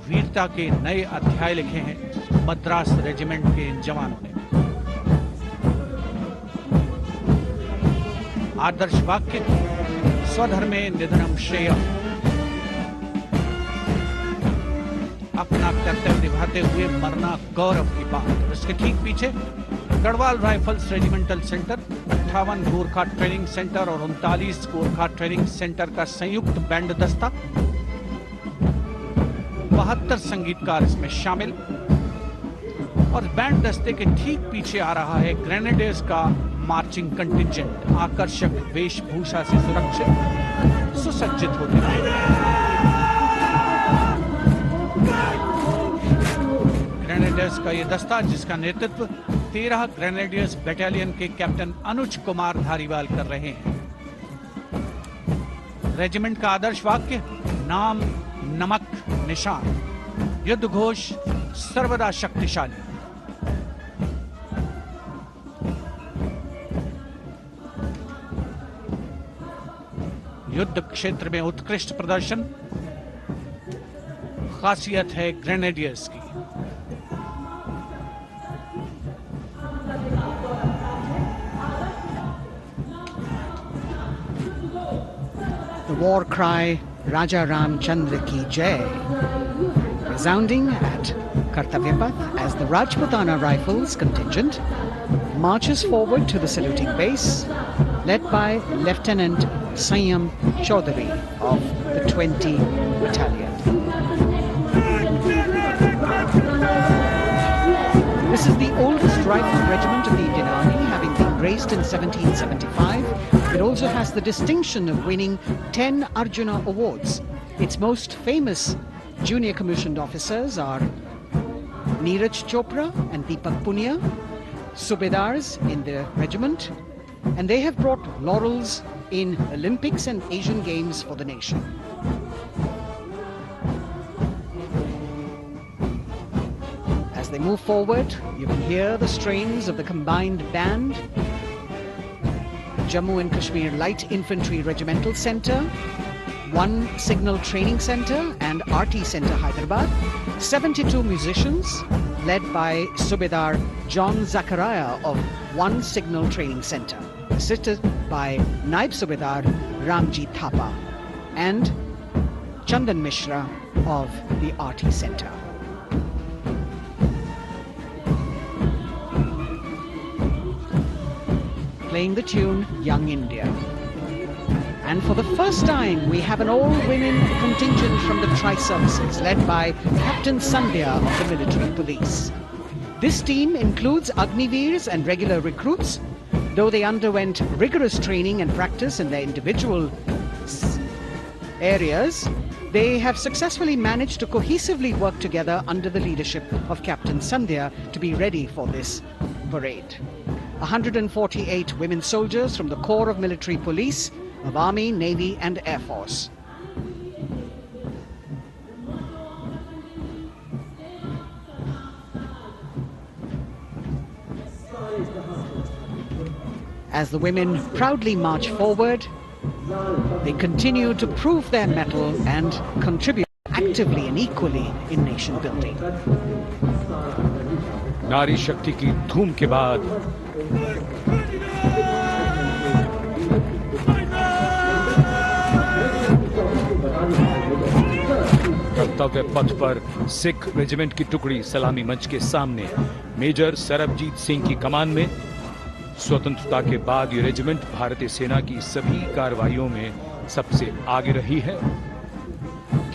वीरता के नए अध्याय लिखे हैं मद्रास रेजिमेंट के इन जवानों ने। आदर्श वाक्य स्वधर्मे निधनम श्रेय, अपना कर्तव्य निभाते हुए मरना गौरव की बात। इसके ठीक पीछे Garhwal rifles regimental centre, 58 Gorkha training centre और 39 गोरखा ट्रेनिंग सेंटर का संयुक्त बैंड दस्ता, 72 संगीतकार इसमें शामिल। और बैंड दस्ते के ठीक पीछे आ रहा है ग्रेनेडियर्स का मार्चिंग कंटिंजेंट, आकर्षक वेशभूषा से सुरक्षित सुसज्जित होते हुए। ग्रेनेडियर्स का यह दस्ता, जिसका नेतृत्व 13 ग्रेनेडियर्स बटालियन के कैप्टन अनुज कुमार धारीवाल कर रहे हैं। रेजिमेंट का आदर्श वाक्य नाम नमक निशान, युद्ध घोष सर्वदा शक्तिशाली। युद्ध क्षेत्र में उत्कृष्ट प्रदर्शन खासियत है ग्रेनेडियर्स की। The war cry Raja Ramchandra Ki Jai, resounding at Kartavya Path as the Rajputana Rifles contingent marches forward to the saluting base, led by Lieutenant Sanyam Chaudhary of the 20 Battalion. This is the oldest rifle regiment of the Indian Army, having been raised in 1775. It also has the distinction of winning 10 Arjuna Awards. Its most famous junior commissioned officers are Neeraj Chopra and Deepak Punia, Subedars in the regiment, and they have brought laurels in Olympics and Asian Games for the nation. As they move forward, you can hear the strains of the combined band. Jammu and Kashmir Light Infantry Regimental Centre, 1 Signal Training Centre and RT Centre Hyderabad, 72 musicians led by Subedar John Zachariah of 1 Signal Training Centre, assisted by Naib Subedar Ramji Thapa and Chandan Mishra of the RT Centre. Playing the tune Young India. And for the first time, we have an all-women contingent from the Tri-Services, led by Captain Sandhya of the Military Police. This team includes Agniveers and regular recruits. Though they underwent rigorous training and practice in their individual areas, they have successfully managed to cohesively work together under the leadership of Captain Sandhya to be ready for this parade. 148 women soldiers from the Corps of Military Police of Army, Navy and Air Force. As the women proudly march forward, they continue to prove their mettle and contribute actively and equally in nation building. नारी शक्ति की धूम के बाद कर्तव्य पथ पर Sikh regiment की टुकड़ी सलामी मंच के सामने मेजर सरबजीत सिंह की कमान में। स्वतंत्रता के बाद ये रेजिमेंट भारतीय सेना की सभी कार्रवाइयों में सबसे आगे रही है।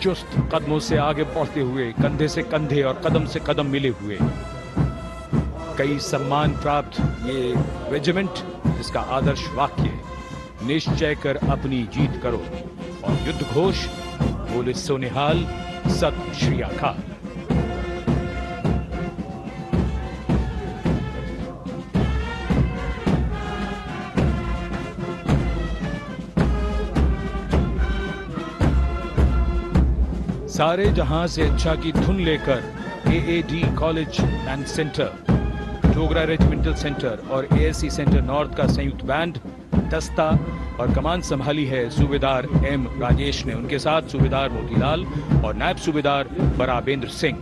चुस्त कदमों से आगे बढ़ते हुए, कंधे से कंधे और कदम से कदम मिले हुए, कई सम्मान प्राप्त ये रेजिमेंट, जिसका आदर्श वाक्य निश्चय कर अपनी जीत करो और युद्ध घोष बोले सोनिहाल सत श्री अकाल। सारे जहां से अच्छा की धुन लेकर AAD college and centre, Dogra regimental centre और एएससी सेंटर नॉर्थ का संयुक्त बैंड दस्ता और कमान संभाली है सूबेदार एम राजेश ने। उनके साथ सूबेदार मोतीलाल और नायब सूबेदार बराबेंद्र सिंह।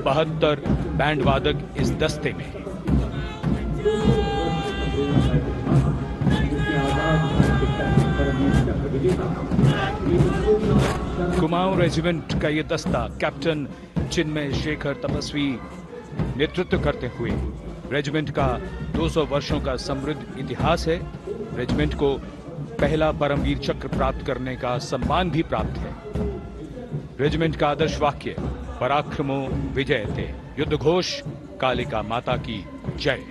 72 बैंड वादक इस दस्ते में। कुमाऊं रेजिमेंट का ये दस्ता कैप्टन चिन्मय शेखर तपस्वी नेतृत्व करते हुए रेजिमेंट का 200 वर्षों का समृद्ध इतिहास है। रेजिमेंट को पहला परमवीर चक्र प्राप्त करने का सम्मान भी प्राप्त है। रेजिमेंट का आदर्श वाक्य पराक्रमो विजयते, युद्ध घोष कालिका माता की जय।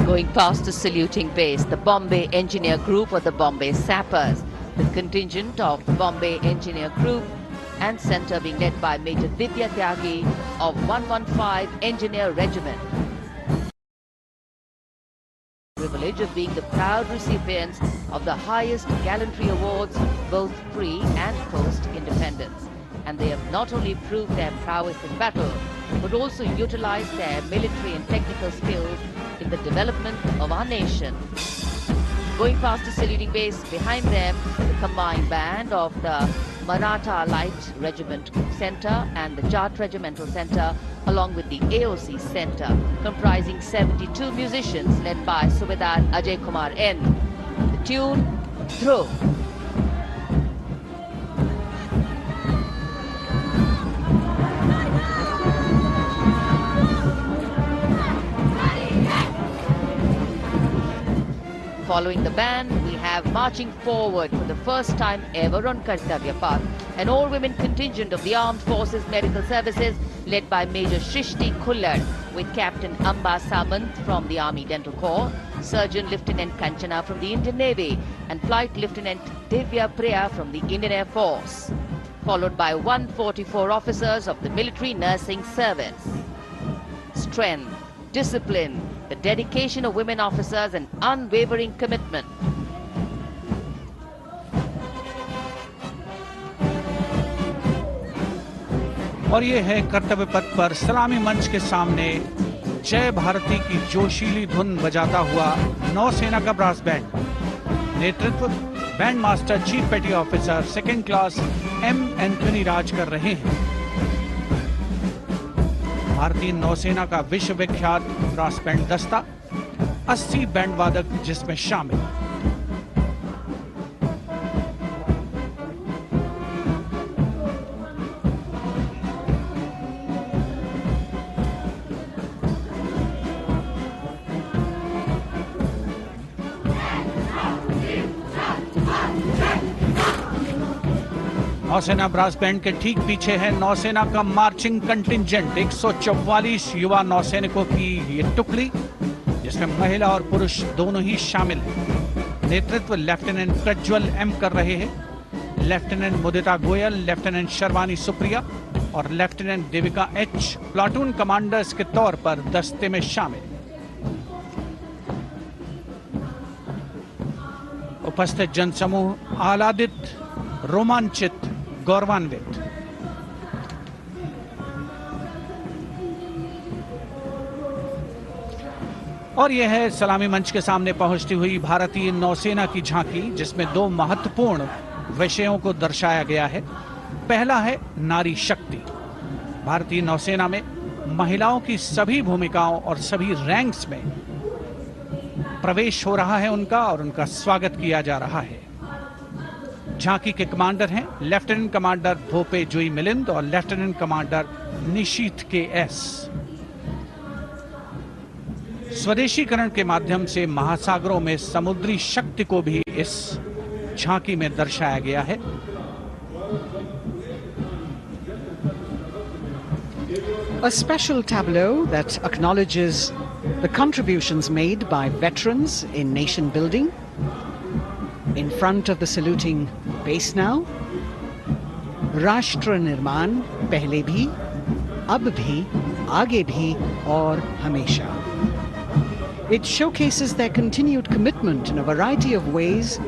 Going past the saluting base, the Bombay Engineer Group or the Bombay Sappers, the contingent of the Bombay Engineer Group and Centre being led by Major Vidya Tyagi of 115 Engineer Regiment. Privilege of being the proud recipients of the highest gallantry awards, both pre and post-independence. And they have not only proved their prowess in battle, but also utilized their military and technical skills in the development of our nation. Going past the saluting base, behind them, the combined band of the Maratha Light Regiment Centre and the Jat Regimental Centre, along with the AOC Centre, comprising 72 musicians led by Subedar Ajay Kumar N. The tune, Dhruv. Following the band, we have marching forward for the first time ever on Kartavya Path, an all-women contingent of the Armed Forces Medical Services led by Major Shrishti Khullar with Captain Amba Samant from the Army Dental Corps, Surgeon Lieutenant Kanchana from the Indian Navy and Flight Lieutenant Divya Priya from the Indian Air Force, followed by 144 officers of the Military Nursing Service. Strength, discipline, the dedication of women officers and unwavering commitment. और ये है कर्तव्य पथ पर सलामी मंच के सामने जय भारती की जोशीली धुन बजाता हुआ नौसेना का ब्रास बैंड। नेतृत्व band master chief petty officer second class M Anthony Raj कर रहे हैं। भारतीय नौसेना का विश्व विख्यात ब्रास बैंड दस्ता 80 बैंड वादक जिसमें शामिल। नौसेना ब्रास बैंड के ठीक पीछे है नौसेना का मार्चिंग कंटिंजेंट 144 युवा नौसैनिकों की ये टुकड़ी, जिसमें महिला और पुरुष दोनों ही शामिल हैं। नेतृत्व लेफ्टिनेंट प्रज्वल एम कर रहे हैं। लेफ्टिनेंट मुदिता गोयल, लेफ्टिनेंट शर्वानी सुप्रिया और lieutenant Devika H platoon commanders के तौर पर दस्ते में शामिल। उपस्थित जनसमूह आह्लादित, रोमांचित, गौरवान्वित। और यह है सलामी मंच के सामने पहुंचती हुई भारतीय नौसेना की झांकी, जिसमें दो महत्वपूर्ण विषयों को दर्शाया गया है। पहला है नारी शक्ति। भारतीय नौसेना में महिलाओं की सभी भूमिकाओं और सभी रैंक्स में प्रवेश हो रहा है उनका, और उनका स्वागत किया जा रहा है। झांकी के कमांडर हैं लेफ्टिनेंट कमांडर भोपे जुई मिलिंद और लेफ्टिनेंट कमांडर निशीथ के एस। स्वदेशीकरण के माध्यम से महासागरों में समुद्री शक्ति को भी इस झांकी में दर्शाया गया है। A special tableau that acknowledges the contributions made by veterans in nation building. In front of the saluting base now, Rashtra Nirman pehle bhi, ab bhi, aage bhi aur hamesha. It showcases their continued commitment in a variety of ways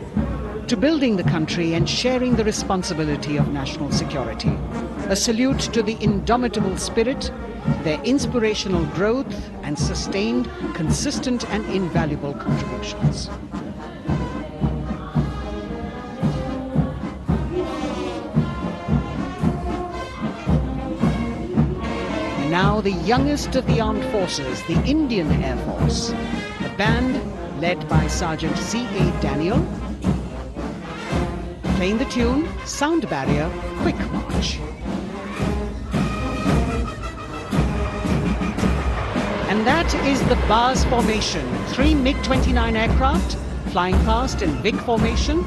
to building the country and sharing the responsibility of national security. A salute to the indomitable spirit, their inspirational growth and sustained, consistent and invaluable contributions. now the youngest of the armed forces, the Indian Air Force. The band, led by Sergeant C.A. Daniel, playing the tune, Sound Barrier, Quick March. And that is the BARS formation. 3 MiG-29 aircraft flying past in big formation,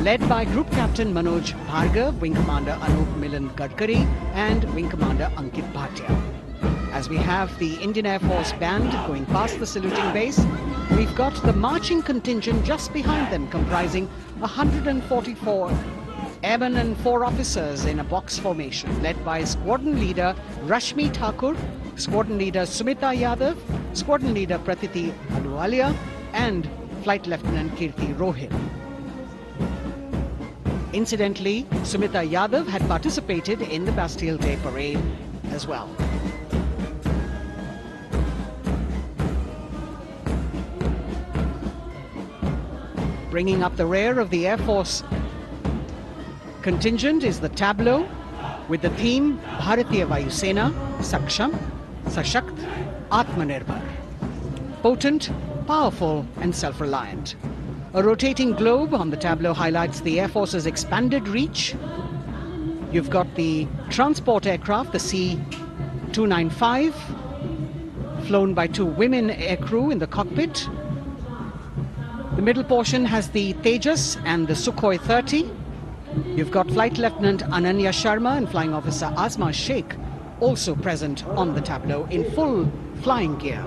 led by Group Captain Manoj Bhargav, Wing Commander Anup Milan Gadkari, and Wing Commander Ankit Bhatia. As we have the Indian Air Force band going past the saluting base, we've got the marching contingent just behind them, comprising 144 airmen and 4 officers in a box formation, led by Squadron Leader Rashmi Thakur, Squadron Leader Sumita Yadav, Squadron Leader Pratiti Aluwalia, and Flight Lieutenant Kirti Rohil. Incidentally, Sumita Yadav had participated in the Bastille Day parade as well. Bringing up the rear of the Air Force contingent is the tableau with the theme Bharatiya Vayu Sena, Saksham, Sashakt, Atmanirbhar. Potent, powerful and self-reliant. A rotating globe on the tableau highlights the Air Force's expanded reach. You've got the transport aircraft, the C-295, flown by 2 women aircrew in the cockpit. The middle portion has the Tejas and the Sukhoi 30. You've got Flight Lieutenant Ananya Sharma and Flying Officer Azma Sheikh also present on the tableau in full flying gear.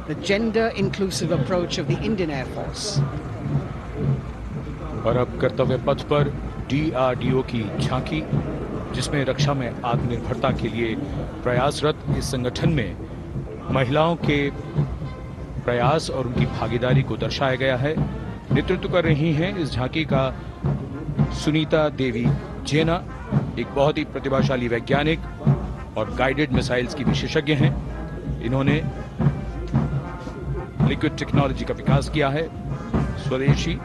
The gender-inclusive approach of the Indian Air Force. और अब कर्तव्य पथ पर DRDO की झांकी, जिसमें रक्षा में आत्मनिर्भरता के लिए प्रयासरत इस संगठन में महिलाओं के प्रयास और उनकी भागीदारी को दर्शाया गया है। नेतृत्व कर रही हैं इस झांकी का सुनीता देवी जेना, एक बहुत ही प्रतिभाशाली वैज्ञानिक और गाइडेड मिसाइल्स की विशेषज्ञ हैं। इन्होंने लिक्विड टेक्नोलॉजी का विकास किया है, स्वदेशी।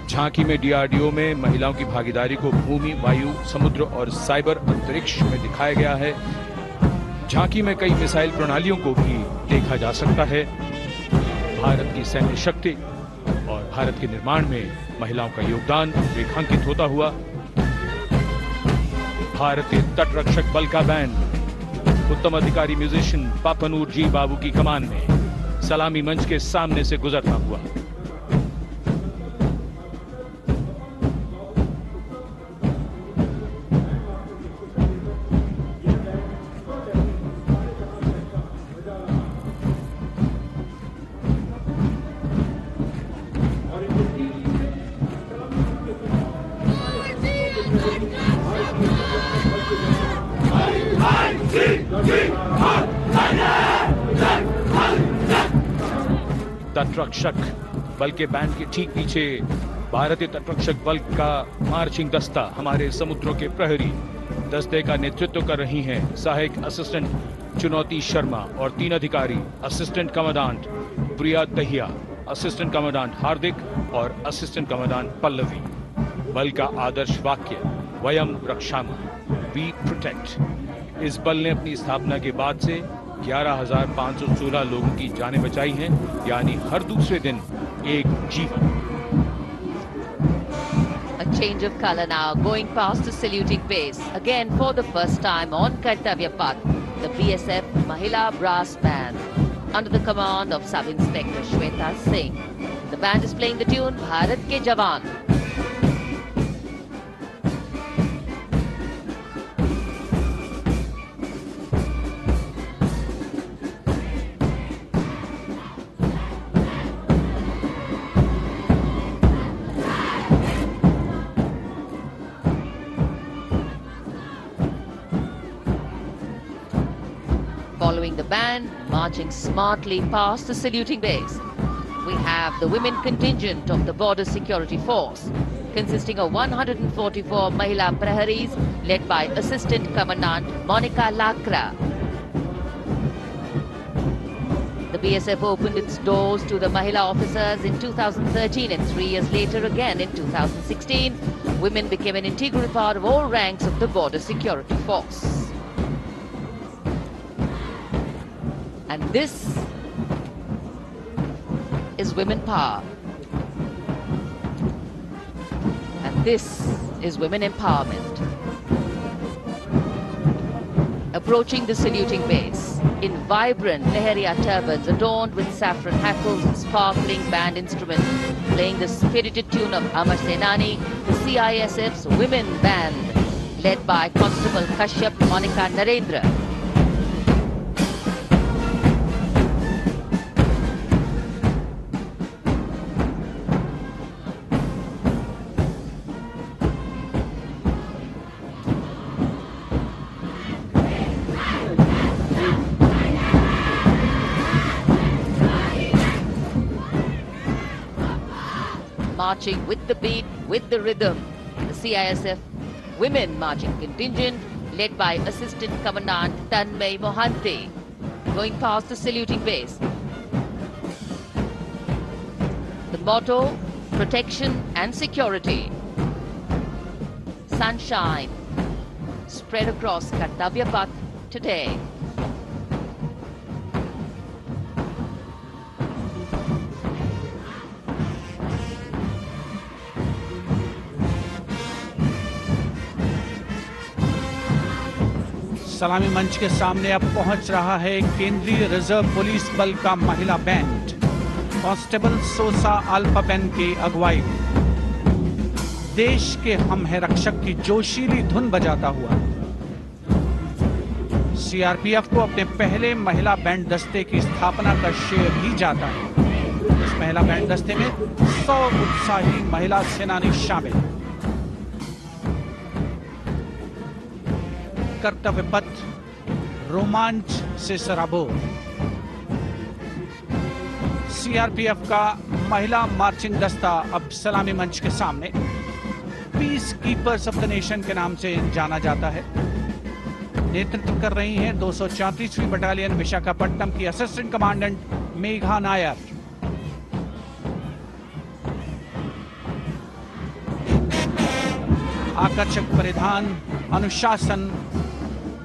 झांकी में DRDO में महिलाओं की भागीदारी को भूमि, वायु, समुद्र और साइबर अंतरिक्ष में दिखाया गया है। झांकी में कई मिसाइल प्रणालियों को भी देखा जा सकता है। भारत की सैन्य शक्ति और भारत के निर्माण में महिलाओं का योगदान रेखांकित होता हुआ भारतीय तटरक्षक बल का बैंड उत्तम अधिकारी म्यूजिशियन पापनूर जी बाबू की कमान में सलामी मंच के सामने से गुजरता हुआ। तटरक्षक बल के बैंड के ठीक पीछे भारतीय तटरक्षक बल का मार्चिंग दस्ता, हमारे समुद्रों के प्रहरी। दस्ते का नेतृत्व कर रही हैं सहायक असिस्टेंट चुनौती शर्मा और 3 अधिकारी, असिस्टेंट कमांडेंट प्रिया दहिया, असिस्टेंट कमांडेंट हार्दिक और असिस्टेंट कमांडेंट पल्लवी। बल का आदर्श वाक्य वयम रक्षामः, वी प्रोटेक्ट। इस बल ने अपनी स्थापना के बाद से 11,516 लोगों की जानें बचाई हैं, यानी हर दूसरे दिन एक जीवन। A change of color now, going past the saluting base. Again, for the first time on Kartavya Path, the BSF Mahila Brass Band, under the command of Sub-Inspector Shweta Singh. The band is playing the tune Bharat Ke Jawan. Following the band, marching smartly past the saluting base, we have the women contingent of the Border Security Force, consisting of 144 Mahila Praharis, led by Assistant Commandant Monica Lakra. The BSF opened its doors to the Mahila officers in 2013 and 3 years later again in 2016 women became an integral part of all ranks of the border security force. And this is women power. And this is women empowerment. Approaching the saluting base in vibrant Lehariya turbans adorned with saffron hackles and sparkling band instruments, playing the spirited tune of Amar Senani, the CISF's women band, led by Constable Kashyap Monica Narendra. Marching with the beat, with the rhythm, the CISF Women Marching Contingent, led by Assistant Commandant Tanmay Mohanty, going past the saluting base. The motto, protection and security. Sunshine spread across Kartavya Path today. सलामी मंच के सामने अब पहुंच रहा है केंद्रीय reserve police बल का महिला बैंड कांस्टेबल सोसा अल्पापेन की अगुवाई में देश के हम है रक्षक की जोशीली धुन बजाता हुआ सीआरपीएफ को अपने पहले महिला बैंड दस्ते की स्थापना का श्रेय भी जाता है। इस महिला बैंड दस्ते में 100 उत्साही महिला सेनानी शामिल हैं। कर्तव्य पथ रोमांच से सराबोर। सीआरपीएफ का महिला मार्चिंग दस्ता अब सलामी मंच के सामने peace keepers of the nation के नाम से जाना जाता है। नेतृत्व कर रही हैं 234वीं बटालियन विशाखापट्टनम की असिस्टेंट कमांडेंट मेघा नायर। आकर्षक परिधान, अनुशासन,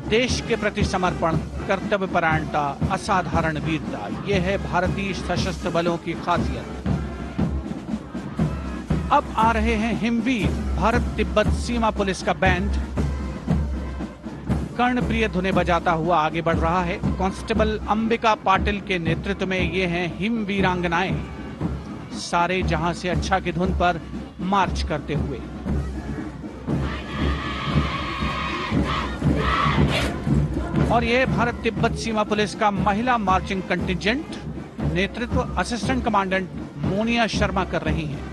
देश के प्रति समर्पण, कर्तव्य परायणता, असाधारण वीरता, यह है भारतीय सशस्त्र बलों की खासियत। अब आ रहे हैं हिमवीर भारत तिब्बत सीमा पुलिस का बैंड कर्णप्रिय धुनें बजाता हुआ आगे बढ़ रहा है। कांस्टेबल अंबिका पाटिल के नेतृत्व में ये हैं हिम वीरांगनाएं, सारे जहां से अच्छा की धुन पर मार्च करते हुए। और यह भारत तिब्बत सीमा पुलिस का महिला मार्चिंग कंटिजेंट, नेतृत्व असिस्टेंट कमांडेंट मोनिया शर्मा कर रही हैं।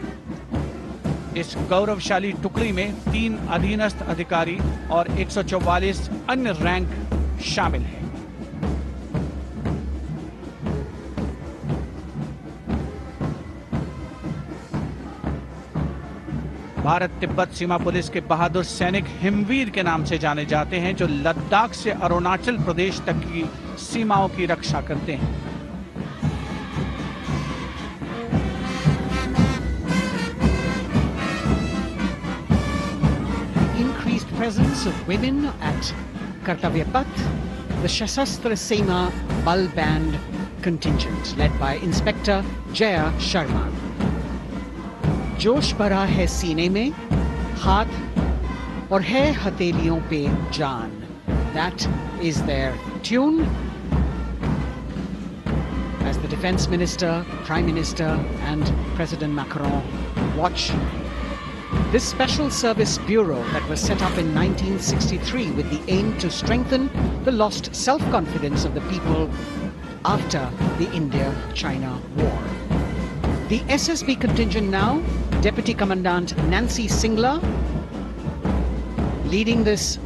इस गौरवशाली टुकड़ी में 3 अधीनस्थ अधिकारी और 144 अन्य रैंक शामिल हैं। भारत तिब्बत सीमा पुलिस के बहादुर सैनिक हिमवीर के नाम से जाने जाते हैं, जो लद्दाख से अरुणाचल प्रदेश तक की सीमाओं की रक्षा करते हैं। Increased presence of women at Kartavya Path, the Shasastra Sena Bal Band contingent led by Inspector Jaya Sharma. जोश भरा है सीने में, हाथ और है हथेलियों पे जान. That is their tune. As the Defense Minister, Prime Minister and President Macron watch this Special Service Bureau that was set up in 1963 with the aim to strengthen the lost self-confidence of the people after the India-China war. The SSB contingent now, Deputy Commandant Nancy Singla, leading this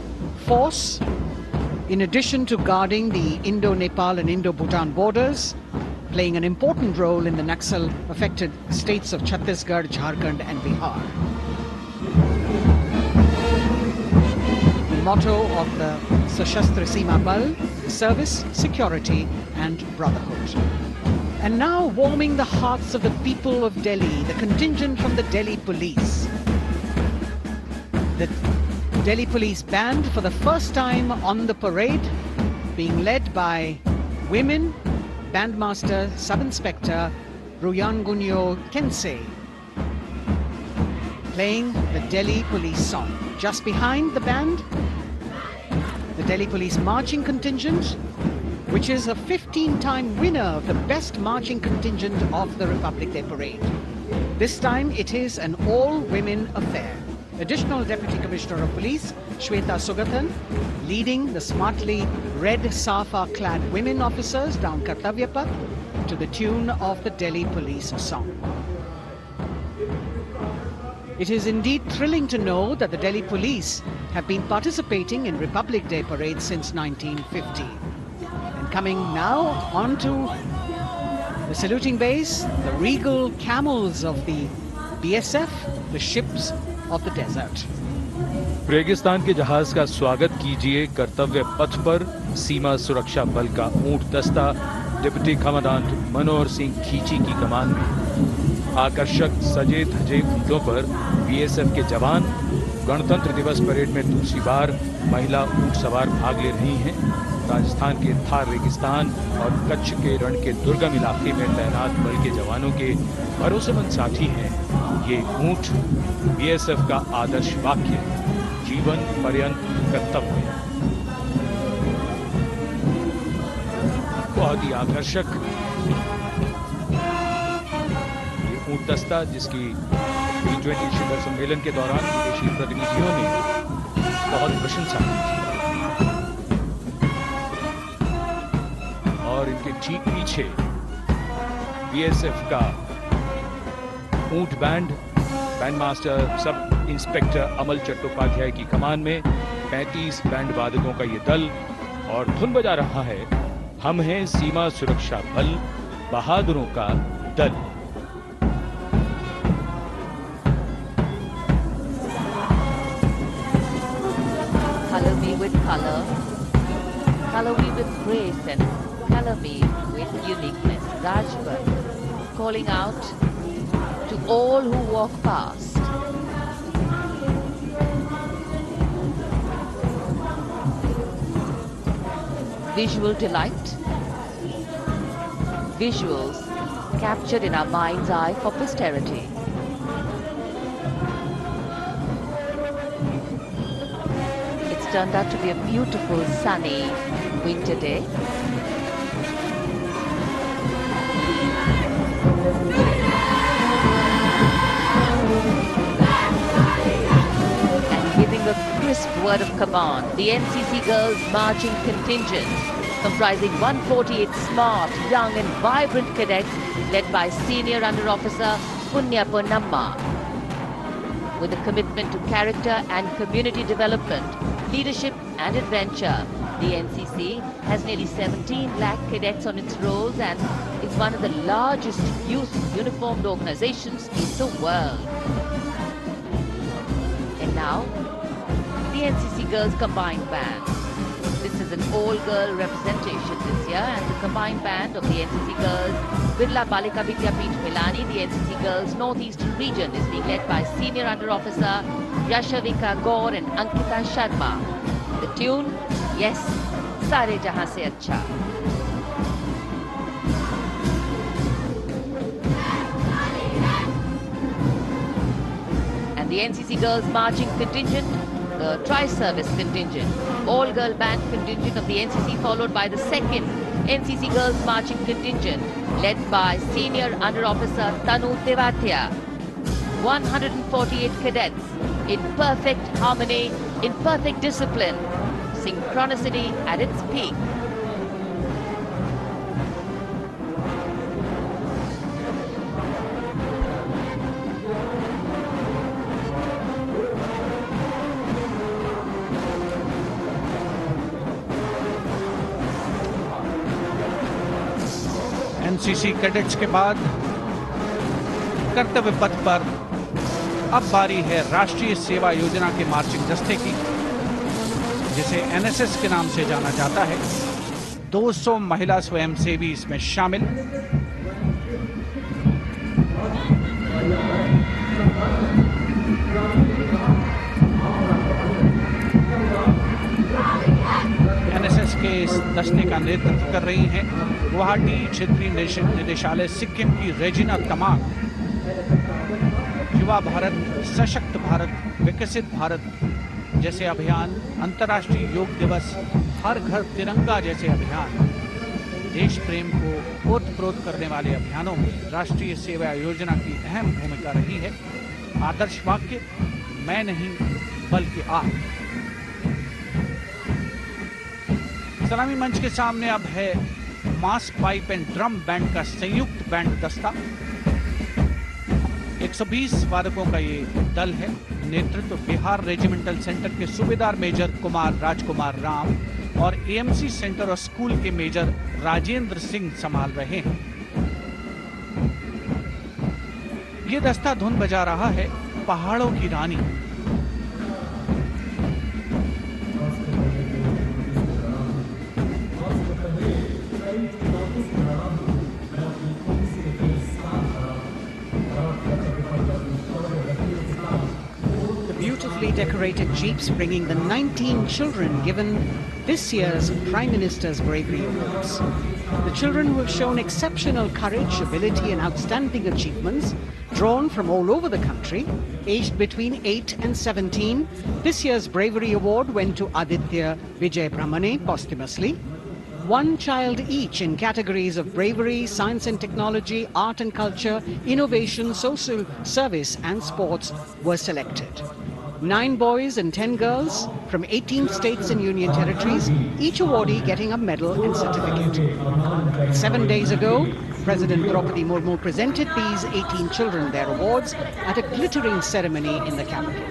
force, in addition to guarding the Indo-Nepal and Indo-Bhutan borders, playing an important role in the Naxal-affected states of Chhattisgarh, Jharkhand and Bihar. The motto of the Sashastra Seema Bal, service, security and brotherhood. And now warming the hearts of the people of Delhi, the contingent from the Delhi police. The Delhi Police Band for the first time on the parade, being led by women, Bandmaster Sub-Inspector Ruyangunyo Kensei, playing the Delhi Police song. Just behind the band, the Delhi Police marching contingent, which is a 15-time winner of the best marching contingent of the Republic Day Parade. This time it is an all-women affair. Additional Deputy Commissioner of Police, Shweta Sugathan, leading the smartly red safa-clad women officers down Kartavya Path to the tune of the Delhi Police song. It is indeed thrilling to know that the Delhi Police have been participating in Republic Day parades since 1950. And coming now onto the saluting base, the regal camels of the BSF, the ships of the desert. रेगिस्तान के जहाज का स्वागत कीजिए कर्तव्य पथ पर सीमा सुरक्षा बल का ऊंट दस्ता डिप्टी कमांडेंट मनोहर सिंह खींची की कमान में। आकर्षक सजे धजे ऊंटों पर बीएसएफ के जवान गणतंत्र दिवस परेड में दूसरी बार महिला ऊंट सवार भाग ले रही हैं। राजस्थान के थार रेगिस्तान और कच्छ के रण के दुर्गम इलाके में तैनात बल के जवानों के भरोसेमंद साथी हैं। ये ऊंट बीएसएफ का आदर्श वाक्य, जीवन पर्यंत कर्तव्य। बहुत ही आकर्षक ये ऊंट दस्ता, जिसकी G20 शिखर सम्मेलन के दौरान विदेशी प्रतिनिधियों ने बहुत प्रशंसा की थी। और इनके ठीक पीछे बीएसएफ का ऊंट band master sub inspector Amal Chattopadhyay की कमान में 35 बैंड वादकों का ये दल और धुन बजा रहा है, हम हैं सीमा सुरक्षा बल, बहादुरों का दल। Color me with color, color me with grace, and color me with uniqueness. Rajput, calling out to all who walk past. Visual delight, visuals captured in our mind's eye for posterity. It's turned out to be a beautiful sunny winter day. A crisp word of command, the NCC Girls Marching Contingent, comprising 148 smart, young and vibrant cadets led by Senior Under Officer Punya Ponnamma. With a commitment to character and community development, leadership and adventure, the NCC has nearly 17 lakh cadets on its rolls and is one of the largest youth uniformed organizations in the world. And now, the NCC Girls Combined Band. This is an all-girl representation this year, and the combined band of the NCC Girls Birla Balika Vidyapeeth Milani, the NCC Girls Northeastern region, is being led by Senior Under Officer Yashavika Gaur and Ankita Sharma. The tune, yes, Sare Jahan Se Acha. And the NCC Girls Marching Contingent, the Tri-Service Contingent, all-girl band contingent of the NCC, followed by the second NCC Girls Marching Contingent, led by Senior Under Officer Tanu Tewatia. 148 cadets in perfect harmony, in perfect discipline, synchronicity at its peak. NCC cadets के बाद कर्तव्य पथ पर अब बारी है राष्ट्रीय सेवा योजना के मार्चिंग दस्ते की, जिसे एनएसएस के नाम से जाना जाता है। 200 महिला स्वयंसेवी इसमें शामिल। के इस दस्ते का नेतृत्व कर रही हैं गुवाहाटी क्षेत्रीय निदेशालय सिक्किम की रेजिना तमांग। युवा भारत, सशक्त भारत, विकसित भारत जैसे अभियान, अंतर्राष्ट्रीय योग दिवस, हर घर तिरंगा जैसे अभियान, देश प्रेम को ओतप्रोत करने वाले अभियानों में राष्ट्रीय सेवा योजना की अहम भूमिका रही है। आदर्श वाक्य, मैं नहीं बल्कि आप। सलामी मंच के सामने अब है मास पाइप एंड ड्रम बैंड का संयुक्त बैंड दस्ता। 120 वादकों का ये दल है। नेतृत्व बिहार रेजिमेंटल सेंटर के सूबेदार मेजर कुमार राजकुमार राम और एएमसी सेंटर और स्कूल के मेजर राजेंद्र सिंह संभाल रहे हैं। ये दस्ता धुन बजा रहा है पहाड़ों की रानी। Beautifully decorated jeeps bringing the 19 children given this year's Prime Minister's Bravery Awards. The children who have shown exceptional courage, ability and outstanding achievements, drawn from all over the country, aged between 8 and 17. This year's Bravery Award went to Aditya Vijay Brahmane posthumously. One child each in categories of bravery, science and technology, art and culture, innovation, social service and sports were selected. 9 boys and 10 girls from 18 states and union territories, each awardee getting a medal and certificate. 7 days ago, President Draupadi Murmu presented these 18 children their awards at a glittering ceremony in the capital.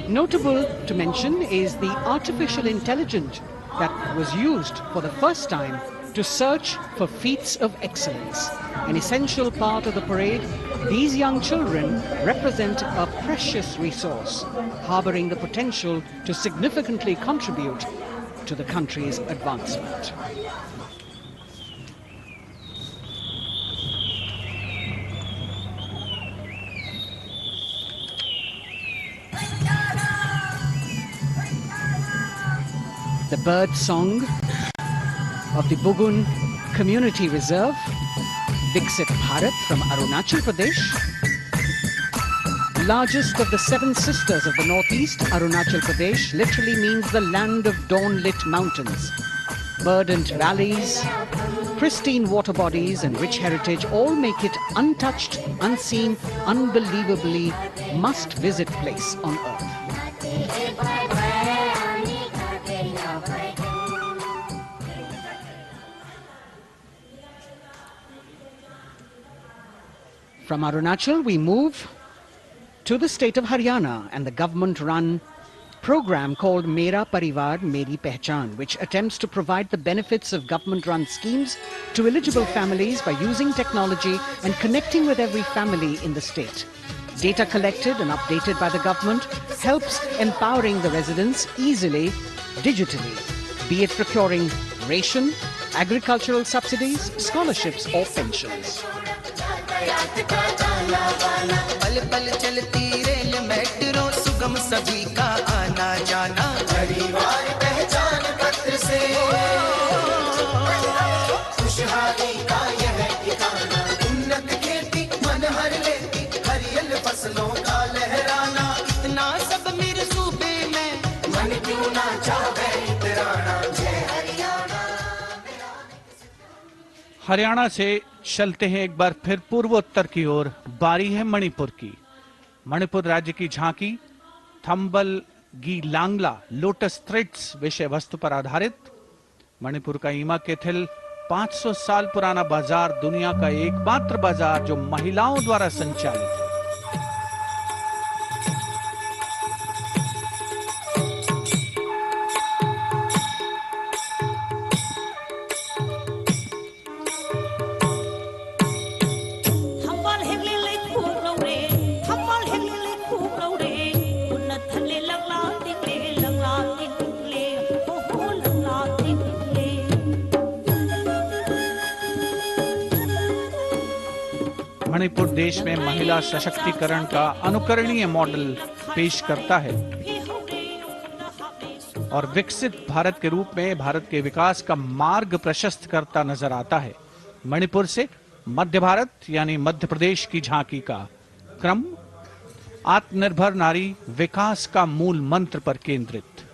Notable to mention is the artificial intelligence that was used for the first time to search for feats of excellence. An essential part of the parade, these young children represent a precious resource, harboring the potential to significantly contribute to the country's advancement. The bird song of the Bugun Community Reserve, Viksit Bharat from Arunachal Pradesh. Largest of the 7 sisters of the northeast, Arunachal Pradesh literally means the land of dawn-lit mountains. Verdant valleys, pristine water bodies and rich heritage all make it untouched, unseen, unbelievably must-visit place on earth. From Arunachal, we move to the state of Haryana and the government-run program called Mera Parivar Meri Pehchan, which attempts to provide the benefits of government-run schemes to eligible families by using technology and connecting with every family in the state. Data collected and updated by the government helps empowering the residents easily, digitally, be it procuring ration, agricultural subsidies, scholarships or pensions. पल पल चलती rail metro सुगम सभी का आना जाना परिवार पहचान पत्र से खुशहाली का यह ठिकाना उन्नत खेती मन हर लेती हरियल फसलों का लहराना इतना सब मेरे सूबे में मन क्यों ना चाहे इतराना जय हरियाणा। हरियाणा से चलते हैं एक बार फिर पूर्वोत्तर की ओर। बारी है मणिपुर की। मणिपुर राज्य की झांकी थंबल गी लांगला लोटस थ्रेड्स विषय वस्तु पर आधारित। मणिपुर का ईमा केथिल 500 साल पुराना बाजार, दुनिया का एकमात्र बाजार जो महिलाओं द्वारा संचालित है। मणिपुर देश में महिला सशक्तिकरण का अनुकरणीय मॉडल पेश करता है। और विकसित भारत के रूप में भारत के विकास का मार्ग प्रशस्त करता नजर आता है। मणिपुर से मध्य भारत यानी मध्य प्रदेश की झांकी का क्रम आत्मनिर्भर नारी विकास का मूल मंत्र पर केंद्रित।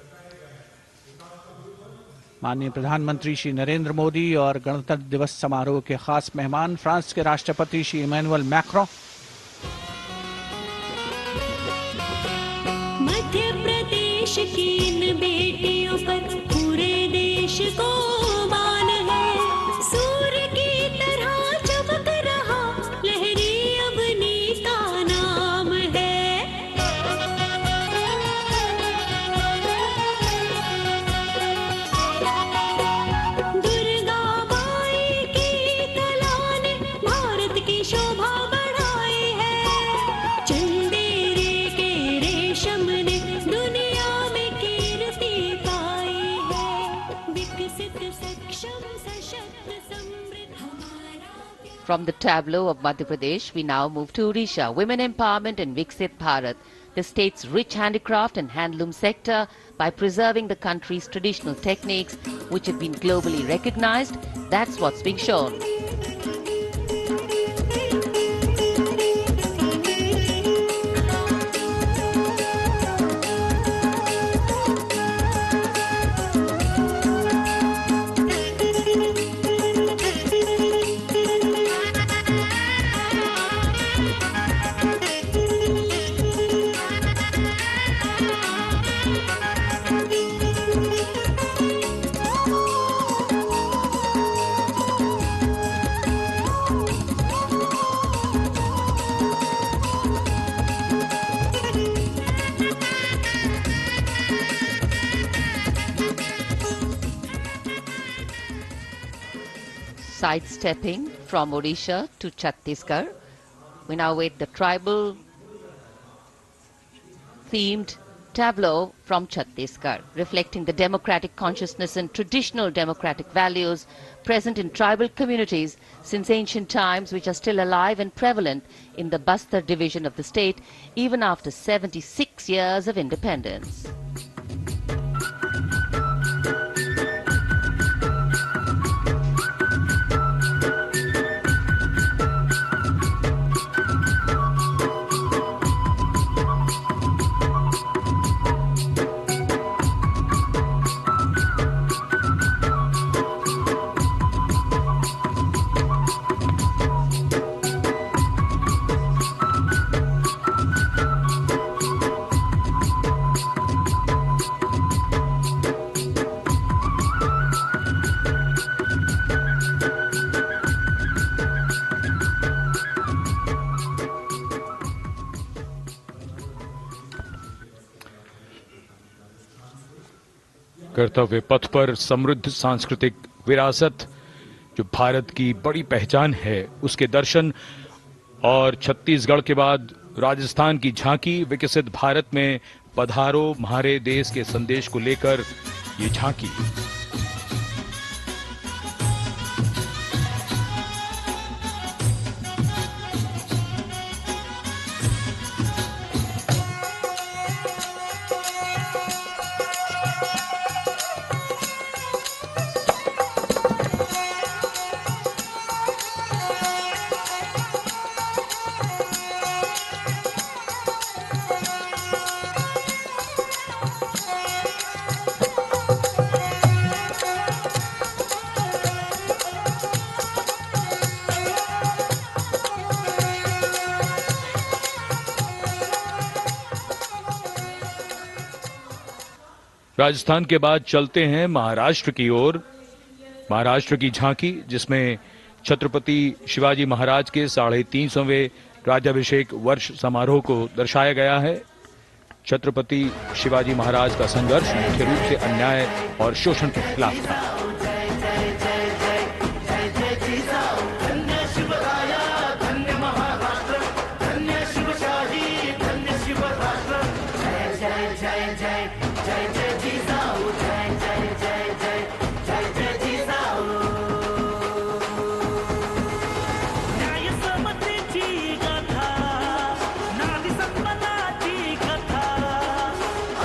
माननीय प्रधानमंत्री श्री नरेंद्र मोदी और गणतंत्र दिवस समारोह के खास मेहमान फ्रांस के राष्ट्रपति श्री इमैनुअल मैक्रों। मध्य प्रदेश की इन बेटियों पर पूरे देश को मान है। सूर्य की तरह चमक रहा लहरी अवनी का नाम है। दुर्गा बाई की कला ने भारत की शोभा बढ़ाई है। चंदेरे के रेशम ने दुनिया में कीर्ति पाई है। विकसित सक्षम सशक्त समृद्ध हमारा। From the tableau of Madhya Pradesh, we now move to Odisha. Women empowerment and Viksit Bharat, the state's rich handicraft and handloom sector, by preserving the country's traditional techniques, which have been globally recognized. That's what's being shown. Sidestepping from Odisha to Chhattisgarh, we now wait the tribal themed tableau from Chhattisgarh, reflecting the democratic consciousness and traditional democratic values present in tribal communities since ancient times, which are still alive and prevalent in the Bastar division of the state even after 76 years of independence. कर्तव्य पथ पर समृद्ध सांस्कृतिक विरासत जो भारत की बड़ी पहचान है उसके दर्शन, और छत्तीसगढ़ के बाद राजस्थान की झांकी विकसित भारत में पधारो म्हारे देश के संदेश को लेकर ये झांकी। राजस्थान के बाद चलते हैं महाराष्ट्र की ओर। महाराष्ट्र की झांकी जिसमें छत्रपति शिवाजी महाराज के 350वें राज्याभिषेक वर्ष समारोह को दर्शाया गया है। छत्रपति शिवाजी महाराज का संघर्ष मुख्य रूप से अन्याय और शोषण के खिलाफ था।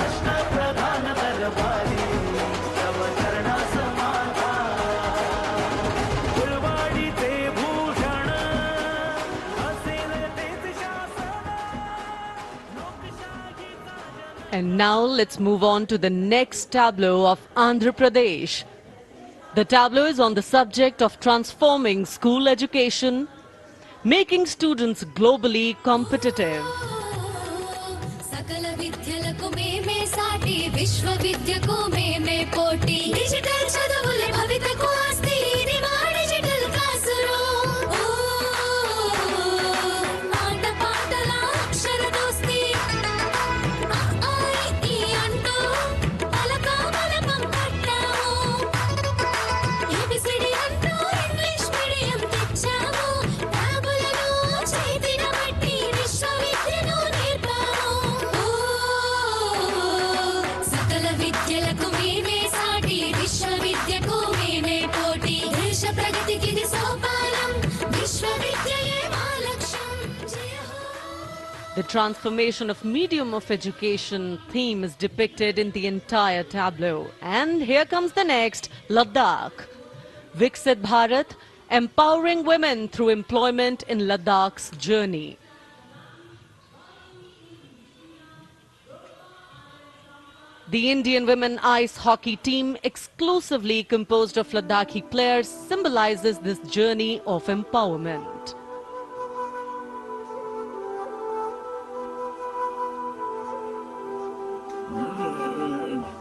अष्टप्रधान दरबारी And now let's move on to the next tableau of Andhra Pradesh. The tableau is on the subject of transforming school education, making students globally competitive. सकल विद्यలకు మేమే సాటి విశ్వ విద్యకు మేమే పోటీ డిజిటల్ చదువుల భవితకు ఆస్తి ఇది మా డిజిటల్ క్లాస్ రూమ్ ఆట పాటల అక్షర దోస్తి ఈ అంటూ పలకా బలపం కట్టాము ఏబిసిడి అంటూ ఇంగ్లీష్ మీడియం తెచ్చాము ట్యాబులను చేతిన బట్టి విశ్వవిద్యను నేర్పాము సకల విద్యలకు మేమే సాటి విశ్వవిద్యకు మేమే పోటీ దేశ ప్రగతికి ఇది సోపానం విశ్వవిద్యయే మా లక్ష్యం జయ హో. The transformation of medium of education theme is depicted in the entire tableau. And here comes the next, Ladakh. Viksit Bharat, empowering women through employment in Ladakh's journey. The Indian women ice hockey team, exclusively composed of Ladakhi players, symbolizes this journey of empowerment.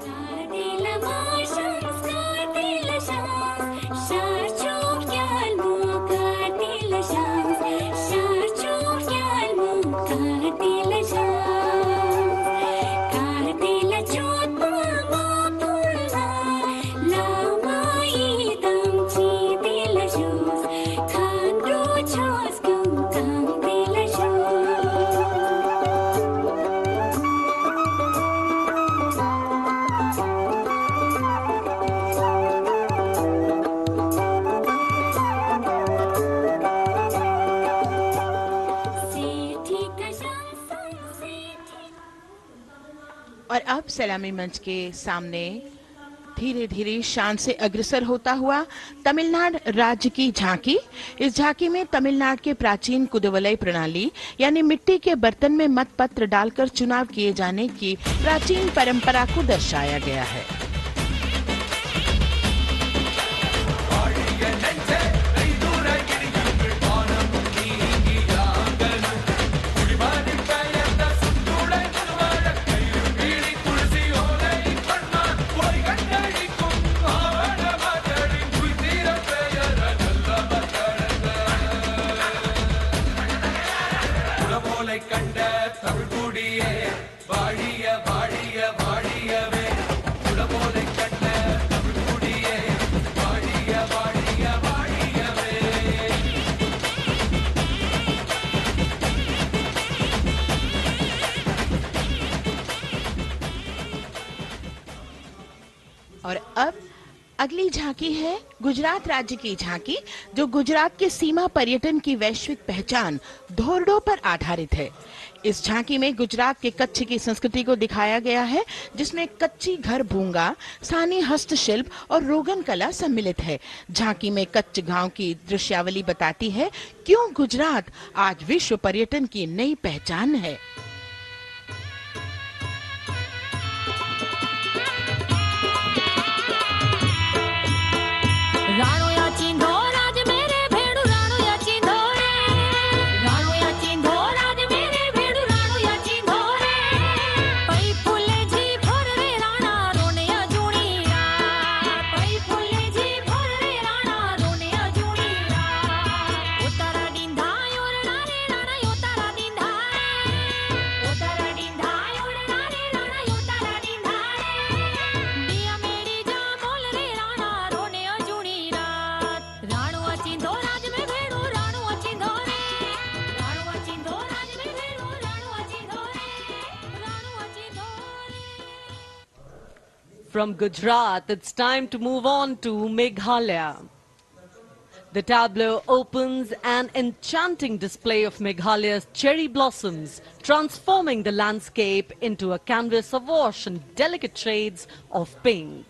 Kadila marshals, kadila shams, sharchuk yalmu, kadila shams, sharchuk yalmu, kadila shams, kadila chotma mapulna, lama idam chidila shams, khandru chos kum kandila shams. और अब सलामी मंच के सामने धीरे धीरे शान से अग्रसर होता हुआ तमिलनाडु राज्य की झांकी। इस झांकी में तमिलनाडु के प्राचीन कुदवलय प्रणाली यानी मिट्टी के बर्तन में मतपत्र डालकर चुनाव किए जाने की प्राचीन परंपरा को दर्शाया गया है। और अब अगली झांकी है गुजरात राज्य की झांकी, जो गुजरात के सीमा पर्यटन की वैश्विक पहचान धोरडो पर आधारित है। इस झांकी में गुजरात के कच्छ की संस्कृति को दिखाया गया है, जिसमें कच्ची घर भूंगा, स्थानीय हस्तशिल्प और रोगन कला सम्मिलित है। झांकी में कच्छ गांव की दृश्यावली बताती है क्यों गुजरात आज विश्व पर्यटन की नई पहचान है। राणो या चिंधो राज मेरे भेड़ू राणो या चिंधो रे राणो या चिंधो राज मेरे भेड़ू राणो या चिंधो रे पई फुले जी भर रे राणा रोने या जुणी पई फुले जी भर रे राणा रोने या जुणी उतारा डिंधा योरना रे राणा उतारा डिंधा उतारा डिंधा योरना रे राणा उतारा डिंधा दिया मेरी जा बोल रे राणा रोने या जुणी राणो अचिंधो राज में भेड़ो राणो अचिंधो रे राणो अचिंधो राज में भेड़ो राणो अचिंधो रे राणो अचिंधो रे। From Gujarat, it's time to move on to Meghalaya. The tableau opens an enchanting display of Meghalaya's cherry blossoms, transforming the landscape into a canvas awash in delicate shades of pink.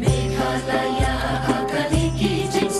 Meghalaya आगली की जिस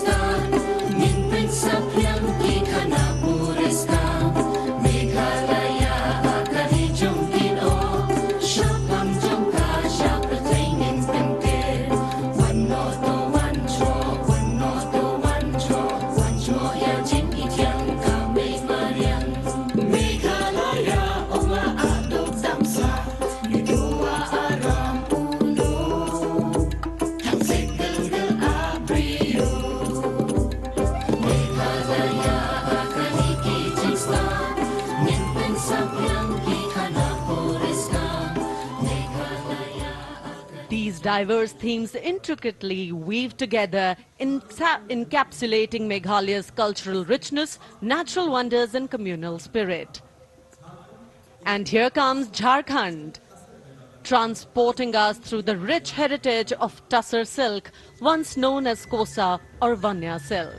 whose diverse themes intricately weave together, encapsulating Meghalaya's cultural richness, natural wonders and communal spirit. And here comes Jharkhand, transporting us through the rich heritage of Tussar silk, once known as Kosa or Vanya silk.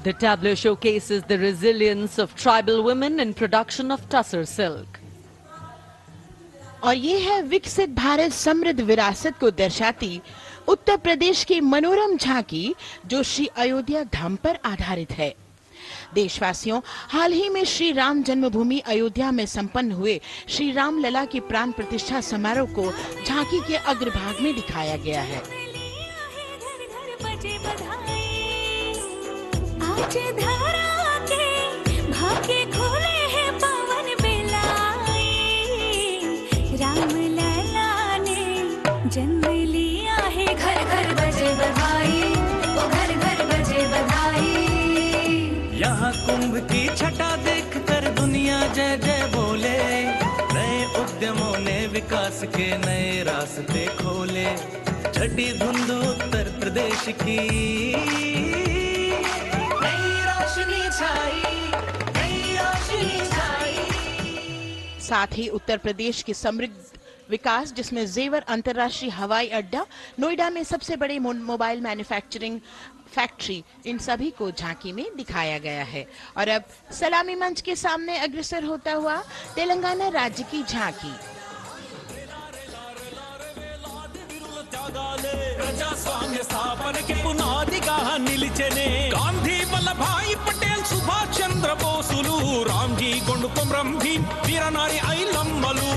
The tableau showcases the resilience of tribal women in production of Tussar silk. और ये है विकसित भारत समृद्ध विरासत को दर्शाती उत्तर प्रदेश की मनोरम झांकी, जो श्री अयोध्या धाम पर आधारित है। देशवासियों, हाल ही में श्री राम जन्मभूमि अयोध्या में संपन्न हुए श्री राम लला की प्राण प्रतिष्ठा समारोह को झांकी के अग्रभाग में दिखाया गया है। आज धरा के भाग्य खोले हैं पवन बेलाए, राम लला ने जन्म लिया है, घर घर बजे बधाई, ओ घर घर बजे बधाई। यहाँ कुंभ की छटा देख कर दुनिया जय जय बोले, नए उद्यमों ने विकास के नए रास्ते खोले, छठी धुंध उत्तर प्रदेश की साथ ही उत्तर प्रदेश की समृद्ध विकास, जिसमें जेवर अंतर्राष्ट्रीय हवाई अड्डा, नोएडा में सबसे बड़े मोबाइल मैन्युफैक्चरिंग फैक्ट्री, इन सभी को झांकी में दिखाया गया है। और अब सलामी मंच के सामने अग्रसर होता हुआ तेलंगाना राज्य की झांकी। ప్రజాస్వామ్య స్థాపనకి పునాదిగా నిలిచెనే గాంధీ వల్లభాయ్ పటేల్ సుభాష్ చంద్ర బోసులు రామ్జీ గొండు కొమరం భీం వీరనారి ఐలమ్మలు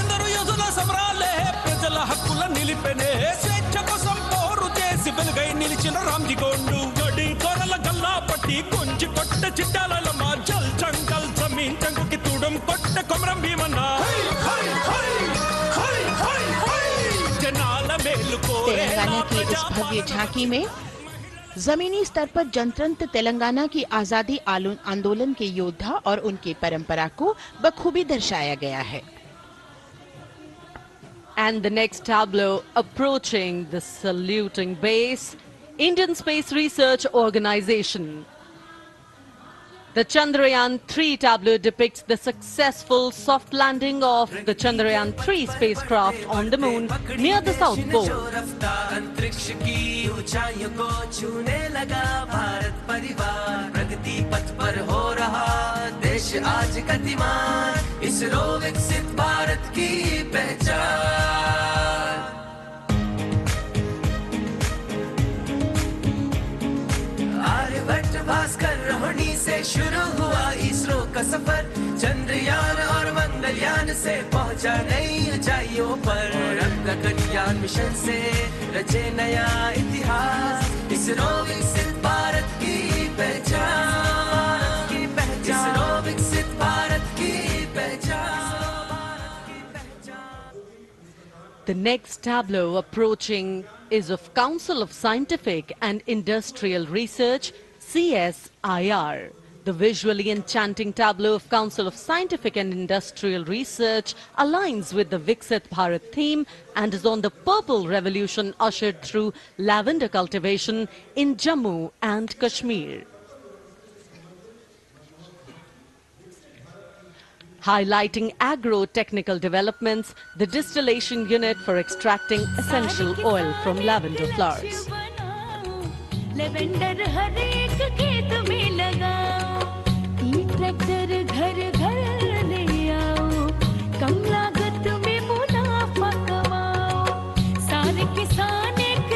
ఎందరో యోధుల సమరాలే ప్రజల హక్కుల నిలిపెనే స్వేచ్ఛ కోసం పోరు చేసి వెలుగై నిలిచిన రామ్జీ గొండు గడి కొరల గల్లా పట్టి కొంచి కొట్ట చిట్టాలమ్మ జల్ జంగల్ జమీన్ జంగుకి తూడం కొట్ట కొమరం భీమన్న तेलंगाना की इस भव्य झांकी में जमीनी स्तर पर जनतंत्र तेलंगाना की आजादी आंदोलन के योद्धा और उनकी परंपरा को बखूबी दर्शाया गया है। And the next tableau approaching the saluting base, Indian Space Research Organization. The Chandrayaan-3 tableau depicts the successful soft landing of the Chandrayaan-3 spacecraft on the moon near the South Pole. अंतरिक्ष की ऊंचाइयों को छूने लगा भारत परिवार, प्रगति पथ पर हो रहा देश आज गतिमान, इसरो विकसित भारत की पहचान। आर्यभट्ट भास्कर रोहिणी से शुरू हुआ इसरो का सफर, चंद्रयान और मंगलयान से पहुंचा नई ऊंचाइयों पर, अब गगनयान मिशन से रचे नया इतिहास, इसरो विकसित भारत की पहचान, इसरो विकसित भारत की पहचान। The next tableau approaching is of Council of Scientific and Industrial Research, CSIR. The visually enchanting tableau of Council of Scientific and Industrial Research aligns with the Viksit Bharat theme and is on the Purple Revolution ushered through lavender cultivation in Jammu and Kashmir. Highlighting agro-technical developments, the distillation unit for extracting essential oil from lavender flowers. Lavender हर एक खेत में लगाओ, ई tractor घर घर ले आओ, कम लागत में मुनाफा कमाओ, सारे किसान एक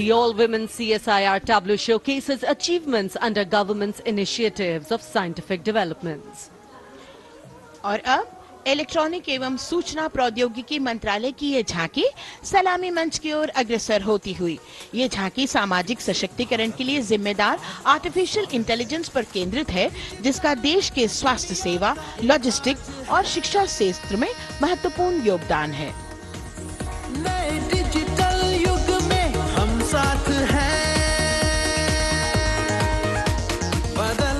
The all-women CSIR tableau showcases achievements under government's initiatives of scientific developments. और अब इलेक्ट्रॉनिक एवं सूचना प्रौद्योगिकी मंत्रालय की ये झांकी सलामी मंच की ओर अग्रसर होती हुई। ये झांकी सामाजिक सशक्तिकरण के लिए जिम्मेदार आर्टिफिशियल इंटेलिजेंस पर केंद्रित है, जिसका देश के स्वास्थ्य सेवा, लॉजिस्टिक्स और शिक्षा क्षेत्र में महत्वपूर्ण योगदान है। नए डिजिटल युग में हम साथ हैं, बदल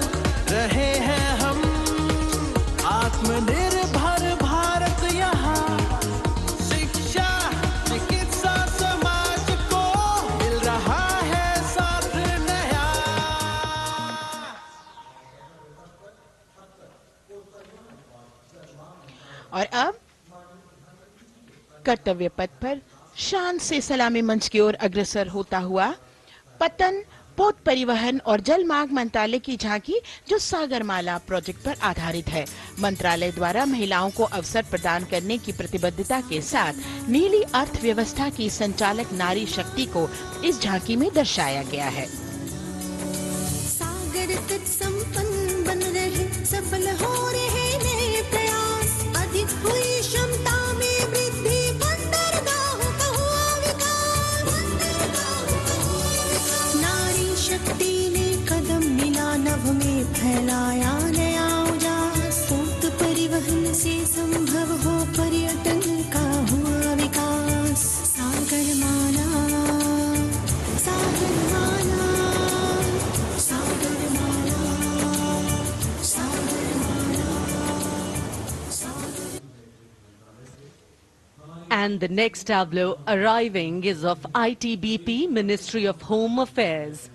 रहे हैं हम, आत्मनिर्भर भारत यहाँ, शिक्षा चिकित्सा समाज को मिल रहा है साथ नया। और अब कर्तव्य पथ पर शान से सलामी मंच की ओर अग्रसर होता हुआ पतन, पोत परिवहन और जल मार्ग मंत्रालय की झांकी, जो सागरमाला प्रोजेक्ट पर आधारित है। मंत्रालय द्वारा महिलाओं को अवसर प्रदान करने की प्रतिबद्धता के साथ नीली अर्थव्यवस्था की संचालक नारी शक्ति को इस झांकी में दर्शाया गया है। सागर तट संपन्न बन रहे, सफल हो रहे नए प्रयास, अधिक हुई क्षमता में वृद्धि, बंदरगाहों का हुआ विकास, नारी शक्ति ने कदम मिला नभ में, फैलाया नया उजास, पोत परिवहन से संभव हो पर्यटन का हुआ विकास। सागरमाला, सागरमाला, सागरमाला, सागरमाला, सागर। And the next tableau arriving is of ITBP, Ministry of Home Affairs.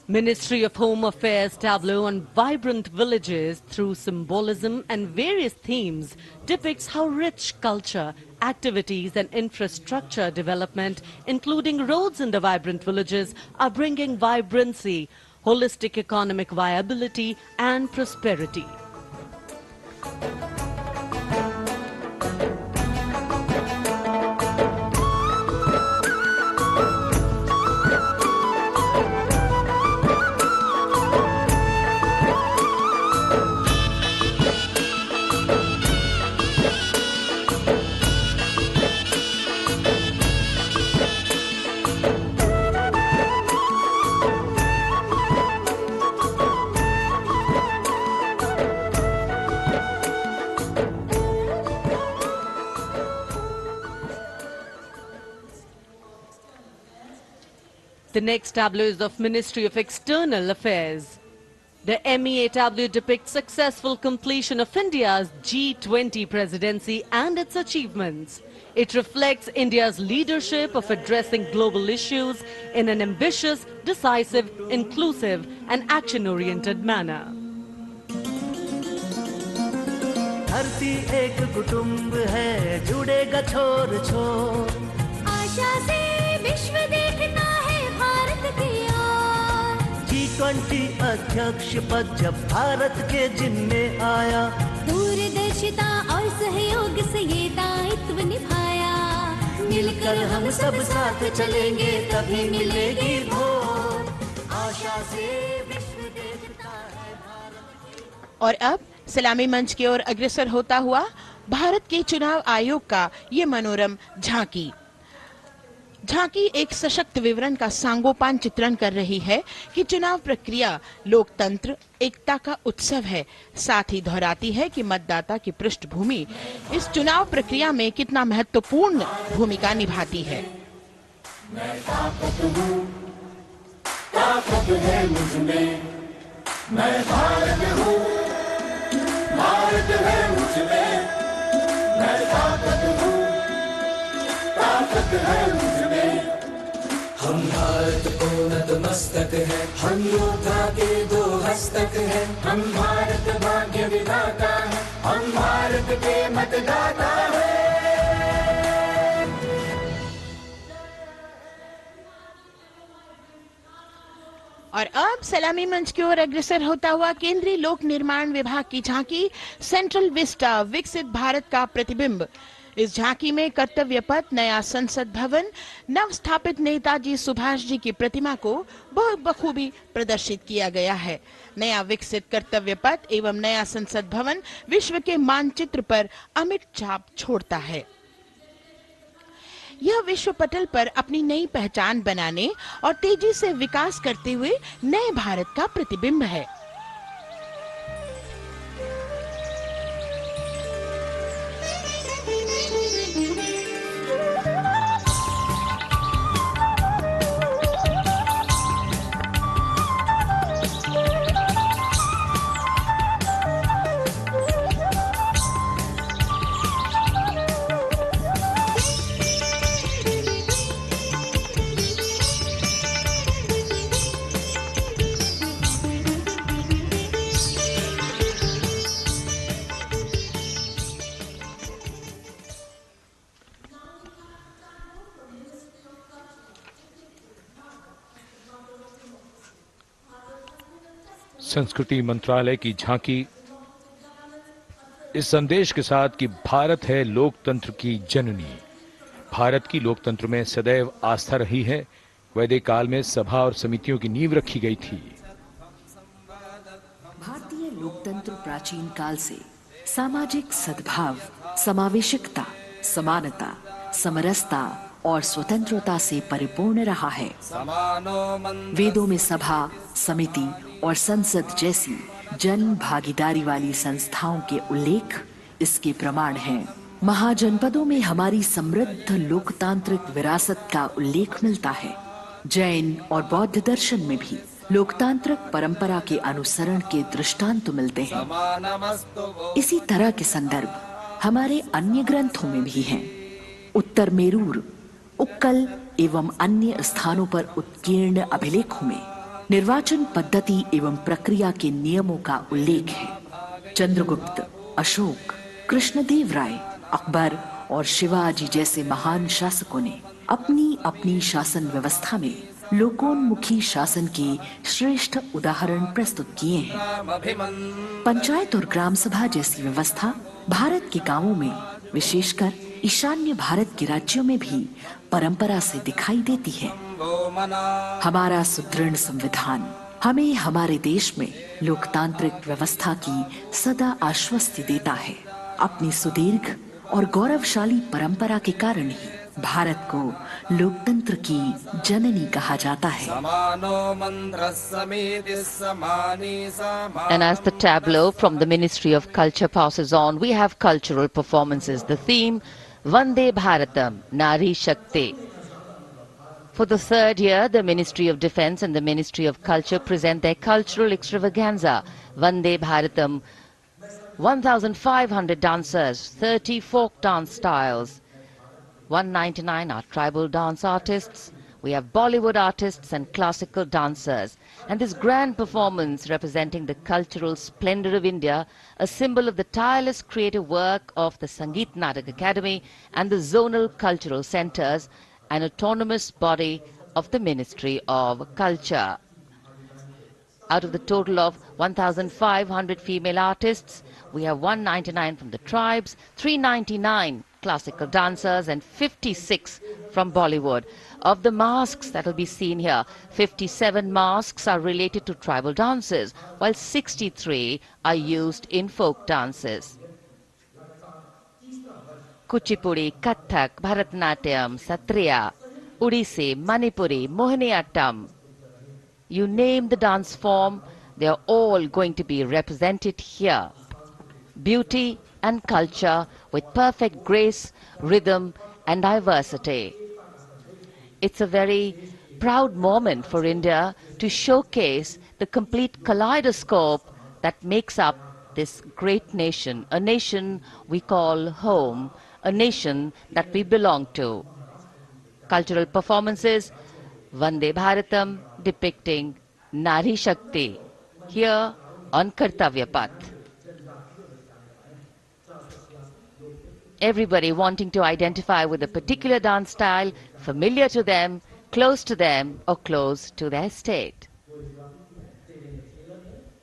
Ministry of Home Affairs tableau on vibrant villages through symbolism and various themes depicts how rich culture, activities and infrastructure development, including roads in the vibrant villages, are bringing vibrancy, holistic economic viability and prosperity. The next tableau is of Ministry of External Affairs. The MEA tableau depicts successful completion of India's G20 presidency and its achievements. It reflects India's leadership of addressing global issues in an ambitious, decisive, inclusive and action-oriented manner. धरती एक कुटुंब है, जुड़ेगा छोर छोर, आशा से विश्व देखता है भारत की ओर। G20 अध्यक्ष पद जब भारत के जिम्मे आया, दूरदर्शिता और सहयोग से ये दायित्व निभाया। मिलकर हम सब साथ चलेंगे तभी मिलेगी भोर, आशा से विश्व देखता है भारत। और अब सलामी मंच की ओर अग्रसर होता हुआ भारत के चुनाव आयोग का ये मनोरम झांकी। झांकी एक सशक्त विवरण का सांगोपान चित्रण कर रही है कि चुनाव प्रक्रिया लोकतंत्र, एकता का उत्सव है। साथ ही दोहराती है कि मतदाता की पृष्ठभूमि इस चुनाव प्रक्रिया में कितना महत्वपूर्ण भूमिका निभाती है। मैं ताकत हूँ, ताकत है मुझमें, मैं भारत हूँ, भारत है मुझमें, मैं ताकत हूँ, ताकत है मुझमें। हम भारत को नतमस्तक है, हम योद्धा के दो हस्तक है, हम भारत भाग्य विधाता है, हम भारत के मतदाता है। और अब सलामी मंच की ओर अग्रसर होता हुआ केंद्रीय लोक निर्माण विभाग की झांकी सेंट्रल विस्टा, विकसित भारत का प्रतिबिंब। इस झांकी में कर्तव्य पथ, नया संसद भवन, नव स्थापित नेताजी सुभाष जी की प्रतिमा को बहुत बखूबी प्रदर्शित किया गया है। नया विकसित कर्तव्य पथ एवं नया संसद भवन विश्व के मानचित्र पर अमिट छाप छोड़ता है। यह विश्व पटल पर अपनी नई पहचान बनाने और तेजी से विकास करते हुए नए भारत का प्रतिबिंब है। संस्कृति मंत्रालय की झांकी इस संदेश के साथ कि भारत है लोकतंत्र की जननी। भारत की लोकतंत्र में सदैव आस्था रही है। वैदिक काल में सभा और समितियों की नींव रखी गई थी। भारतीय लोकतंत्र प्राचीन काल से सामाजिक सद्भाव, समावेशिकता, समानता, समरसता और स्वतंत्रता से परिपूर्ण रहा है। वेदों में सभा, समिति और संसद जैसी जन भागीदारी वाली संस्थाओं के उल्लेख इसके प्रमाण हैं। महाजनपदों में हमारी समृद्ध लोकतांत्रिक विरासत का उल्लेख मिलता है। जैन और बौद्ध दर्शन में भी लोकतांत्रिक परंपरा के अनुसरण के दृष्टांत मिलते हैं। इसी तरह के संदर्भ हमारे अन्य ग्रंथों में भी हैं। उत्तर मेरूर, उक्कल एवं अन्य स्थानों पर उत्कीर्ण अभिलेखों में निर्वाचन पद्धति एवं प्रक्रिया के नियमों का उल्लेख है। चंद्रगुप्त, अशोक, कृष्णदेव राय, अकबर और शिवाजी जैसे महान शासकों ने अपनी अपनी शासन व्यवस्था में लोकोन्मुखी शासन के श्रेष्ठ उदाहरण प्रस्तुत किए हैं। पंचायत और ग्राम सभा जैसी व्यवस्था भारत के गांवों में, विशेषकर ईशान्य भारत के राज्यों में भी परंपरा से दिखाई देती है। हमारा सुदृढ़ संविधान हमें हमारे देश में लोकतांत्रिक व्यवस्था की सदा आश्वस्ति देता है। अपनी सुदीर्घ और गौरवशाली परंपरा के कारण ही भारत को लोकतंत्र की जननी कहा जाता है। And as the tableau from the Ministry of Culture passes on, we have cultural performances. The theme, Vande Bharatam, Nari Shakti. For the third year, the Ministry of Defence and the Ministry of Culture present their cultural extravaganza, Vande Bharatam. 1,500 dancers, 30 folk dance styles. 199 are tribal dance artists. We have Bollywood artists and classical dancers. And this grand performance representing the cultural splendor of India, a symbol of the tireless creative work of the Sangeet Natak Academy and the zonal cultural centers, an autonomous body of the Ministry of Culture. Out of the total of 1,500 female artists, we have 199 from the tribes, 399 classical dancers and 56 from Bollywood. Of the masks that will be seen here, 57 masks are related to tribal dances, while 63 are used in folk dances. Kuchipudi, Kathak, Bharatanatyam, Satriya, Odissi, Manipuri, Mohiniyattam. You name the dance form, they are all going to be represented here. Beauty and culture with perfect grace, rhythm and diversity. It's a very proud moment for India to showcase the complete kaleidoscope that makes up this great nation, a nation we call home, a nation that we belong to. Cultural performances, Vande Bharatam depicting Nari Shakti, here on Kartavya Path. Everybody wanting to identify with a particular dance style, familiar to them, close to them, or close to their state.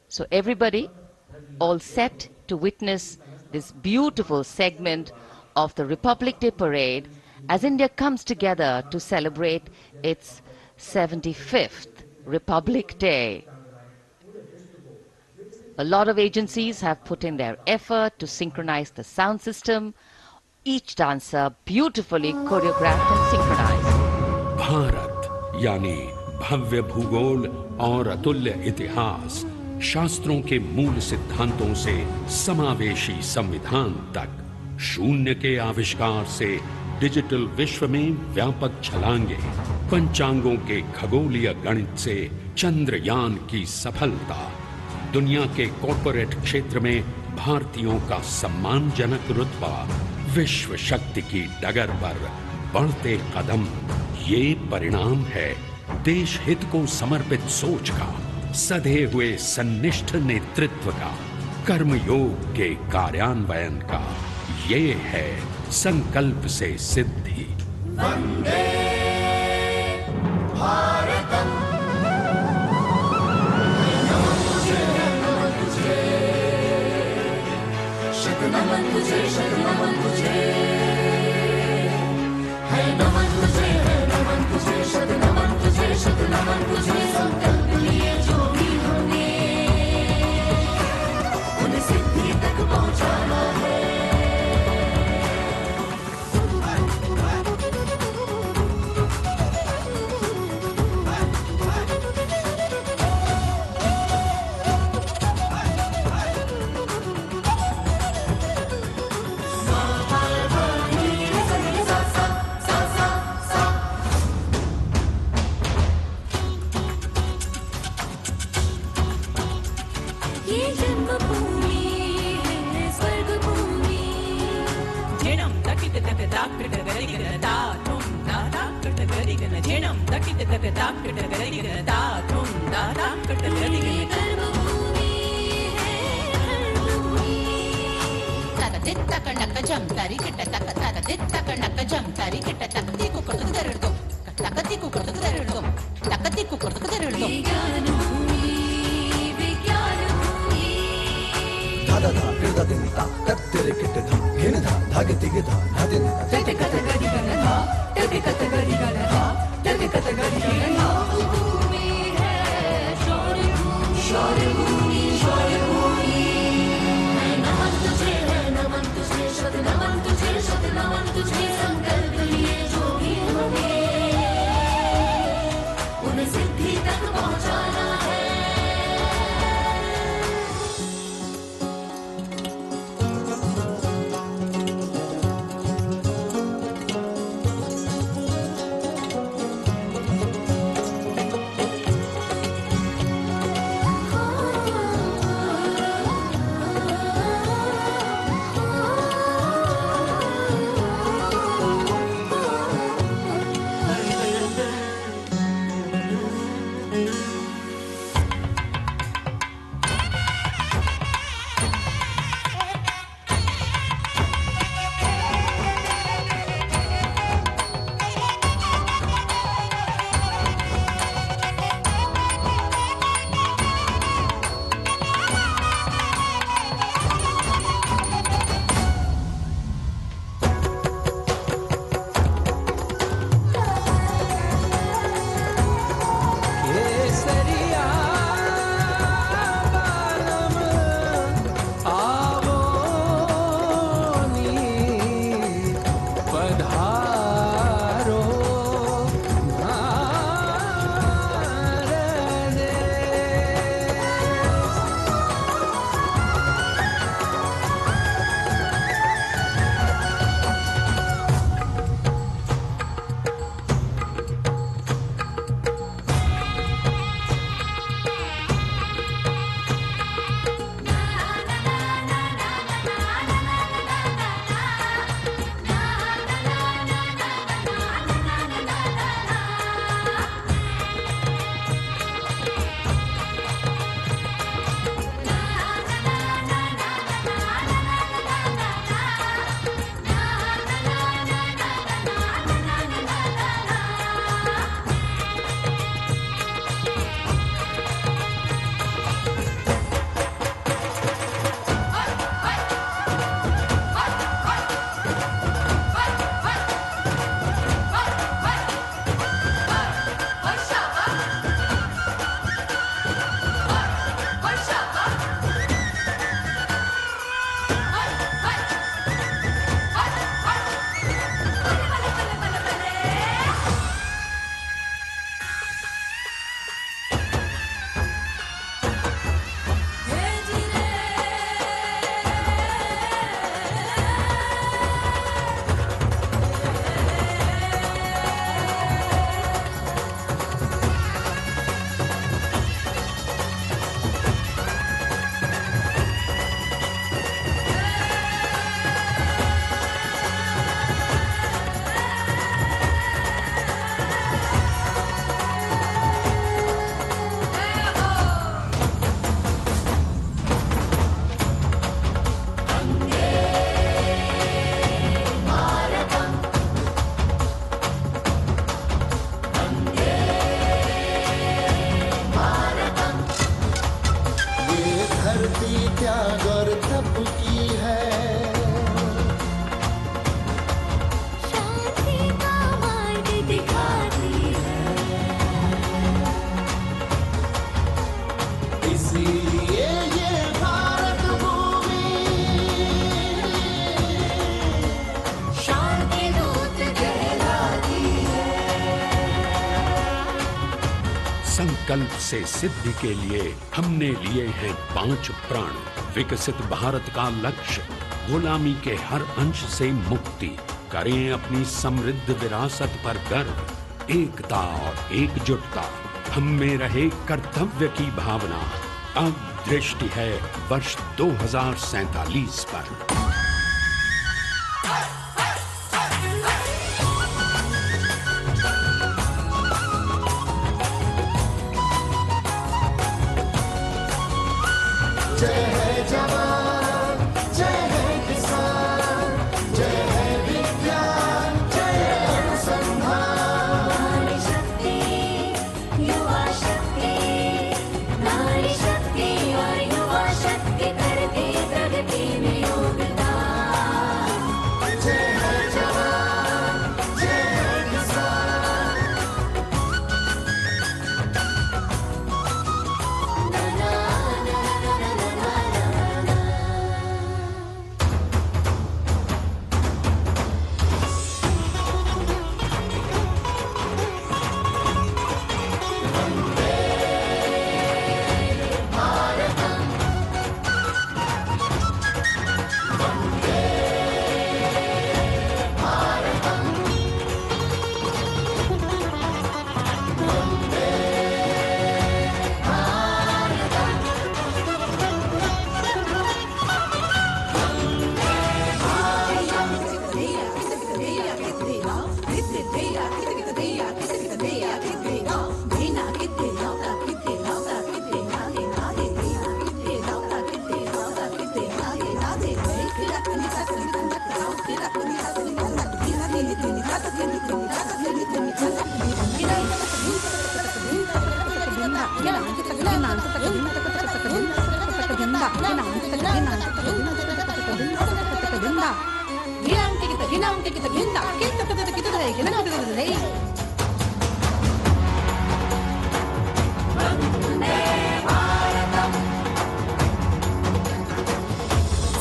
So everybody all set to witness this beautiful segment of the Republic Day parade as India comes together to celebrate its 75th Republic Day. A lot of agencies have put in their effort to synchronize the sound system. Each dancer beautifully choreographed and synchronized. Bharat यानी भव्य भूगोल और अतुल्य इतिहास, शास्त्रों के मूल सिद्धांतों से समावेशी संविधान तक, शून्य के आविष्कार से डिजिटल विश्व में व्यापक छलांगे, पंचांगों के खगोलीय गणित से चंद्रयान की सफलता, दुनिया के कॉर्पोरेट क्षेत्र में भारतीयों का सम्मानजनक रुतबा, विश्व शक्ति की डगर पर बढ़ते कदम, ये परिणाम है देश हित को समर्पित सोच का, सधे हुए सन्निष्ठ नेतृत्व का, कर्मयोग के कार्यान्वयन का। ये है संकल्प से सिद्धि। वंदे भारतम। नमन तुझे, नमन तुझे, है नमन तुझे, है नमन तुझे, शत नमन तुझे, शत नमन तुझे। संकल्प लिए जो भी होंगे उन्हें सिद्धि तक पहुंचाना है। धरती त्याग और तप की है, शांति का मार्ग दिखाती है, इसीलिए ये भारत भूमि शांति दूत कहलाती है। संकल्प से सिद्धि के लिए हमने लिए हैं 5 प्राण। विकसित भारत का लक्ष्य, गुलामी के हर अंश से मुक्ति। करें अपनी समृद्ध विरासत पर गर्व। एकता और एकजुटता हम में रहे कर्तव्य की भावना। अब दृष्टि है वर्ष 2047 पर। जय है जवान, जय है किसान, जय है विज्ञान, जय है अनुसंधान। नारी शक्ति, युवा शक्ति, नारी शक्ति और युवा शक्ति करते प्रगति में योगदान। जय है जवान, जय है किसान।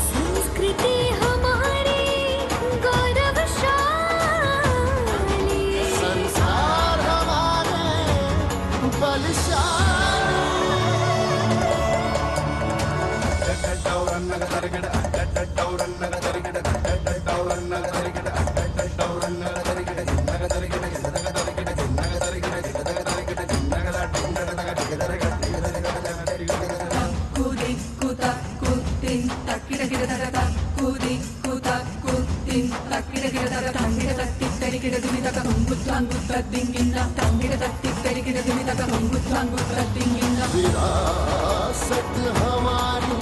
संस्कृति हमारी गौरवशाली, संसार हमारे बलशाली। विरासत हमारी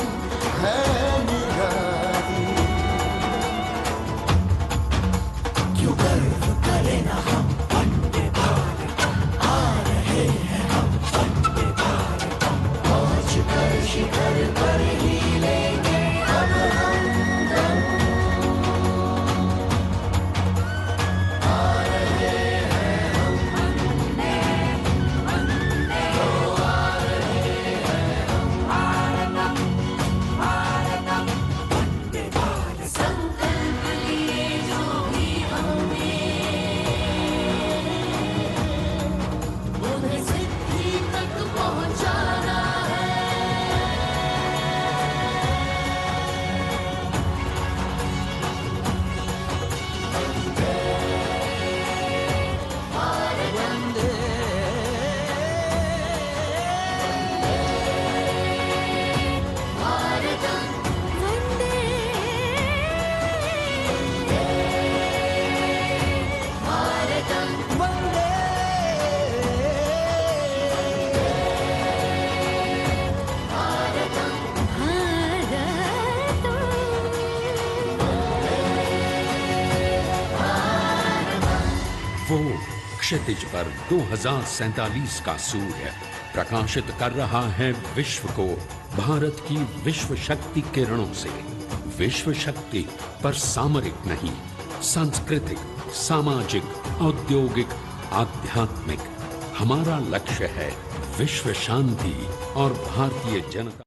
है निराली, क्यों गर्व करें ना हम वंदे भारतम। आ रहे हैं हम वंदे भारतम, पहुंच कर शिखर पर ही लेंगे अब हम दम। आ रहे हैं हम वंदे, तो आ रहे हैं हम भारतम, भारतम, वंदे भारतम। संकल्प लिए जो भी हमने, उन्हें सिद्धि तक पहुंचाना है। वो क्षितिज पर 2047 का सूर्य प्रकाशित कर रहा है विश्व को भारत की विश्व शक्ति किरणों से। विश्व शक्ति पर सामरिक नहीं, सांस्कृतिक, सामाजिक, औद्योगिक, आध्यात्मिक। हमारा लक्ष्य है विश्व शांति और भारतीय जनता।